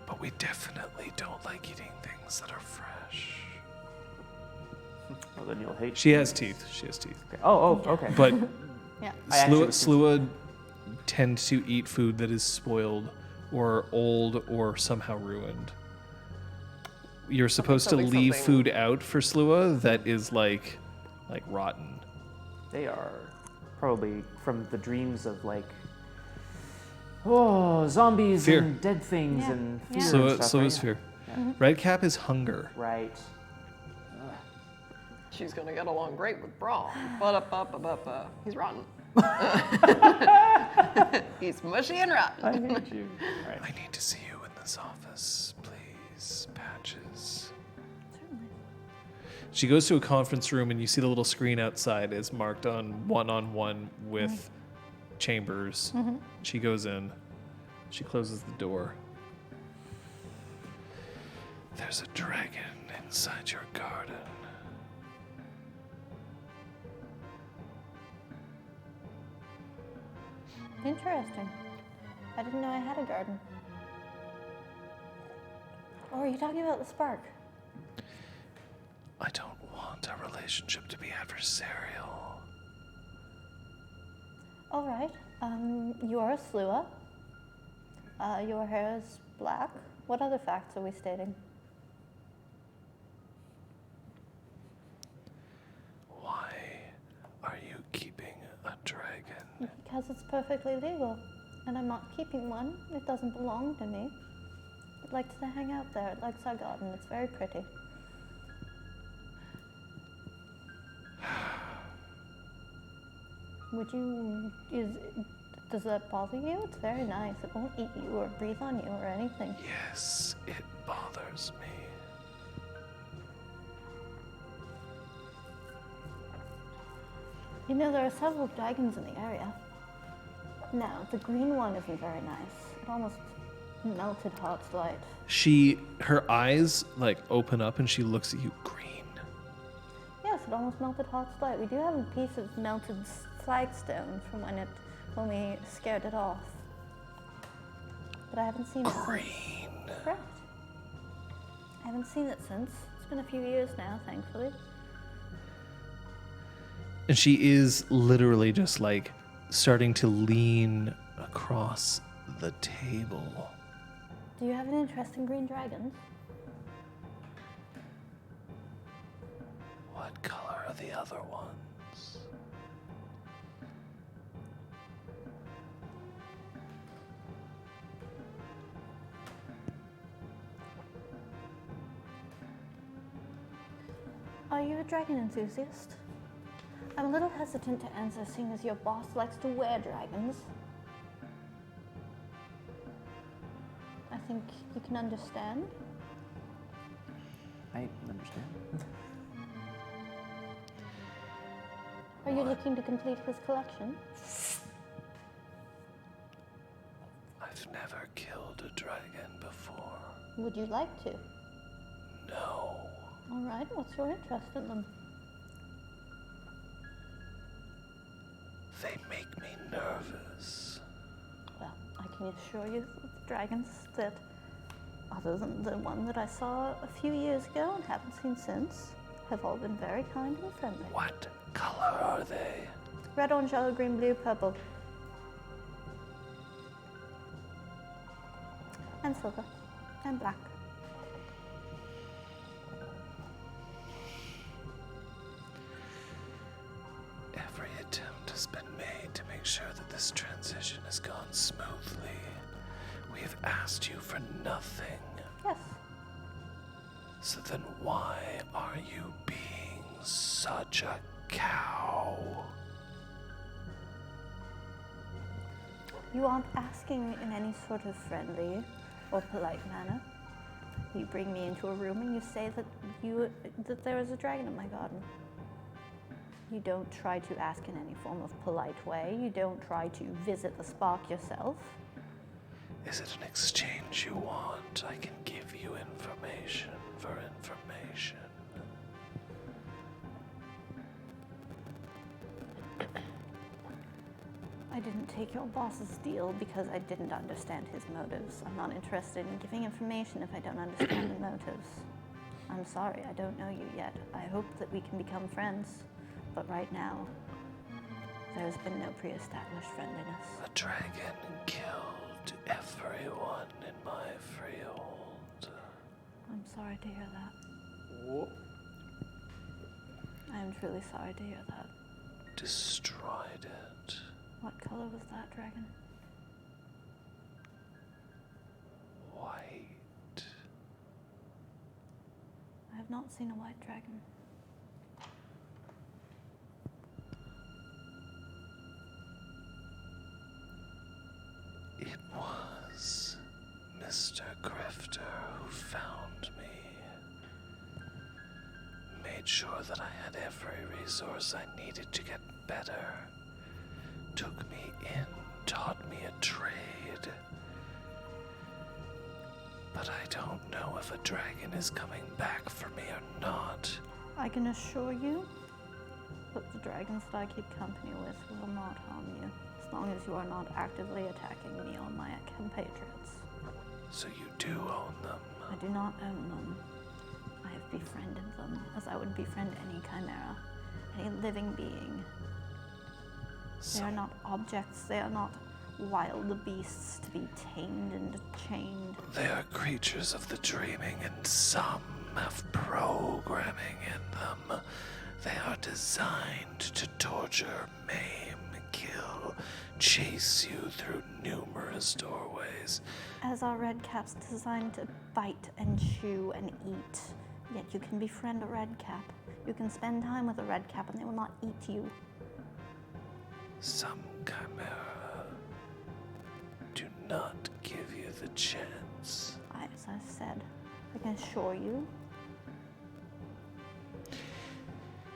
But we definitely don't like eating things that are fresh. Well, then you'll hate. She has teeth. She has teeth. Okay. Oh, okay. But Yeah. I actually Slua tends to eat food that is spoiled or old or somehow ruined. You're supposed to leave food out for Slua that is like rotten. They are probably from the dreams of like, zombies Fear. and dead things Yeah. and Yeah. fear and stuff, Slua's right? fear. Yeah. Redcap is hunger. Right. She's gonna get along great with Brawl. He's rotten. He's mushy and rotten. I hate you. All right. I need to see you in this office, please, Patches. Certainly. She goes to a conference room, and you see the little screen outside is marked on one with Chambers. She goes in. She closes the door. There's a dragon inside your garden. Interesting. I didn't know I had a garden. Oh, are you talking about the spark? I don't want our relationship to be adversarial. All right. You are a Slua. Your hair is black. What other facts are we stating? Why are you keeping a dragon? Because it's perfectly legal. And I'm not keeping one. It doesn't belong to me. It likes to hang out there. It likes our garden. It's very pretty. Does that bother you? It's very nice. It won't eat you or breathe on you or anything. Yes, it bothers me. You know, there are several dragons in the area. Now, the green one isn't very nice. It almost melted heart's light. Her eyes like open up and she looks at you. Green. Yes, it almost melted heart's light. We do have a piece of melted flagstone from when we scared it off. But I haven't seen it Green. since. Correct. I haven't seen it since. It's been a few years now, thankfully. And she is literally just like starting to lean across the table. Do you have an interest in green dragons? What color are the other ones? Are you a dragon enthusiast? I'm a little hesitant to answer, seeing as your boss likes to wear dragons. I think you can understand. I understand. Are you looking to complete his collection? I've never killed a dragon before. Would you like to? No. All right, what's your interest in them? They make me nervous. Well, I can assure you that the dragons that, other than the one that I saw a few years ago and haven't seen since, have all been very kind and friendly. What color are they? Red, orange, yellow, green, blue, purple. And silver. And black. Every attempt has been made to make sure that this transition has gone smoothly. We have asked you for nothing. Yes. So then why are you being such a cow? You aren't asking in any sort of friendly or polite manner. You bring me into a room and you say that there is a dragon in my garden. You don't try to ask in any form of polite way. You don't try to visit the spark yourself. Is it an exchange you want? I can give you information for information. I didn't take your boss's deal because I didn't understand his motives. I'm not interested in giving information if I don't understand the motives. I'm sorry, I don't know you yet. I hope that we can become friends, but right now, there's been no pre-established friendliness. The dragon killed everyone in my freehold. I'm sorry to hear that. Whoa. I am truly sorry to hear that. Destroyed it. What color was that dragon? White. I have not seen a white dragon. It was Mr. Grifter who found me. Made sure that I had every resource I needed to get better. Took me in, taught me a trade. But I don't know if a dragon is coming back for me or not. I can assure you that the dragons that I keep company with will not harm you, as long as you are not actively attacking me or my compatriots. So you do own them? I do not own them. I have befriended them, as I would befriend any chimera, any living being. They are not objects, they are not wild beasts to be tamed and chained. They are creatures of the dreaming, and some have programming in them. They are designed to torture, maim, kill, chase you through numerous doorways. As are red caps designed to bite and chew and eat. Yet you can befriend a red cap. You can spend time with a red cap and they will not eat you. Some chimera do not give you the chance. As I said, I can assure you.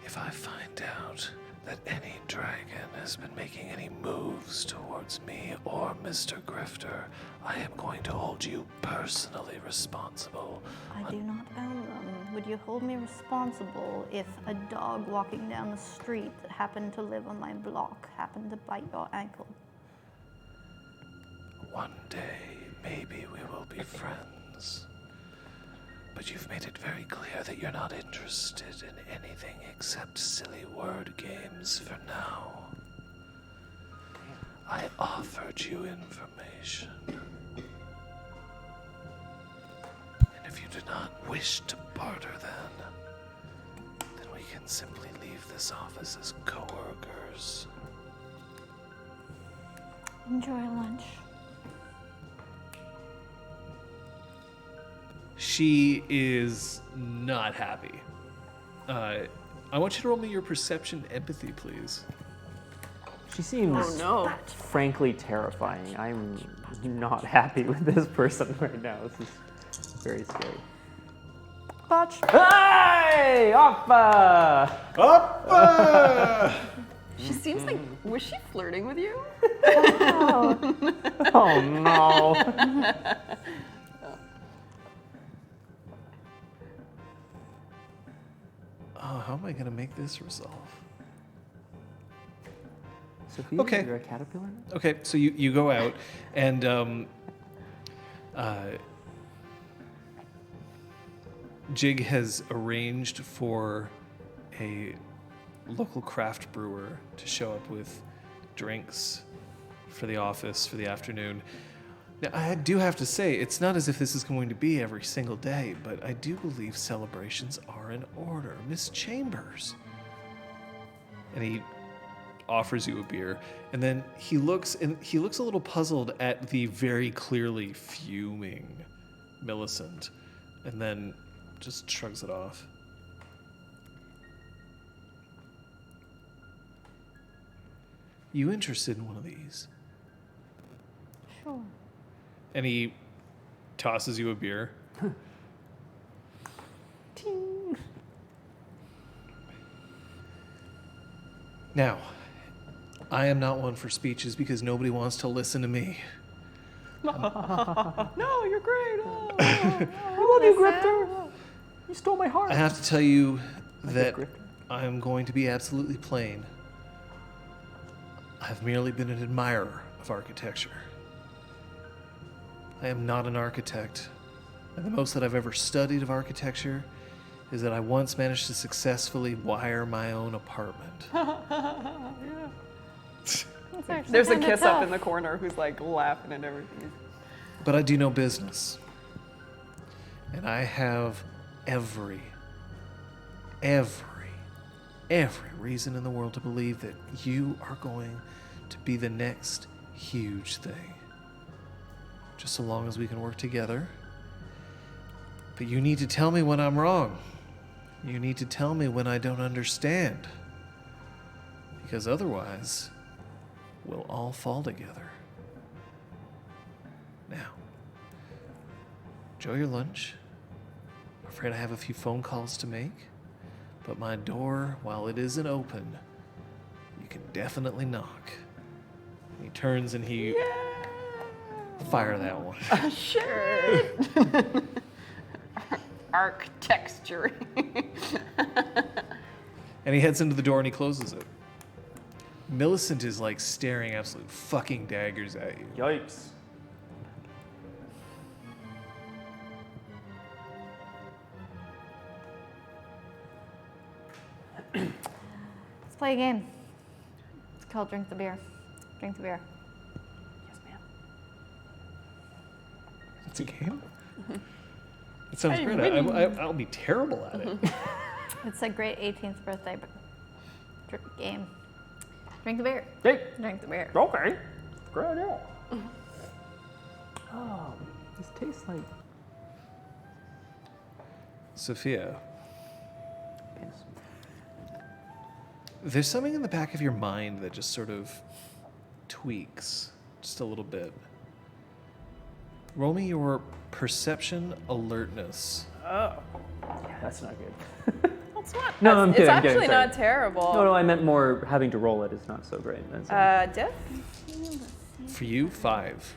If I find out that any dragon has been making any moves towards me or Mr. Grifter, I am going to hold you personally responsible. I do not own them. Would you hold me responsible if a dog walking down the street that happened to live on my block happened to bite your ankle? One day, maybe we will be friends. But you've made it very clear that you're not interested in anything except silly word games for now. I offered you information. And if you do not wish to barter then we can simply leave this office as co-workers. Enjoy lunch. She is not happy. I want you to roll me your perception empathy, please. She seems frankly terrifying. I'm not happy with this person right now. This is very scary. Botch. Hey! Oppa! She seems like, was she flirting with you? Oh no. Oh, how am I gonna make this resolve? Sophia, Okay. you're a caterpillar? Okay, so you go out and Jigg has arranged for a local craft brewer to show up with drinks for the office for the afternoon. Now, I do have to say, it's not as if this is going to be every single day, but I do believe celebrations are in order. Miss Chambers. And he offers you a beer, and then he looks a little puzzled at the very clearly fuming Millicent, and then just shrugs it off. You interested in one of these? Sure. And he tosses you a beer. Now, I am not one for speeches because nobody wants to listen to me. No, you're great. Oh. I love you, Grifter. You stole my heart. I have to tell you that Grifter. I am going to be absolutely plain. I've merely been an admirer of architecture. I am not an architect, and the most that I've ever studied of architecture is that I once managed to successfully wire my own apartment. There's a kiss up in the corner who's like laughing at everything. But I do know business. And I have every reason in the world to believe that you are going to be the next huge thing. Just so long as we can work together. But you need to tell me when I'm wrong. You need to tell me when I don't understand. Because otherwise, we'll all fall together. Now, enjoy your lunch. I'm afraid I have a few phone calls to make. But my door, while it isn't open, you can definitely knock. He turns and he... Fire that one. Sure. Architecture. And he heads into the door and he closes it. Millicent is like staring absolute fucking daggers at you. Yikes. Let's play a game. It's called Drink the Beer. Drink the beer. Yes, a game? It sounds great. I'll be terrible at it. It's a great 18th birthday game. Drink the beer. Hey, Drink the beer. okay. Great idea. Oh, this tastes like... Sophia, Yes. there's something in the back of your mind that just sort of tweaks just a little bit. Roll me your perception alertness. Oh. Yeah, that's not good. It's not. No, I'm it's kidding, I'm actually kidding, sorry. not terrible. No, I meant more having to roll it is not so great. That's Diff? For you, 5.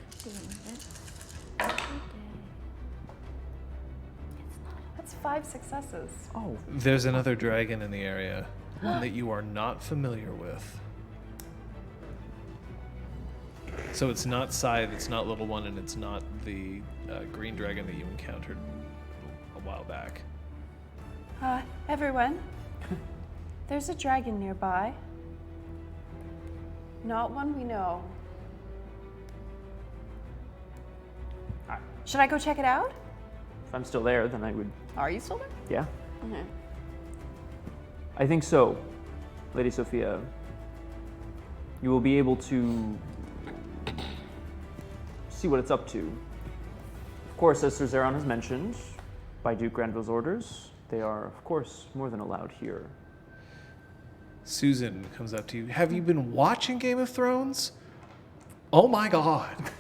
That's 5 successes. oh, There's another dragon in the area, one that you are not familiar with. So it's not Scythe, it's not Little One, and it's not the green dragon that you encountered a while back. Everyone, there's a dragon nearby. Not one we know. Should I go check it out? if I'm still there, then I would, Are you still there? yeah. Okay. I think so, Lady Sophia. You will be able to see what it's up to. Of course, as Sir Zeron has mentioned, by Duke Granville's orders, they are, of course, more than allowed here. Susan comes up to you. Have you been watching Game of Thrones? Oh my god.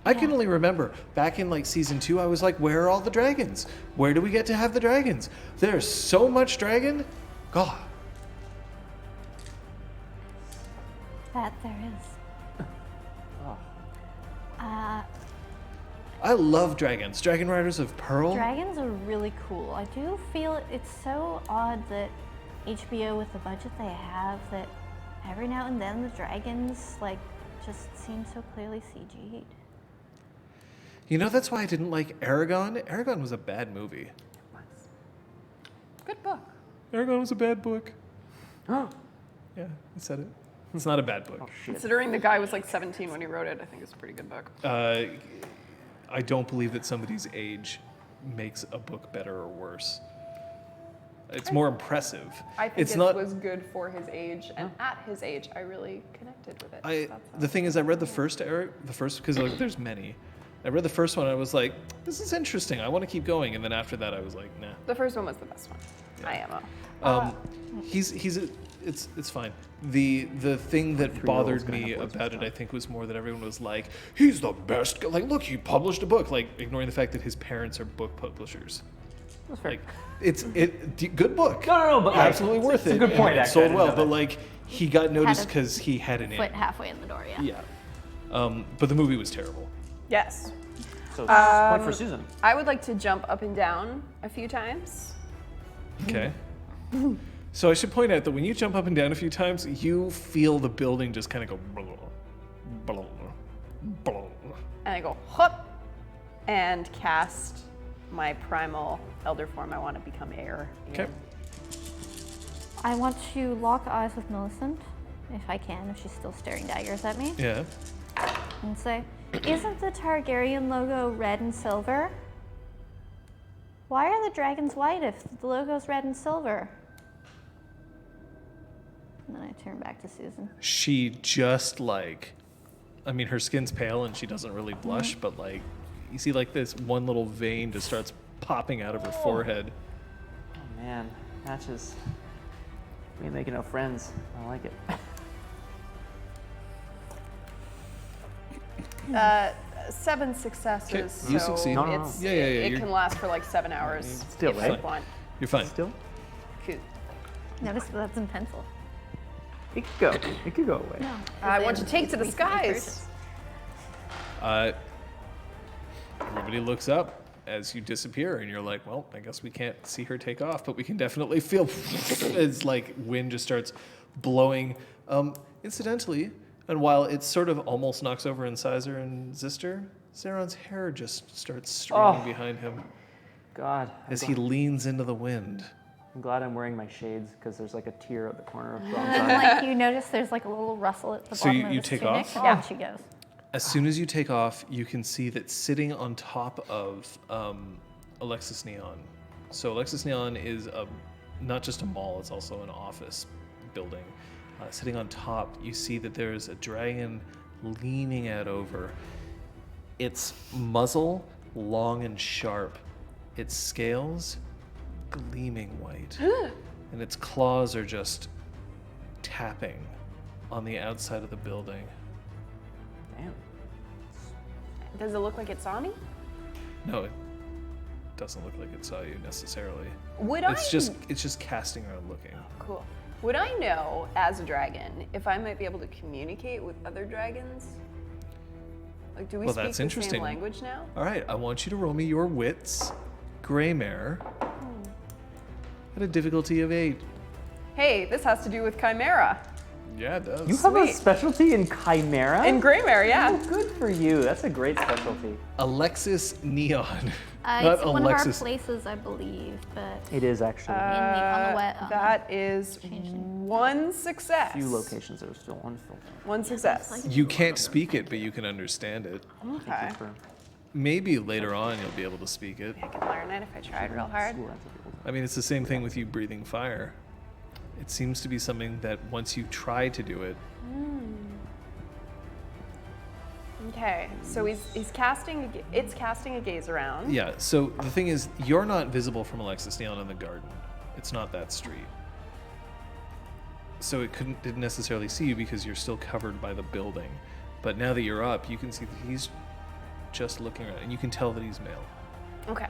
I can only remember back in like season 2, I was like, where are all the dragons? Where do we get to have the dragons? There's so much dragon. God. That there is. I love dragons. Dragon Riders of Pearl. Dragons are really cool. I do feel it's so odd that HBO, with the budget they have, that every now and then the dragons like just seem so clearly CG'd. You know, that's why I didn't like Aragon. Aragon was a bad movie. Good book. Aragon was a bad book. Oh, Yeah, I said it. It's not a bad book. shit. Considering the guy was like 17 when he wrote it, I think it's a pretty good book. I don't believe that somebody's age makes a book better or worse. It's more impressive. I think it's it not. was good for his age, and at his age, I really connected with it. The thing is, I read the first because like there's many. I read the first one. And I was like, this is interesting. I want to keep going. And then after that, I was like, nah. The first one was the best one. IMO. It's fine. The thing that 3-year-old's bothered gonna me have loads of about it, stuff. I think, was more that everyone was like, he's the best. Like, look, he published a book. Like, ignoring the fact that his parents are book publishers. That's fair. Like, good book. No, but like, Absolutely worth it's it. a good point, and it actually. I sold didn't well, know but that. like he got noticed a because he had an Foot name. halfway in the door, yeah. Yeah. But the movie was terrible. Yes. So point for Susan. I would like to jump up and down a few times. Okay. So I should point out that when you jump up and down a few times, you feel the building just kind of go blah, blah, blah. And I go, hop, and cast my primal elder form. I want to become air. Okay. I want to lock eyes with Millicent, if I can, if she's still staring daggers at me, Yeah. and say, isn't the Targaryen logo red and silver? Why are the dragons white if the logo's red and silver? And then I turn back to Susan. She just like, I mean, her skin's pale and she doesn't really blush, Mm-hmm. but like, you see like this one little vein just starts popping out of her forehead. Oh man, matches. We ain't making no friends. I like it. 7 successes. Okay, you so succeed. No, no, no. it's- Yeah, It you're- can last for like 7 hours. Still, if right? I want. You're fine. Still? Cool. Notice that that's in pencil. It could go. It could go away. No. I want to take to the skies. Everybody looks up as you disappear, and you're like, well, I guess we can't see her take off, but we can definitely feel as like wind just starts blowing. Incidentally, and while it sort of almost knocks over Incisor and Zister, Zeron's hair just starts streaming Oh. behind him God. as he leans into the wind. I'm glad I'm wearing my shades because there's like a tear at the corner of And Bron's then, eye. like, you notice there's like a little rustle at the So bottom you of his take tunic, off? and down she goes. As soon as you take off, you can see that sitting on top of Alexis Neon. So Alexis Neon is not just a mall; it's also an office building. Sitting on top, you see that there is a dragon leaning out over. Its muzzle long and sharp, its scales gleaming white, and its claws are just tapping on the outside of the building. Damn. Does it look like it saw me? No, it doesn't look like it saw you necessarily. Would It's just casting around looking. Cool. Would I know, as a dragon, if I might be able to communicate with other dragons? Like, do we Well, speak that's the interesting. same language now? All right, I want you to roll me your wits, Greymare, at a difficulty of 8. Hey, this has to do with Chimera. Yeah, it does. You have a Sweet. specialty in Chimera? In Greymare, yeah. Oh, good for you. That's a great specialty. Alexis Neon. Not It's one of our Alexis. places, I believe, but It is actually. on the wet. That is one success. Few locations that are still unfiltered. One success. You can't speak it, but you can understand it. Okay. Maybe later on you'll be able to speak it. I could learn it if I tried real hard. I mean, it's the same thing with you breathing fire. It seems to be something that once you try to do it, Okay, so it's casting a gaze around. yeah. So the thing is, you're not visible from Alexis Neon in the garden. It's not that street. So it didn't necessarily see you because you're still covered by the building. But now that you're up, you can see that he's just looking around, and you can tell that he's male. Okay.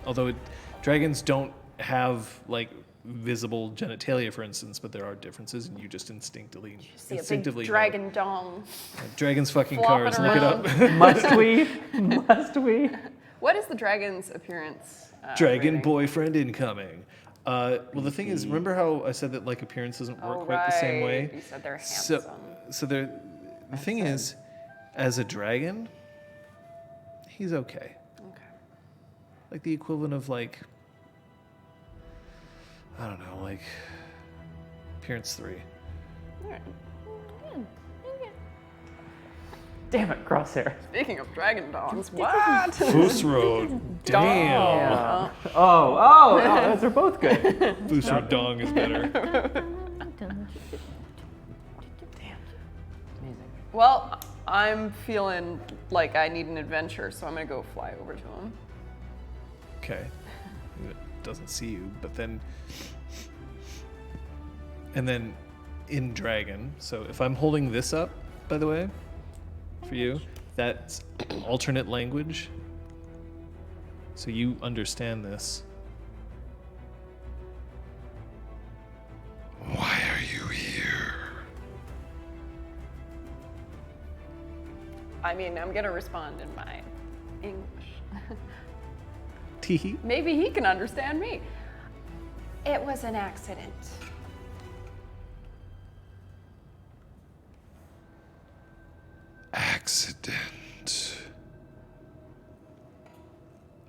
Although dragons don't have like visible genitalia, for instance, but there are differences, and you just instinctively See a know. big dragon dong. Dragons fucking flopping cars. Look it up. Must we? Must we? What is the dragon's appearance? Dragon rating? boyfriend incoming. Well, the thing is, remember how I said that like appearance doesn't work Oh, quite the same right. way? You said they're handsome. So the thing is, as a dragon, he's okay. Okay. Like the equivalent of like, I don't know, like appearance 3. All right. Damn it, Crosshair. Speaking of dragon dongs, what? Boost Road. Damn. Yeah. Oh, those are both good. Boost Road Dong is better. Amazing. Well, I'm feeling like I need an adventure, so I'm gonna go fly over to him. Okay. It doesn't see you, but then. And then in Dragon, so if I'm holding this up, by the way, for you, that's alternate language. So you understand this. Why are you here? I mean, I'm gonna respond in my English. Teehee. Maybe he can understand me. It was an accident. Accident.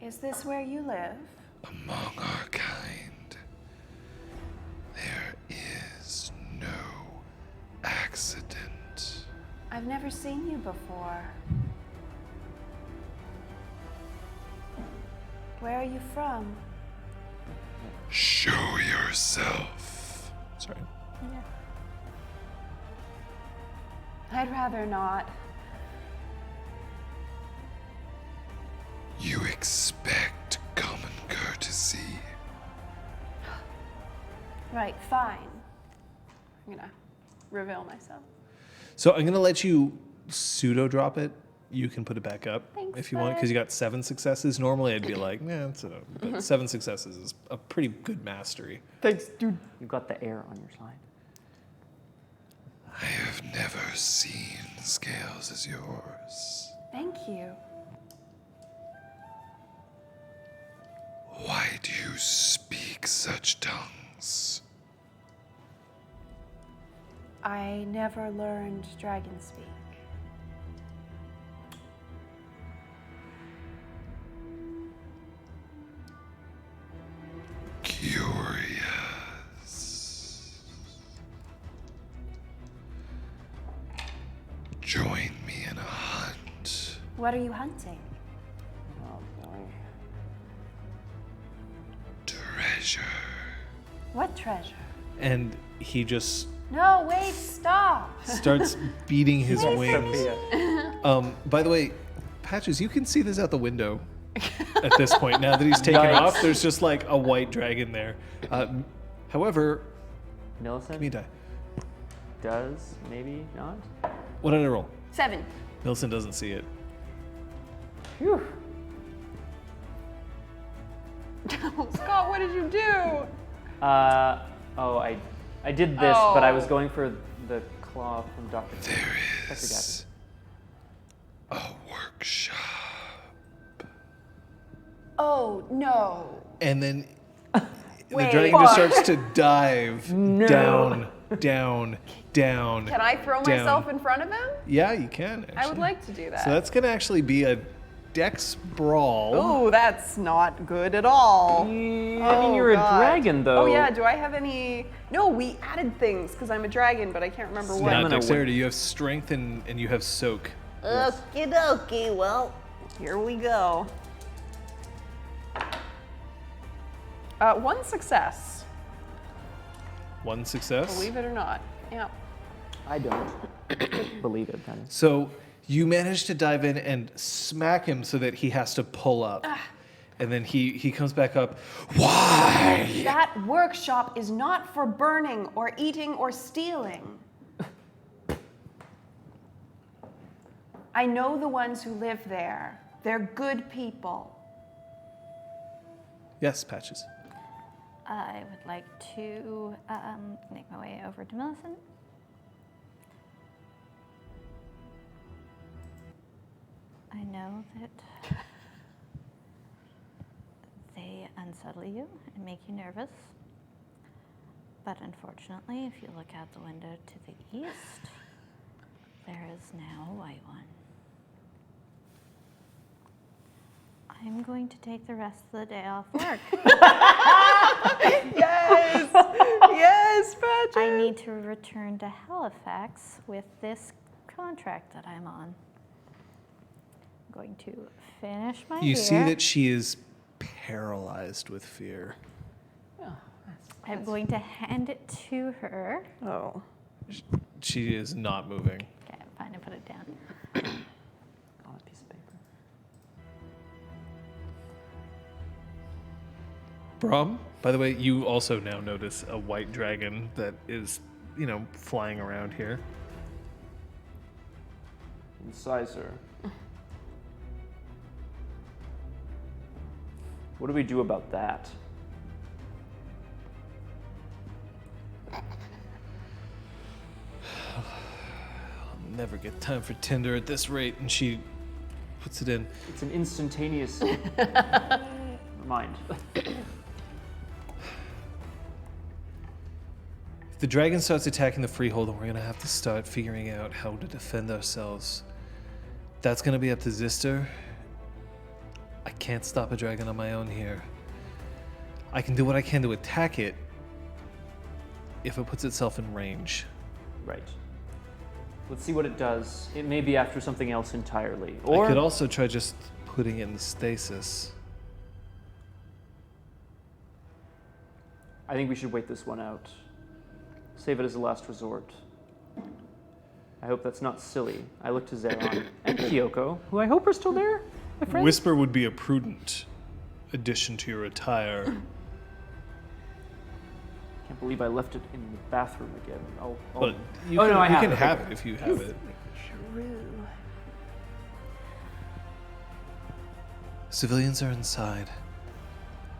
Is this where you live? Among our kind, there is no accident. I've never seen you before. Where are you from? Show yourself. Sorry. I'd rather not. You expect common courtesy. Right, fine. I'm gonna reveal myself. So I'm gonna let you pseudo drop it. You can put it back up Thanks, if you want, because you got 7 successes. Normally I'd be like, nah, but 7 successes is a pretty good mastery. Thanks, dude. You got the air on your side. I have never seen scales as yours. Thank you. Why do you speak such tongues? I never learned dragon speak. Curious. What are you hunting? Oh boy. Treasure. What treasure? And he just No, wait, stop. starts beating his wings. Sophia. By the way, Patches, you can see this out the window at this point. Now that he's taken Yikes. off, there's just like a white dragon there. However, Millicent give me a die. does, maybe not. What did I roll? 7. Millicent doesn't see it. Phew. Scott, what did you do? I did this, but I was going for the claw from Dr. There Dr. is a workshop. Oh, no. And then the Wait. dragon just starts to dive down, down, down. Can I throw down. myself in front of him? Yeah, you can. I would actually. like to do that. So that's gonna actually be a dex brawl. Oh, that's not good at all. I mean, Oh, you're God. a dragon, though. Oh yeah, do I have any? No, we added things because I'm a dragon, but I can't remember Not what. Stamina dexterity. You have strength and you have soak. Okie dokie, well, here we go. 1 success, One success. believe it or not. Yeah. I don't believe it. That is. So you manage to dive in and smack him so that he has to pull up. And then he comes back up. Why? That workshop is not for burning or eating or stealing. I know the ones who live there. They're good people. Yes, Patches. I would like to make my way over to Millicent. I know that they unsettle you and make you nervous. But unfortunately, if you look out the window to the east, there is now a white one. I'm going to take the rest of the day off work. Yes, yes, Patrick. I need to return to Halifax with this contract that I'm on. I'm going to finish my You hair. see that she is paralyzed with fear. I'm going to hand it to her. Oh. She is not moving. Okay, I'm fine to put it down. On a piece of paper. Brom, by the way, you also now notice a white dragon that is, flying around here. Incisor. What do we do about that? I'll never get time for Tinder at this rate, and she puts it in. It's an instantaneous mind. If the dragon starts attacking the freehold, and we're gonna have to start figuring out how to defend ourselves. That's gonna be up to Zister. I can't stop a dragon on my own here. I can do what I can to attack it if it puts itself in range. Right. Let's see what it does. It may be after something else entirely. Or I could also try just putting it in stasis. I think we should wait this one out. Save it as a last resort. I hope that's not silly. I look to Zeron and Kyoko, who I hope are still there. My friends. Whisper would be a prudent addition to your attire. Can't believe I left it in the bathroom again. But you Oh, can, no, I you have can it. have Okay. it if you have it. Civilians are inside.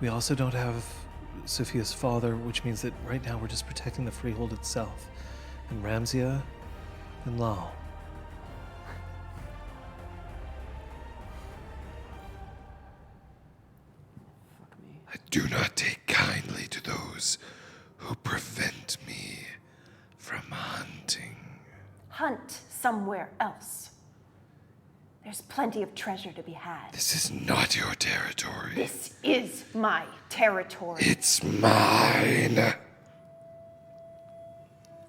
We also don't have Sophia's father, which means that right now we're just protecting the freehold itself. And Ramsia and Lal. Fuck me. I do not take kindly to those who prevent me from hunting. Hunt somewhere else. There's plenty of treasure to be had. This is not your territory. This is my territory. It's mine.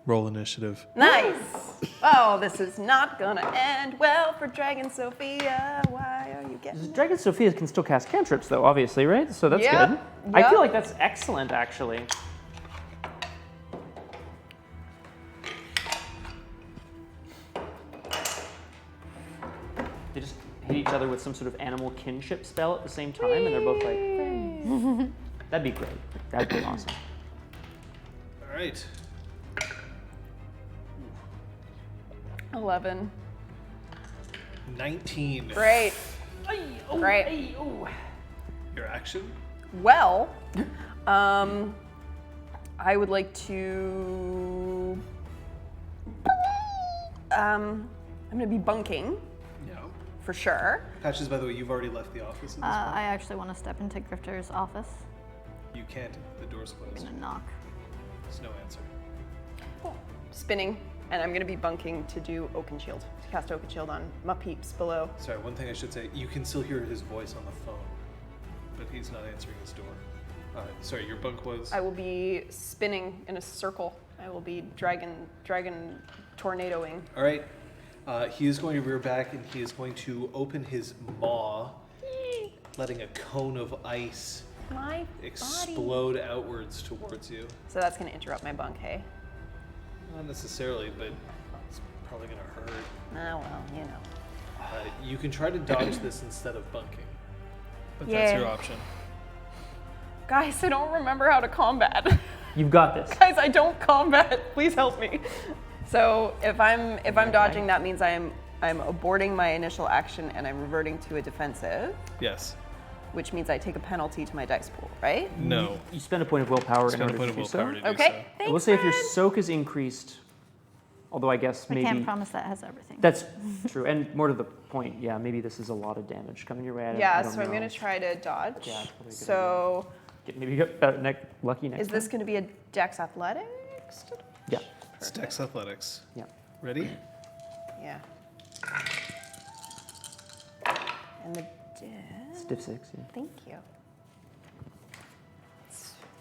Roll initiative. Nice. Oh, this is not gonna end well for Dragon Sophia. Why are you getting? Dragon Sophia can still cast cantrips, though, obviously, right? So that's Yep, good. I yep. feel like that's excellent, actually. They just hit each other with some sort of animal kinship spell at the same time, and they're both like, friends. That'd be great. That'd be awesome. All right. 11. 19. Great. Great. Your action? Well, I would like to. I'm gonna be bunking Yeah. for sure. Patches, by the way, you've already left the office at this point. I actually want to step into Grifter's office. You can't. The door's I'm closed. gonna knock. There's no answer. Spinning, and I'm gonna be bunking to do Oaken Shield, to cast Oaken Shield on my peeps below. Sorry, one thing I should say. You can still hear his voice on the phone, but he's not answering his door. Sorry, your bunk was? I will be spinning in a circle. I will be dragon tornadoing. All right. He is going to rear back and he is going to open his maw, letting a cone of ice My explode outwards towards you. So that's gonna interrupt my bunk, hey? Not necessarily, but it's probably going to hurt. Ah, well, you know. You can try to dodge this instead of bunking, but that's your Yeah. option. Guys, I don't remember how to combat. You've got this. Guys, I don't combat. Please help me. So if I'm dodging, that means I'm aborting my initial action and I'm reverting to a defensive, Yes. which means I take a penalty to my dice pool, right? No. You spend a point of willpower in Spend a order point to of do so. willpower to do Okay. so. I will say if your soak is increased, although I guess I maybe can't promise that has everything. that's true. And more to the point, yeah, maybe this is a lot of damage coming your way. I Yeah, don't so I'm know. gonna try to dodge. Yeah, probably a good So Maybe get lucky next is this gonna be a Dex Athletics? time. Yeah. It's Dex Athletics. Yeah. Ready? Yeah. And the Stiff 6, yeah. Thank you. I'm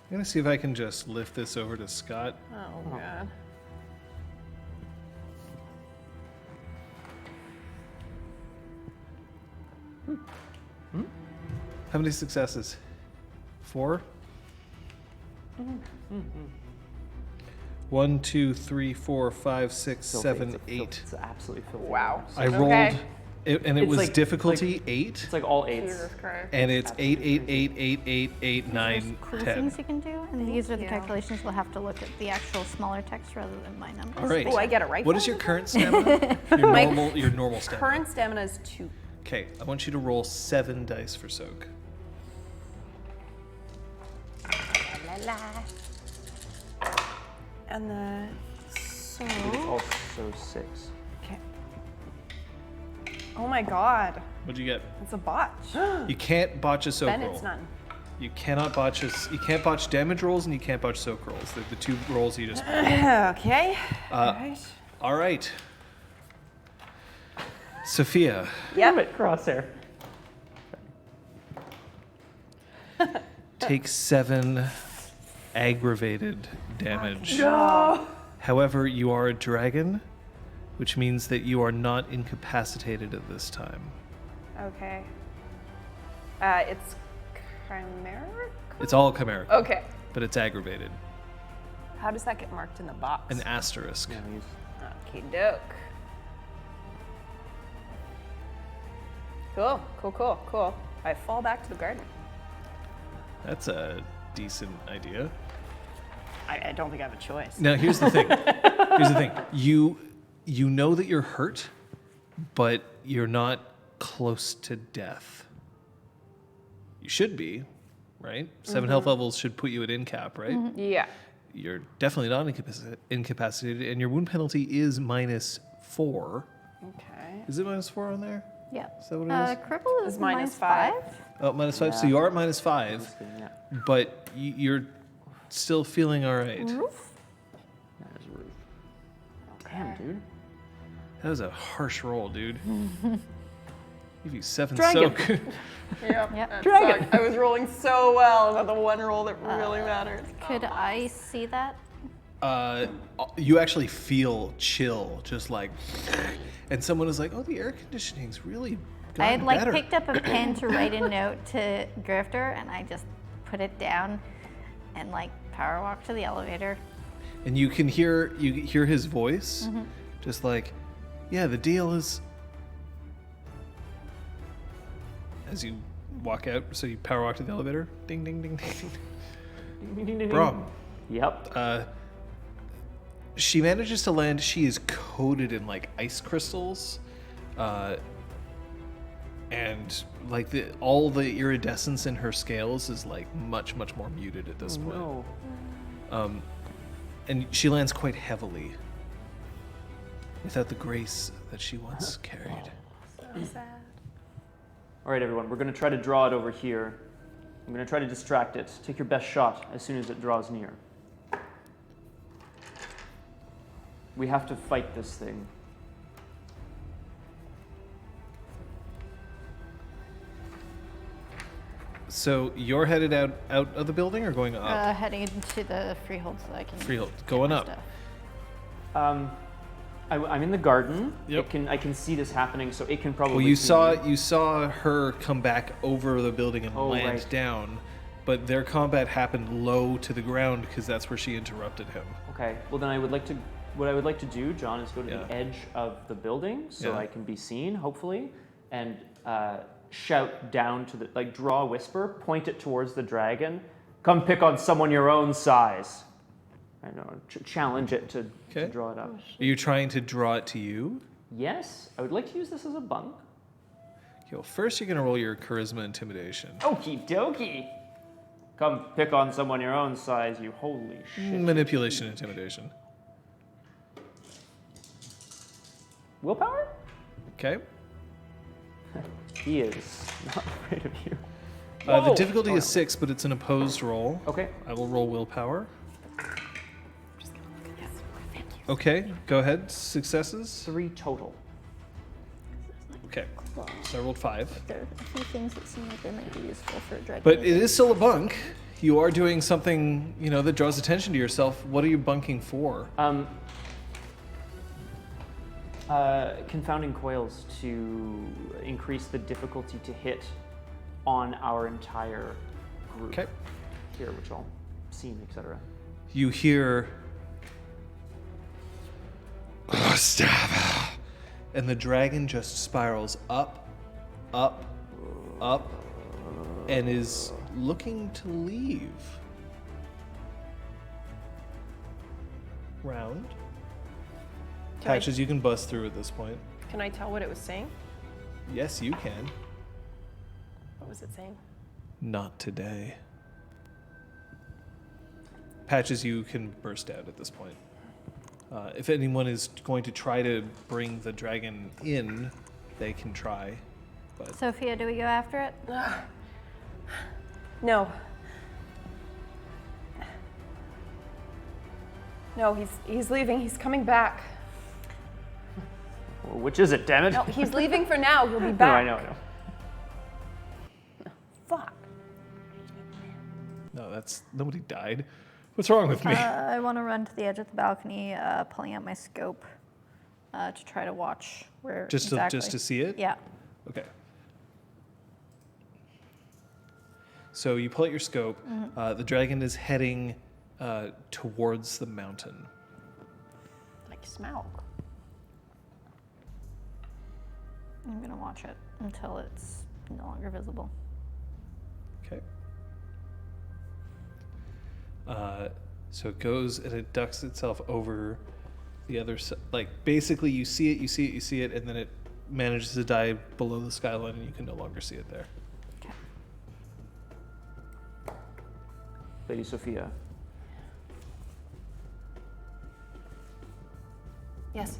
going to see if I can just lift this over to Scott. Oh god. How many successes? 4? 1, 2, 3, 4, 5, 6, Filthy. 7, It's a 8. It's absolutely filthy. Wow. I Okay. rolled, and it It's was like- difficulty 8, It's like all 8s. Jesus Christ. and it's 8, 8, 8, 8, 8, 8, 9, There's cool 10. things you can do, and these are the you. calculations. We'll have to look at the actual smaller text rather than my numbers. All right. Oh, I get it right. What is your current stamina? Your normal stamina. Current stamina is 2. Okay, I want you to roll 7 dice for soak. And the It's also 6. okay. Oh my god, What'd you get? it's a botch. You can't botch a soak Then roll. it's none. You cannot botch you can't botch damage rolls and you can't botch soak rolls. They're the two rolls you just. Okay. Alright. All right. Sophia, Yep. Damn it, crosshair. take 7 aggravated damage. However, you are a dragon, which means that you are not incapacitated at this time. Okay. It's chimeric? It's all chimerical, Okay. but it's aggravated. How does that get marked in the box? An asterisk. Yeah, use- Okay, doke. Cool, cool, cool, cool. I fall back to the garden. That's a decent idea. I don't think I have a choice. Now, here's the thing. Here's the thing. You know that you're hurt, but you're not close to death. You should be, right? 7 health levels should put you at incap, right? Yeah. You're definitely not incapacitated, and your wound penalty is -4. Okay. Is it -4 on there? Yeah. Is that what it is? Cripple is It's -5. Oh, -5. So you are at -5, Yeah. but you're still feeling all right. Roof? That is rude. Damn, dude. That was a harsh roll, dude. Give you 7 Dragon. soak. Yep. Yep. that Dragon. sucked. I was rolling so well, and the one roll that really matters. Could I see that? You actually feel chill, just like, and someone is like, "Oh, the air conditioning's really I had gotten like better." picked up a pen to write a note to Grifter, and I just put it down and like power walked to the elevator. And you hear his voice, just like, "Yeah, the deal is." As you walk out, so you power walk to the elevator. Ding, ding, ding, ding. Brom. Yep. She manages to land. She is coated in like ice crystals, and like all the iridescence in her scales is like much more muted at this point. No. And she lands quite heavily, without the grace that she once carried. So sad. All right, everyone, we're going to try to draw it over here. I'm going to try to distract it. Take your best shot as soon as it draws near. We have to fight this thing. So you're headed out of the building or going up? Heading into the freehold so I can. Freehold. get Going my up. stuff. I'm in the garden. Yep. I can see this happening, so it can probably. Well, you see saw me. you saw her come back over the building and land right. down, but their combat happened low to the ground because that's where she interrupted him. Okay. Well, then what I would like to do, John, is go to Yeah. the edge of the building so Yeah. I can be seen, hopefully, and shout down to the draw a whisper, point it towards the dragon. Come pick on someone your own size. I don't know. Challenge it to draw it up. Are you trying to draw it to you? Yes, I would like to use this as a bunk. Okay, well, first you're gonna roll your charisma intimidation. Okie dokie. Come pick on someone your own size, you holy shit. Manipulation intimidation. Willpower? Okay. He is not afraid of you. The Whoa! difficulty Oh, is no. 6, but it's an opposed roll. Okay. I will roll willpower. Okay, go ahead. Successes. 3 total. Okay. So I rolled 5. There are a few things that seem like they might be useful for a dragon. But it is still a bunk. You are doing something, that draws attention to yourself. What are you bunking for? Confounding coils to increase the difficulty to hit on our entire group. Okay. Here, which I'll scene, etc. You hear, Gustavo. and the dragon just spirals up, up, up, and is looking to leave. Round. Patches, you can bust through at this point. Can I tell what it was saying? Yes, you can. What was it saying? Not today. Patches, you can burst out at this point. If anyone is going to try to bring the dragon in, they can try. But Sophia, do we go after it? No. No, he's leaving. He's coming back. Well, which is it, damn it? No, he's leaving for now. He'll be No, back. I know. Fuck. no, that's nobody died. What's wrong with me? I want to run to the edge of the balcony, pulling out my scope to try to watch where just exactly. to see it? Yeah. Okay. So you pull out your scope. The dragon is heading towards the mountain. Like Smaug. I'm gonna watch it until it's no longer visible. Okay. So it goes and it ducks itself over the other side. Like basically, you see it, and then it manages to dive below the skyline, and you can no longer see it there. Okay. Lady Sophia. Yes.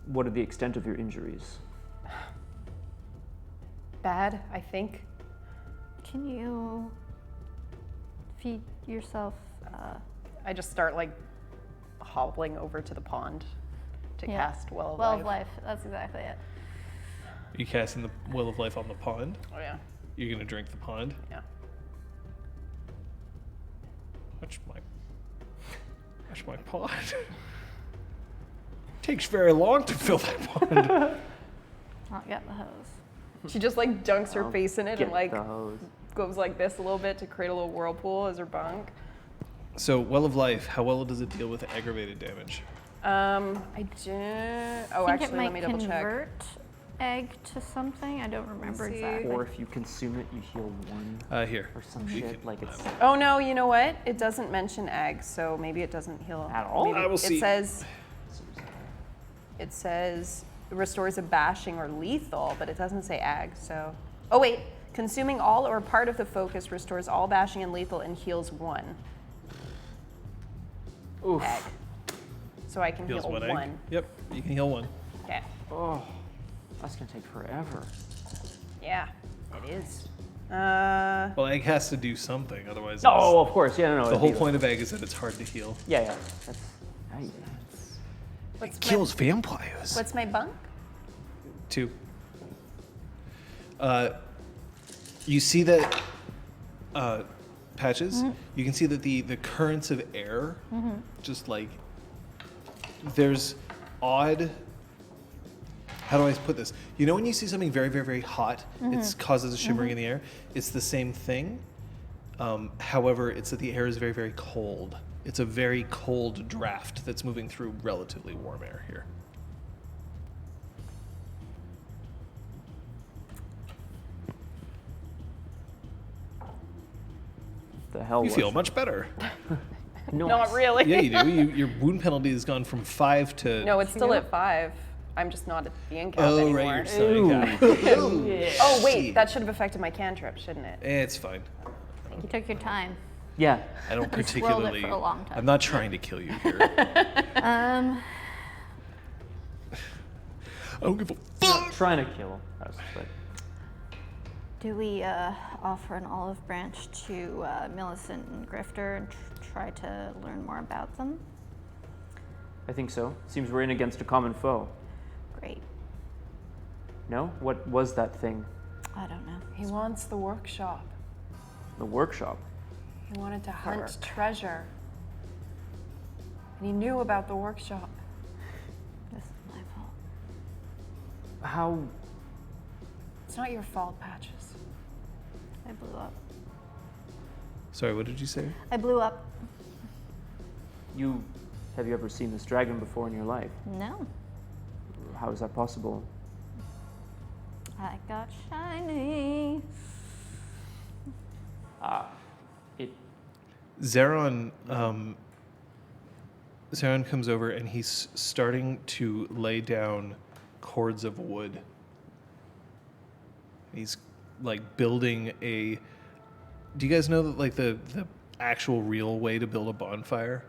What are the extent of your injuries? Bad, I think. Can you feed yourself? I just start like hobbling over to the pond to Yeah. cast Well of Well Life. of life. That's exactly it. Are you casting the Will of Life on the pond? Oh yeah. You're gonna drink the pond. Yeah. Watch my Where's my pond? Takes very long to fill that pond. I'll get the hose. She just like dunks her face in it Get and like the hose. goes like this a little bit to create a little whirlpool as her bunk. So, Well of Life, how well does it deal with aggravated damage? I did. Oh, I think actually, it let me might double check. convert egg to something. I don't remember see. exactly. Or if you consume it, you heal 1 Here. or some You shit. can- Like it's Oh no, you know what? It doesn't mention egg, so maybe it doesn't heal At all? Maybe I will see. It says restores a bashing or lethal, but it doesn't say ag. So, oh wait, consuming all or part of the focus restores all bashing and lethal and heals 1 oof. egg. So I can Heals heal 1 1. egg. Yep, you can heal 1. Okay. Oh, that's gonna take forever. Yeah, it is. Well, egg has to do something, otherwise. Oh, of course. Yeah, no. The it'd whole be- point of egg is that it's hard to heal. Yeah, yeah. That's. Right. What's Vampires. What's my bunk? 2. You see that, Patches, you can see that the currents of air, just like, there's odd, how do I put this? You know when you see something very, very, very hot, it causes a shimmering in the air? It's the same thing. However, it's that the air is very, very cold. It's a very cold draft that's moving through relatively warm air here. The hell. You was feel it? much better. Nice. Not really. Yeah, you do. Your wound penalty has gone from 5 to. No, it's still at 5. I'm just not at the incap Oh, anymore. right, you're still okay. Oh wait, that should have affected my cantrip, shouldn't it? It's fine. You took your time. Yeah. I don't swirled it particularly. for a long time. I'm not trying to kill you here. I don't give a fuck. Trying to kill us, but Do we offer an olive branch to Millicent and Grifter and try to learn more about them? I think so. Seems we're in against a common foe. Great. No? What was that thing? I don't know. He wants the workshop. The workshop. He wanted to hunt treasure. And he knew about the workshop. This is my fault. How? It's not your fault, Patches. I blew up. Sorry, what did you say? I blew up. Have you ever seen this dragon before in your life? No. How is that possible? I got shiny. Zeron comes over and he's starting to lay down cords of wood. He's like building a. Do you guys know that like the actual real way to build a bonfire,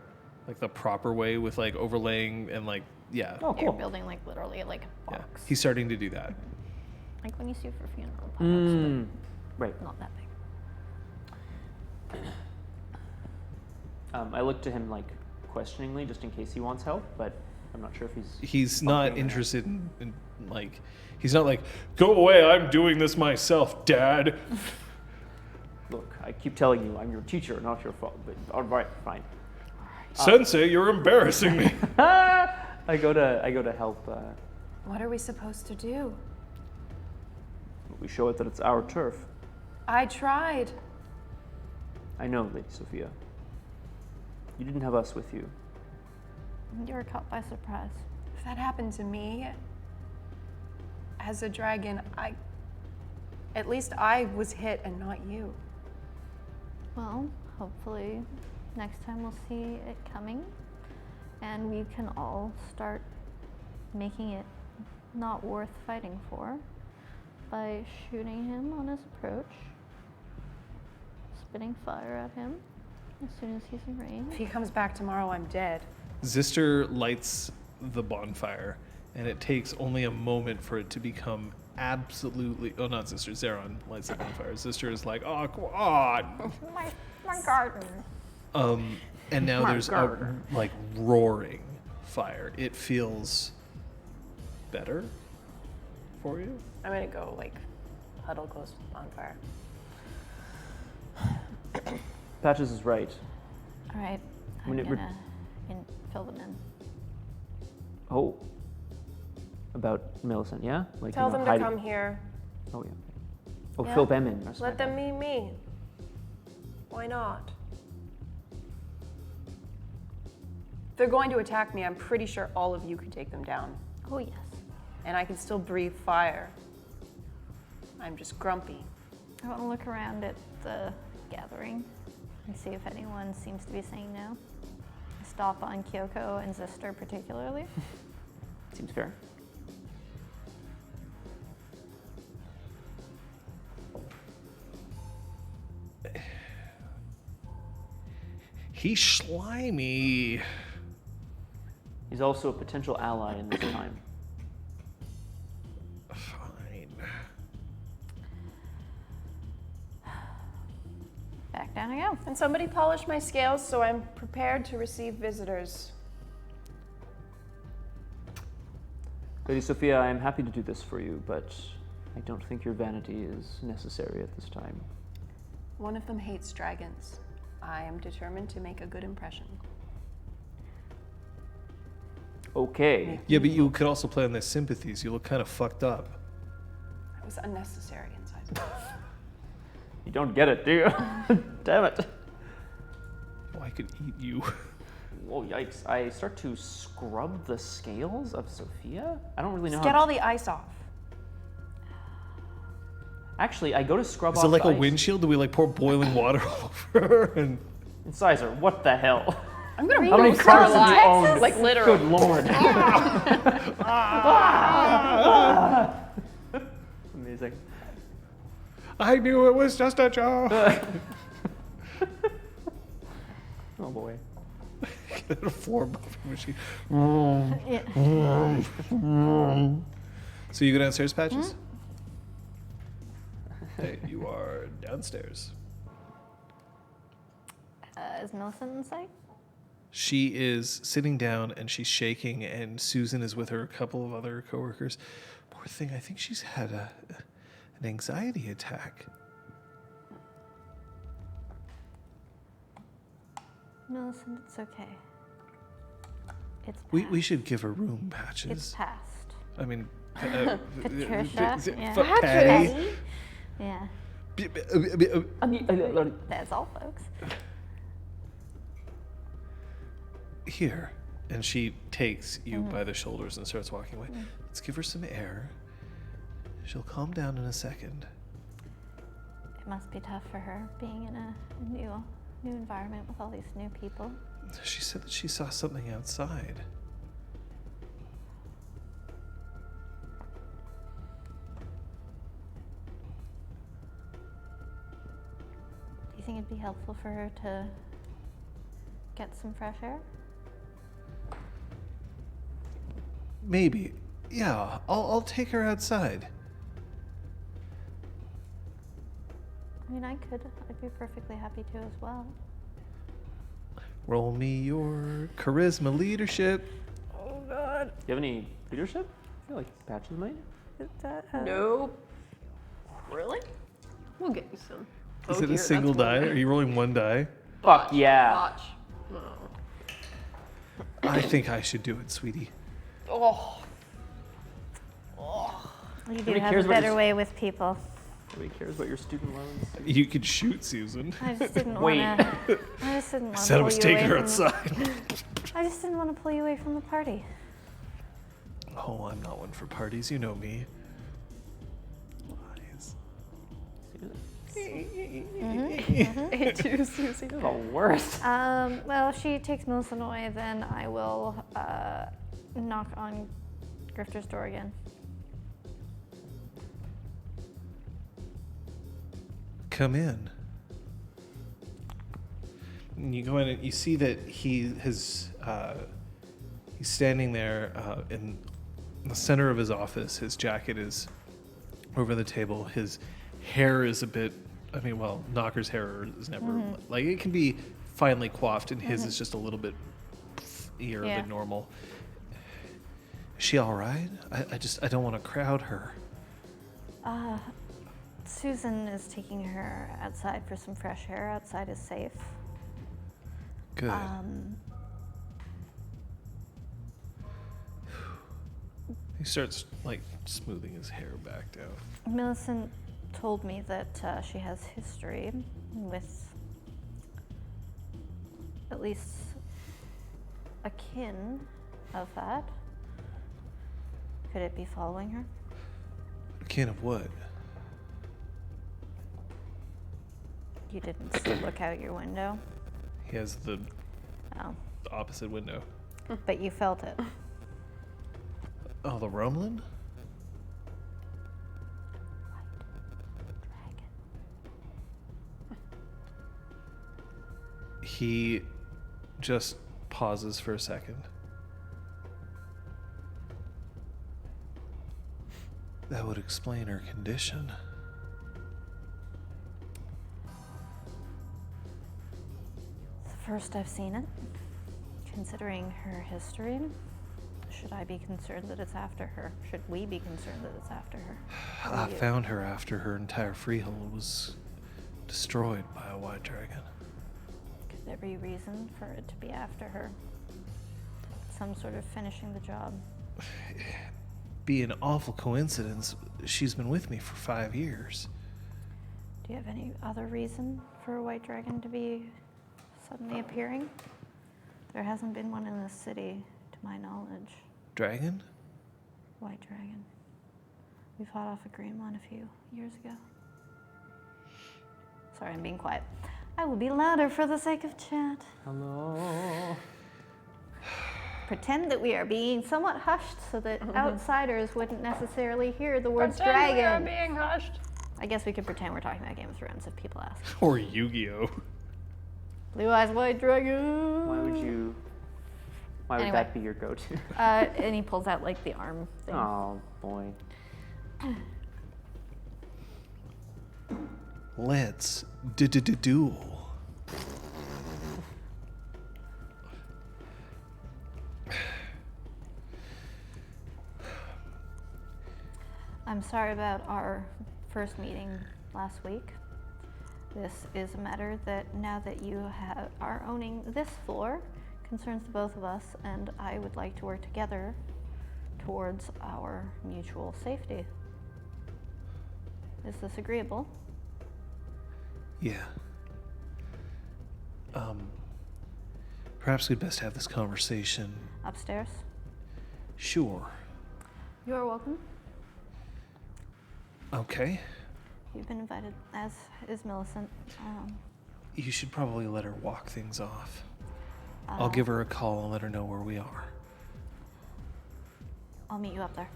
like the proper way with like overlaying and like yeah. Oh, You're cool. building like literally like a Yeah, box. he's starting to do that. Like when you see for funeral pots, Right. but not that big. I look to him like questioningly, just in case he wants help, but I'm not sure if he's. He's not Okay. interested in like. He's not like, go away, I'm doing this myself, Dad. Look, I keep telling you, I'm your teacher, not your fault. But all right, fine. Sensei, you're embarrassing me. I go to help. What are we supposed to do? We show it that it's our turf. I tried. I know, Lady Sophia. You didn't have us with you. You were caught by surprise. If that happened to me as a dragon, at least I was hit and not you. Well, hopefully next time we'll see it coming and we can all start making it not worth fighting for by shooting him on his approach, spitting fire at him as soon as he's in range. If he comes back tomorrow, I'm dead. Zister lights the bonfire, and it takes only a moment for it to become absolutely. Oh, not Zister. Zeron lights the bonfire. Zister is like, oh, come on. My garden. And now My there's garden. a like roaring fire. It feels better for you. I'm gonna go like huddle close to the bonfire. Patches is right. All right, When I'm it re- gonna fill them in. Oh. About Millicent, yeah? Like, Tell you know, them to hiding- come here. Oh, yeah. Oh, Yeah. fill them in. That's Let right. them meet me. Why not? If they're going to attack me, I'm pretty sure all of you can take them down. Oh, yes. And I can still breathe fire. I'm just grumpy. I want to look around at the gathering and see if anyone seems to be saying no. I stop on Kyoko and Zister particularly. Seems fair. He's slimy. He's also a potential ally in this time. Fine. Back down I go. And somebody polish my scales so I'm prepared to receive visitors. Lady Sophia, I am happy to do this for you, but I don't think your vanity is necessary at this time. One of them hates dragons. I am determined to make a good impression. Okay. Yeah, but you could also play on their sympathies. You look kind of fucked up. That was unnecessary inside. You don't get it, do you? Damn it. Oh, I could eat you. Whoa, yikes. I start to scrub the scales of Sophia? I don't really know Just get how. all the ice off. Actually, I go to scrub Is off it like the a ice. windshield? Do we like pour boiling water over her? And Incisor, what the hell? I'm gonna How many roast cars her have you alive. owned? Like literally. Good lord. Amazing. I knew it was just a joke. Oh boy. Get a floor buffing machine. Yeah. So you go downstairs, Patches? Hey, you are downstairs. Is Millicent in sight? She is sitting down and she's shaking, and Susan is with her, a couple of other coworkers. Poor thing, I think she's had an anxiety attack. Millicent, it's okay. It's past. We should give her room, It's Patches. past. I mean, Patricia, yeah. Patty. Patty. Yeah. That's all, folks. Here. And she takes you by the shoulders and starts walking away. Let's give her some air. She'll calm down in a second. It must be tough for her being in a new environment with all these new people. She said that she saw something outside. Do you think it'd be helpful for her to get some fresh air? Maybe. Yeah, I'll take her outside. I mean, I'd be perfectly happy to as well. Roll me your charisma leadership. Oh god. Do you have any leadership? I feel like Patches might. Nope. Really? We'll get you some. Is Oh it dear, a single that's die? one. Are you rolling one die? Fuck yeah. Watch. I think I should do it, sweetie. Oh. You do Nobody have cares a about better your- way with people. Nobody cares about your student loans. You could shoot Susan. I just didn't Wait. want to. I just didn't want I to said I pull was you taking away her from outside. I just didn't want to pull you away from the party. Oh, I'm not one for parties. You know me. Lies. Hey, too, Susie. You're the worst. Well, if she takes Millicent away, then I will knock on Grifter's door again. Come in. And you go in and you see that he's standing there in the center of his office. His jacket is over the table. His hair is a bit, Knocker's hair is never, like it can be finely coiffed, and his is just a little bit puffier than normal. Is she all right? I don't want to crowd her. Susan is taking her outside for some fresh air. Outside is safe. Good. He starts like smoothing his hair back down. Millicent told me that she has history with at least a kin of that. Could it be following her? A kin of what? You didn't look out your window. He has the Oh, opposite window. but you felt it. Oh, the Romulan? He just pauses for a second. That would explain her condition. It's the first I've seen it. Considering her history, should I be concerned that it's after her? Should we be concerned that it's after her? I found her after her entire freehold was destroyed by a white dragon. Could there be reason for it to be after her? Some sort of finishing the job. Be an awful coincidence. She's been with me for 5 years. Do you have any other reason for a white dragon to be suddenly appearing? There hasn't been one in this city, to my knowledge. Dragon? White dragon. We fought off a green one a few years ago. Sorry, I'm being quiet. I will be louder for the sake of chat. Hello. Pretend that we are being somewhat hushed so that outsiders wouldn't necessarily hear the words Pretend we are dragon. being hushed. I guess we could pretend we're talking about Game of Thrones if people ask. Or Yu-Gi-Oh! Blue eyes, white dragon. Why would Anyway. that be your go-to? And he pulls out like the arm thing. Oh boy. Let's duel. I'm sorry about our first meeting last week. This is a matter that, now that you are owning this floor, concerns the both of us, and I would like to work together towards our mutual safety. Is this agreeable? Yeah. Perhaps we'd best have this conversation. Upstairs? Sure. You are welcome. Okay. You've been invited, as is Millicent. You should probably let her walk things off. I'll give her a call and let her know where we are. I'll meet you up there.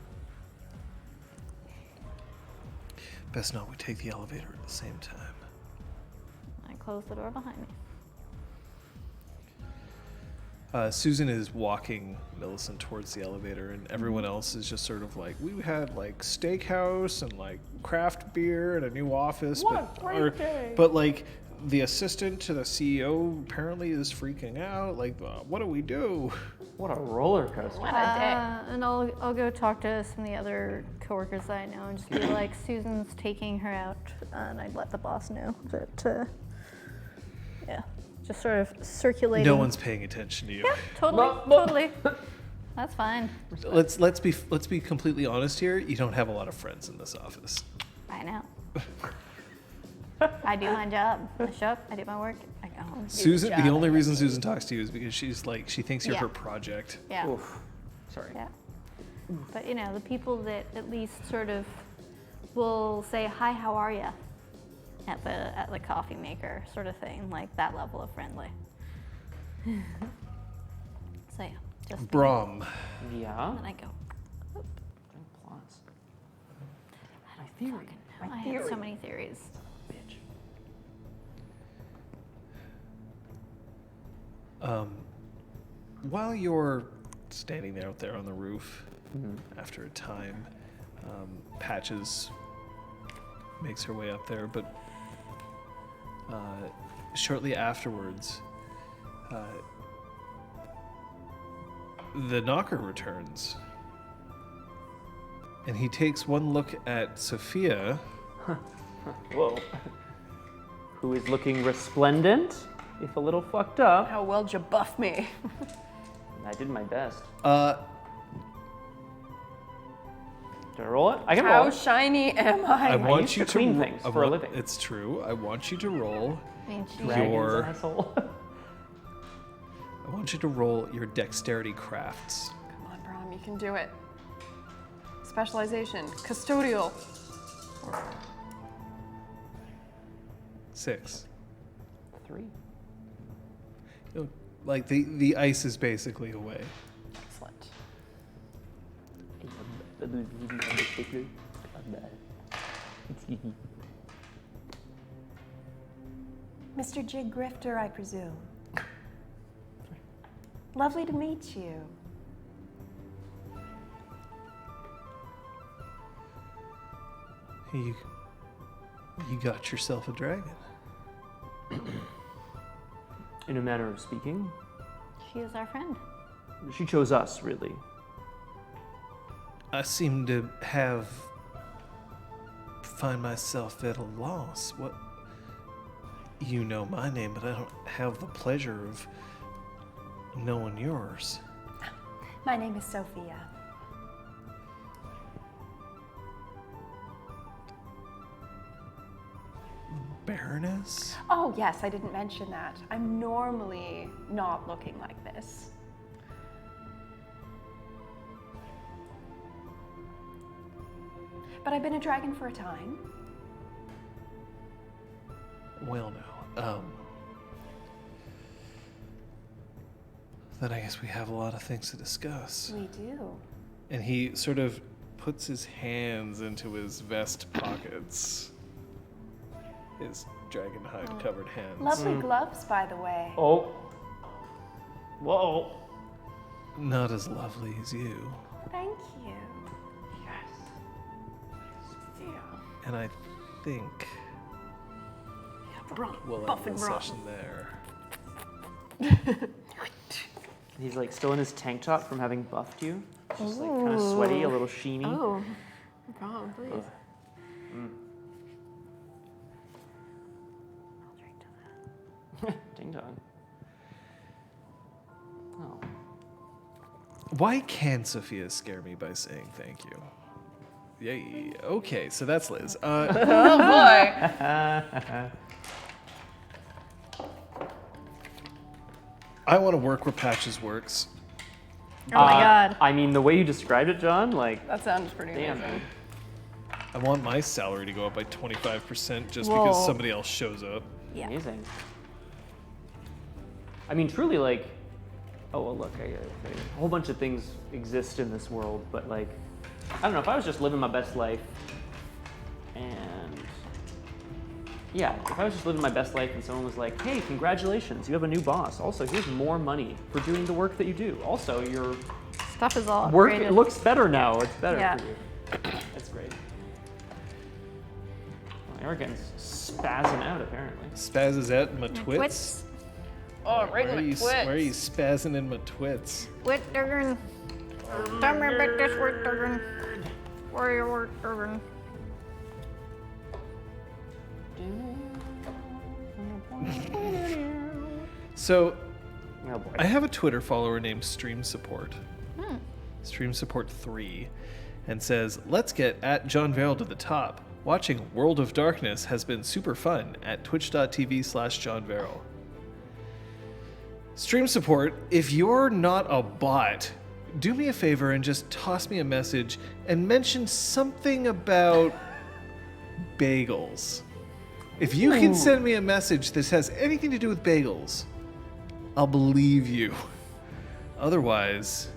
Best not we take the elevator at the same time. I close the door behind me. Susan is walking Millicent towards the elevator, and everyone else is just sort of like, we had like steakhouse and like craft beer and a new office, but like the assistant to the CEO apparently is freaking out. Like, what do we do? What a roller coaster. What a day. And I'll go talk to some of the other coworkers that I know and just be like, Susan's taking her out, and I'd let the boss know that, yeah, just sort of circulating. No one's paying attention to you. Yeah, totally. That's fine. Let's be completely honest here. You don't have a lot of friends in this office. I know. I do my job. I show up, I do my work, I go home. Susan, the only reason Susan talks to you is because she's like, she thinks you're Yeah. her project. Yeah. Oof. Sorry. Yeah. But you know, the people that at least sort of will say, hi, how are you? At the coffee maker sort of thing, like that level of friendly. So yeah, just Brom. Yeah. and I go, Applause. my theory. I had so many theories. Bitch. While you're standing out there on the roof, after a time, Patches makes her way up there, but shortly afterwards, the knocker returns. And he takes one look at Sophia. Whoa. Who is looking resplendent, if a little fucked up. How well you buff me. I did my best. Do I roll it? I can roll How it. shiny am I? I want used you to clean ro- things I for a want- living. It's true. I want you to roll. I mean, she, Dragon's Your- asshole. I want you to roll your dexterity crafts. Come on, Brom, you can do it. Specialization, custodial. 6. 3. You know, like the ice is basically away. Excellent. Mr. Jigg Grifter, I presume. Lovely to meet you. You got yourself a dragon. In a manner of speaking, she is our friend. she chose us, really. I seem to find myself at a loss. What? You know my name, but I don't have the pleasure of knowing yours. My name is Sophia. Baroness? Oh, yes, I didn't mention that. I'm normally not looking like this. But I've been a dragon for a time. Well, no. Then I guess we have a lot of things to discuss. We do. And he sort of puts his hands into his vest pockets. His dragon hide covered hands. Lovely gloves, by the way. Oh. Whoa. Not as lovely as you. Thank you. And I think we'll end the session there. He's like still in his tank top from having buffed you. Just like kind of sweaty, a little sheeny. Oh, Brom, please. I'll drink to that. Ding dong. Oh. Why can Sophia scare me by saying thank you? Yay. Okay, so that's Liz. Oh boy. I want to work where Patches works. Oh my god. I mean, the way you described it, John, like, That sounds pretty damn, amazing. man. I want my salary to go up by 25% just Whoa. because somebody else shows up. Yeah. Amazing. I mean, truly, like, oh, well, look, a whole bunch of things exist in this world, but, like, I don't know, if I was just living my best life, and, yeah, if I was just living my best life and someone was like, hey, congratulations, you have a new boss. Also, here's more money for doing the work that you do. Also, your Stuff is all work upgraded. looks better now. It's better Yeah. for you. That's great. Well, Arrogant's spazzing out, apparently. Spazzes out in my twits. Twits. Oh, right Why are, in you, the twits. why are you spazzing in my twits? Wit Durgan. Tell me about this Wit Durgan. Where you work, Durgan. So, Oh boy. I have a Twitter follower named Stream Support. Stream Support 3, and says, "Let's get at John Verrill to the top. Watching World of Darkness has been super fun at twitch.tv/John Verrill." Stream Support, if you're not a bot, do me a favor and just toss me a message and mention something about bagels. If you can send me a message that has anything to do with bagels, I'll believe you. Otherwise,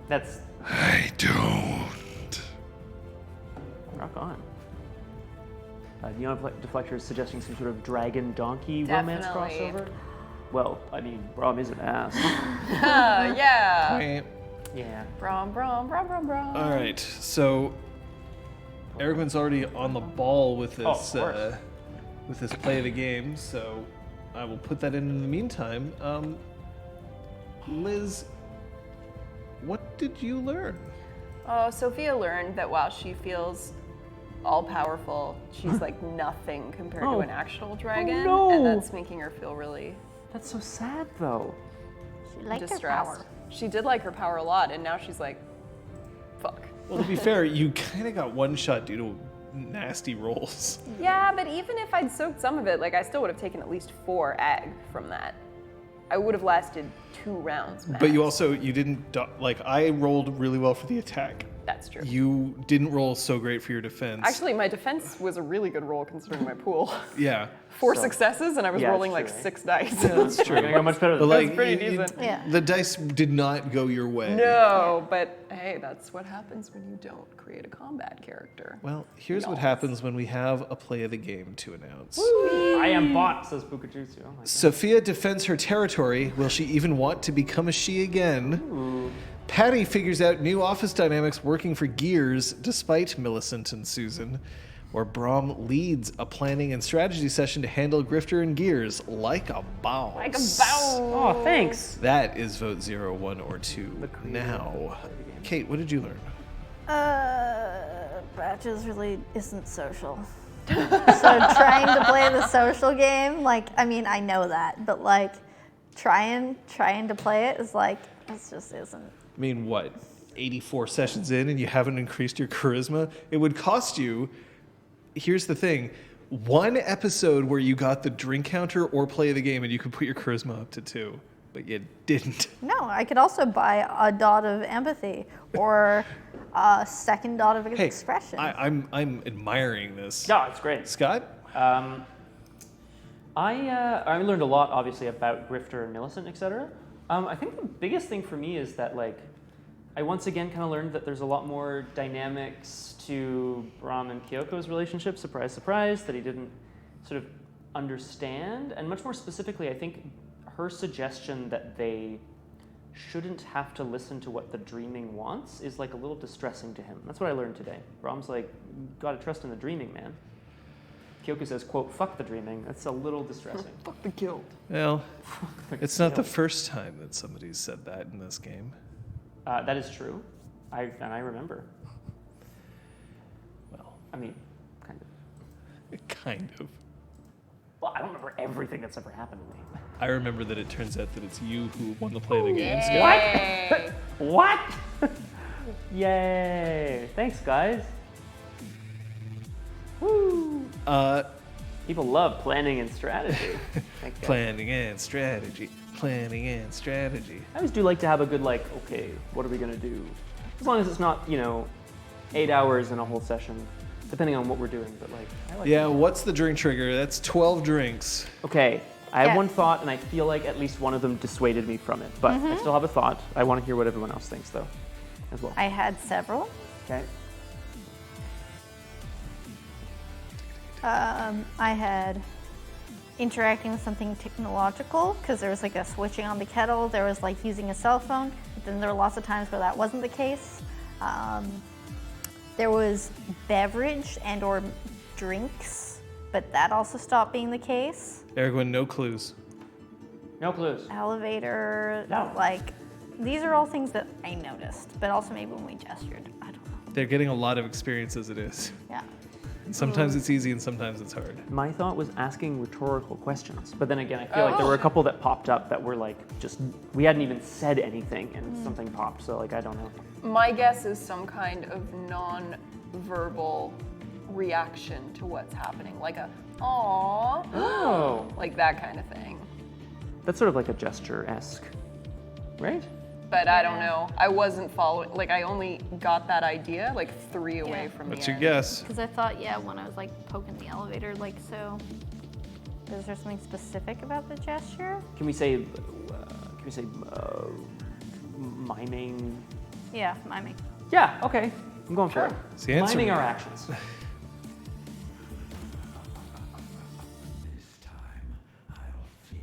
That's I don't. rock on. Neon Deflector is suggesting some sort of dragon donkey romance Definitely. crossover. Well, I mean, Brom is an ass. Yeah. Yeah. Brom, Brom, Brom, Brom, Brom. all right. So, Aragorn's already on the ball with this course. with this play of the game. So, I will put that in the meantime. Liz, what did you learn? Oh, Sophia learned that while she feels all powerful, she's like nothing compared to Oh. an actual dragon. no. And that's making her feel really That's so sad, though. She liked her distressed. power. She did like her power a lot, and now she's like, fuck. Well, to be fair, you kind of got one shot due to nasty rolls. Yeah, but even if I'd soaked some of it, like I still would have taken at least 4 egg from that. I would have lasted 2 rounds max. But you didn't, like, I rolled really well for the attack. That's true. You didn't roll so great for your defense. Actually, my defense was a really good roll considering my pool. Yeah. 4 successes, and I was Yeah, rolling it's like true, right? 6 dice. Yeah, that's true. We're gonna go much better But than like, pretty you- decent. Yeah. the dice did not go your way. No, but hey, that's what happens when you don't create a combat character. Well, here's what Yas. happens when we have a play of the game to announce. I am bot, says Bukajutsu. Oh my God. Sophia defends her territory. Will she even want to become a she again? Patty figures out new office dynamics working for Gears despite Millicent and Susan. Or Brom leads a planning and strategy session to handle Grifter and Gears like a boss. Like a bow. Oh, thanks. That is vote 0, 1, or 2. The creator Now, of the game. Kate, what did you learn? Batches really isn't social. So trying to play the social game, like, I mean, I know that, but like, trying to play it is like, it just isn't. I mean, what? 84 sessions in and you haven't increased your charisma? It would cost you. Here's the thing. 1 episode where you got the drink counter or play the game and you could put your charisma up to 2, but you didn't. No, I could also buy a dot of empathy or a second dot of expression. I'm admiring this. Yeah, it's great. Scott? I learned a lot, obviously, about Grifter and Millicent, etc. I think the biggest thing for me is that, like, I once again kind of learned that there's a lot more dynamics to Brom and Kyoko's relationship. Surprise, surprise, that he didn't sort of understand. And much more specifically, I think her suggestion that they shouldn't have to listen to what the dreaming wants is like a little distressing to him. That's what I learned today. Brom's like, gotta trust in the dreaming, man. Kyoko says, quote, fuck the dreaming. That's a little distressing. Fuck the guild. Well, it's not the first time that somebody's said that in this game. That is true. I remember. Well, I mean, kind of. kind of. Well, I don't remember everything that's ever happened to me. I remember that it turns out that it's you who won the play of the game, Scott. Yay. What? Yay! Thanks, guys. Woo! People love planning and strategy. Thanks, guys. Planning and strategy. Planning and strategy. I always do like to have a good, like, okay, what are we gonna do? As long as it's not, 8 hours in a whole session, depending on what we're doing. But like, I like. Yeah, what's the drink trigger? That's 12 drinks. Okay, I have Yeah. one thought, and I feel like at least one of them dissuaded me from it. But I still have a thought. I want to hear what everyone else thinks, though, as well. I had several. Okay. I had interacting with something technological because there was like a switching on the kettle. There was like using a cell phone, but then there were lots of times where that wasn't the case. There was beverage and or drinks, but that also stopped being the case. Erwin, no clues. No clues. Elevator, No. like these are all things that I noticed, but also maybe when we gestured, I don't know. They're getting a lot of experience as it is. Yeah. And sometimes it's easy and sometimes it's hard. My thought was asking rhetorical questions, but then again, I feel like there were a couple that popped up that were like just we hadn't even said anything and something popped. So like I don't know. My guess is some kind of non-verbal reaction to what's happening, like a "aww," Oh, like that kind of thing. that's sort of like a gesture-esque, right? But I don't know. I wasn't following. Like I only got that idea like 3 away Yeah. from What's the your end. guess? Because I thought, yeah, when I was like poking the elevator, like so. Is there something specific about the gesture? Can we say miming? Yeah, miming. Yeah. Okay. I'm going for it. It's the answer. Miming our actions.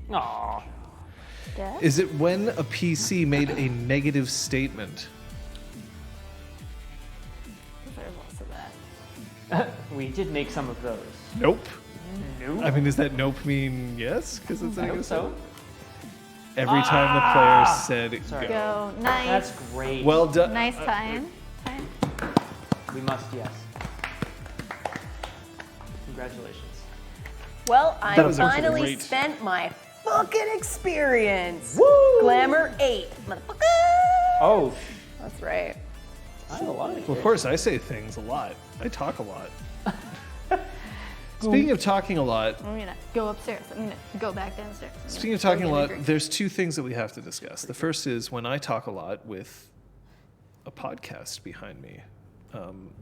Aww. Yes. Is it when a PC made a negative statement? There's lots of that. We did make some of those. Nope. No. I mean, does that nope mean yes? Because it's a I hope negative so. statement? Every time the player said Sorry. go. Go. Nice. That's great. Well done. Nice tie-in. We must, yes. Congratulations. Well, I was a finally great- spent my fucking experience. Woo! Glamour 8, motherfucker. Oh, That's right. I have a lot of Well, of course, I say things a lot. I talk a lot. Speaking of talking a lot, I'm gonna go upstairs. I'm gonna go back downstairs. speaking of talking a lot, there's two things that we have to discuss. The first is when I talk a lot with a podcast behind me.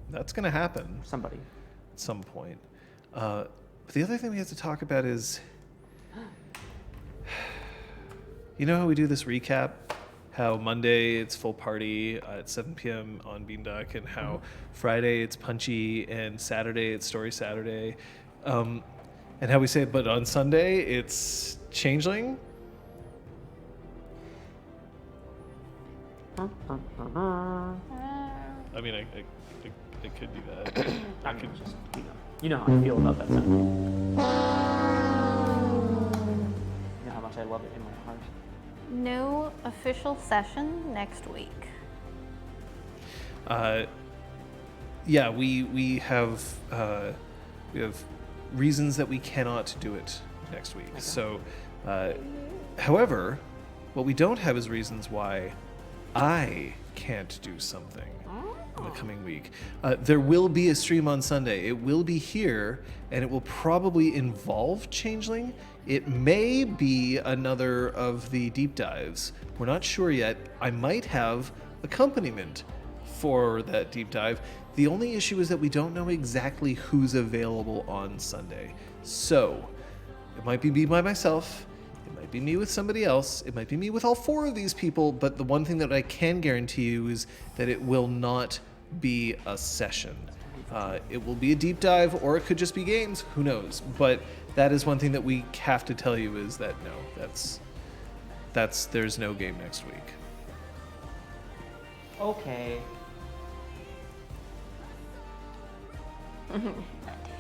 That's going to happen Somebody. at some point. But the other thing we have to talk about is, you know how we do this recap? How Monday it's full party at 7 p.m. on Beanduck, and how Friday it's punchy, and Saturday it's Story Saturday. And how we say, but on Sunday it's Changeling? I mean, I could do that. I could just, you know how I feel about that sentence. You know how much I love it in my heart. No official session next week. Yeah, we have reasons that we cannot do it next week. So, however, what we don't have is reasons why I can't do something in the coming week. There will be a stream on Sunday. It will be here, and it will probably involve Changeling. It may be another of the deep dives. We're not sure yet. I might have accompaniment for that deep dive. The only issue is that we don't know exactly who's available on Sunday. So, it might be me by myself. It might be me with somebody else. It might be me with all four of these people. But the one thing that I can guarantee you is that it will not be a session. It will be a deep dive, or it could just be games. Who knows? But that is one thing that we have to tell you is that no, there's no game next week. Okay.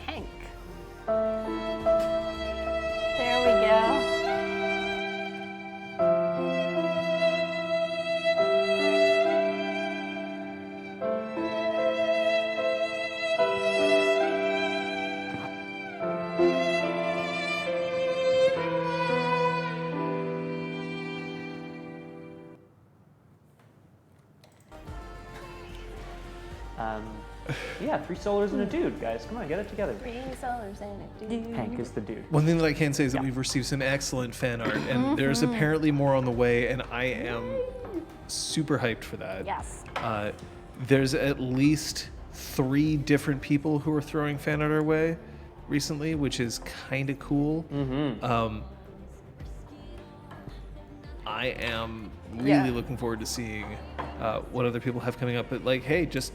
Hank. There we go. Yeah, 3 solars and a dude, guys. Come on, get it together. 3 solars and a dude. Hank is the dude. One thing that I can say is that we've received some excellent fan art, and there's apparently more on the way, and I am super hyped for that. Yes. There's at least 3 different people who are throwing fan art our way recently, which is kind of cool. I am really looking forward to seeing what other people have coming up. But like, hey, just,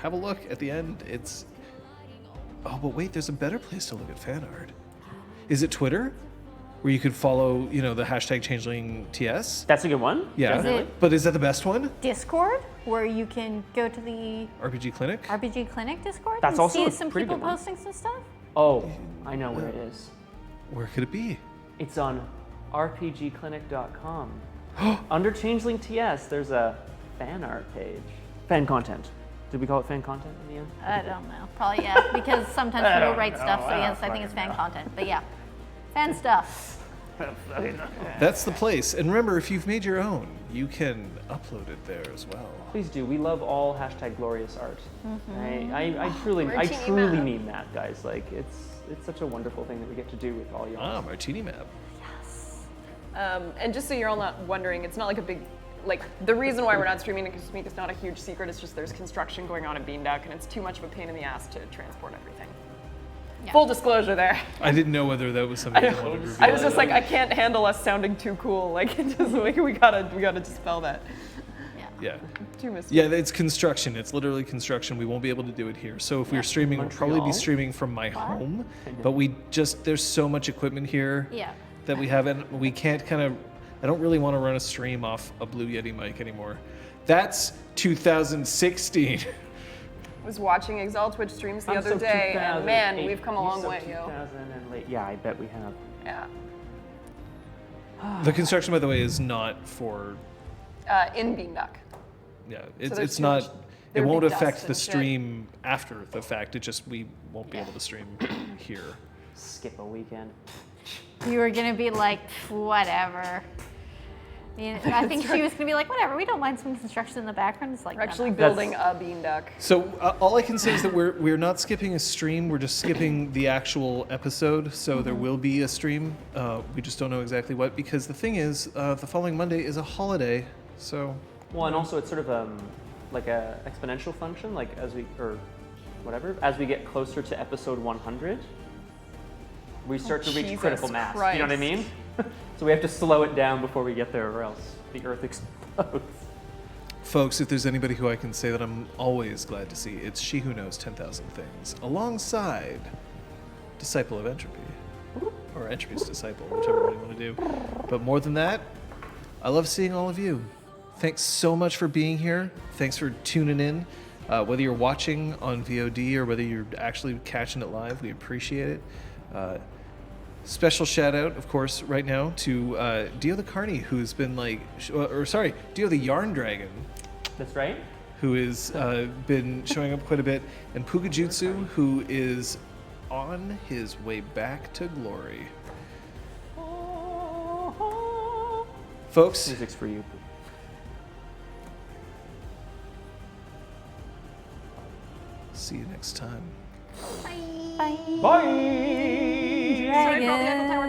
have a look at the end. It's, oh, but wait, there's a better place to look at fan art. Is it Twitter? Where you could follow, the hashtag #ChangelingTS? That's a good one. Yeah. Is it- But is that the best one? Discord, where you can go to the RPG Clinic? RPG Clinic Discord That's and also see a some pretty people good one. posting some stuff. Oh, I know where it is. Where could it be? It's on rpgclinic.com. Under Changeling TS, there's a fan art page. Fan content. Did we call it fan content in the end? I don't know. Probably, yeah, because sometimes people write stuff, so yes, I think it's fan content. But yeah, fan stuff. That's the place. And remember, if you've made your own, you can upload it there as well. Please do. We love all #glorious art. I truly Martini map. mean that, guys. Like, it's such a wonderful thing that we get to do with all y'all. Martini map. And just so you're all not wondering, it's not like a big, the reason why we're not streaming it this week is not a huge secret. It's just there's construction going on at Beanduck, and it's too much of a pain in the ass to transport everything. Yeah. Full disclosure there. I didn't know whether that was something you wanted to reveal. I was just like, I can't handle us sounding too cool. Like, it just, we gotta dispel that. Yeah. Too mysterious. Yeah, it's construction. It's literally construction. We won't be able to do it here. So if we're streaming, we'll probably be Montreal? streaming from my home. But there's so much equipment here Yeah. that we haven't, we can't I don't really want to run a stream off a Blue Yeti mic anymore. That's 2016. I was watching Exalt Twitch streams the I'm other so day, and man, 2008. we've come a long He's so way, yo. 2000 and late. Yeah, I bet we have. Yeah. The construction, by the way, is not for, In Beanduck. yeah, there's it's too not, much- it there'd be won't dust affect the and shit. stream after the fact. It just, we won't be able to stream here. Skip a weekend. You were gonna be like, whatever. I think she was gonna be like, whatever, we don't mind some construction in the background. It's like, We're actually no. building a bean duck. So all I can say is that we're not skipping a stream. We're just skipping the actual episode. So there will be a stream. We just don't know exactly what, because the thing is, the following Monday is a holiday. So Well, and also it's sort of like a exponential function, like as we get closer to episode 100, we start to reach Jesus critical mass. You know what I mean? So we have to slow it down before we get there, or else the Earth explodes. folks, if there's anybody who I can say that I'm always glad to see, it's She Who Knows 10,000 Things, alongside Disciple of Entropy, or Entropy's Disciple, whichever one you want to do. But more than that, I love seeing all of you. Thanks so much for being here. Thanks for tuning in. Whether you're watching on VOD or whether you're actually catching it live, we appreciate it. Special shout out, of course, right now to Dio the Carney, who's been Dio the Yarn Dragon, That's right. who has been showing up quite a bit, and Pugajutsu, who is on his way back to glory. Folks, Music's for you. see you next time. Bye. Bye. Dragon.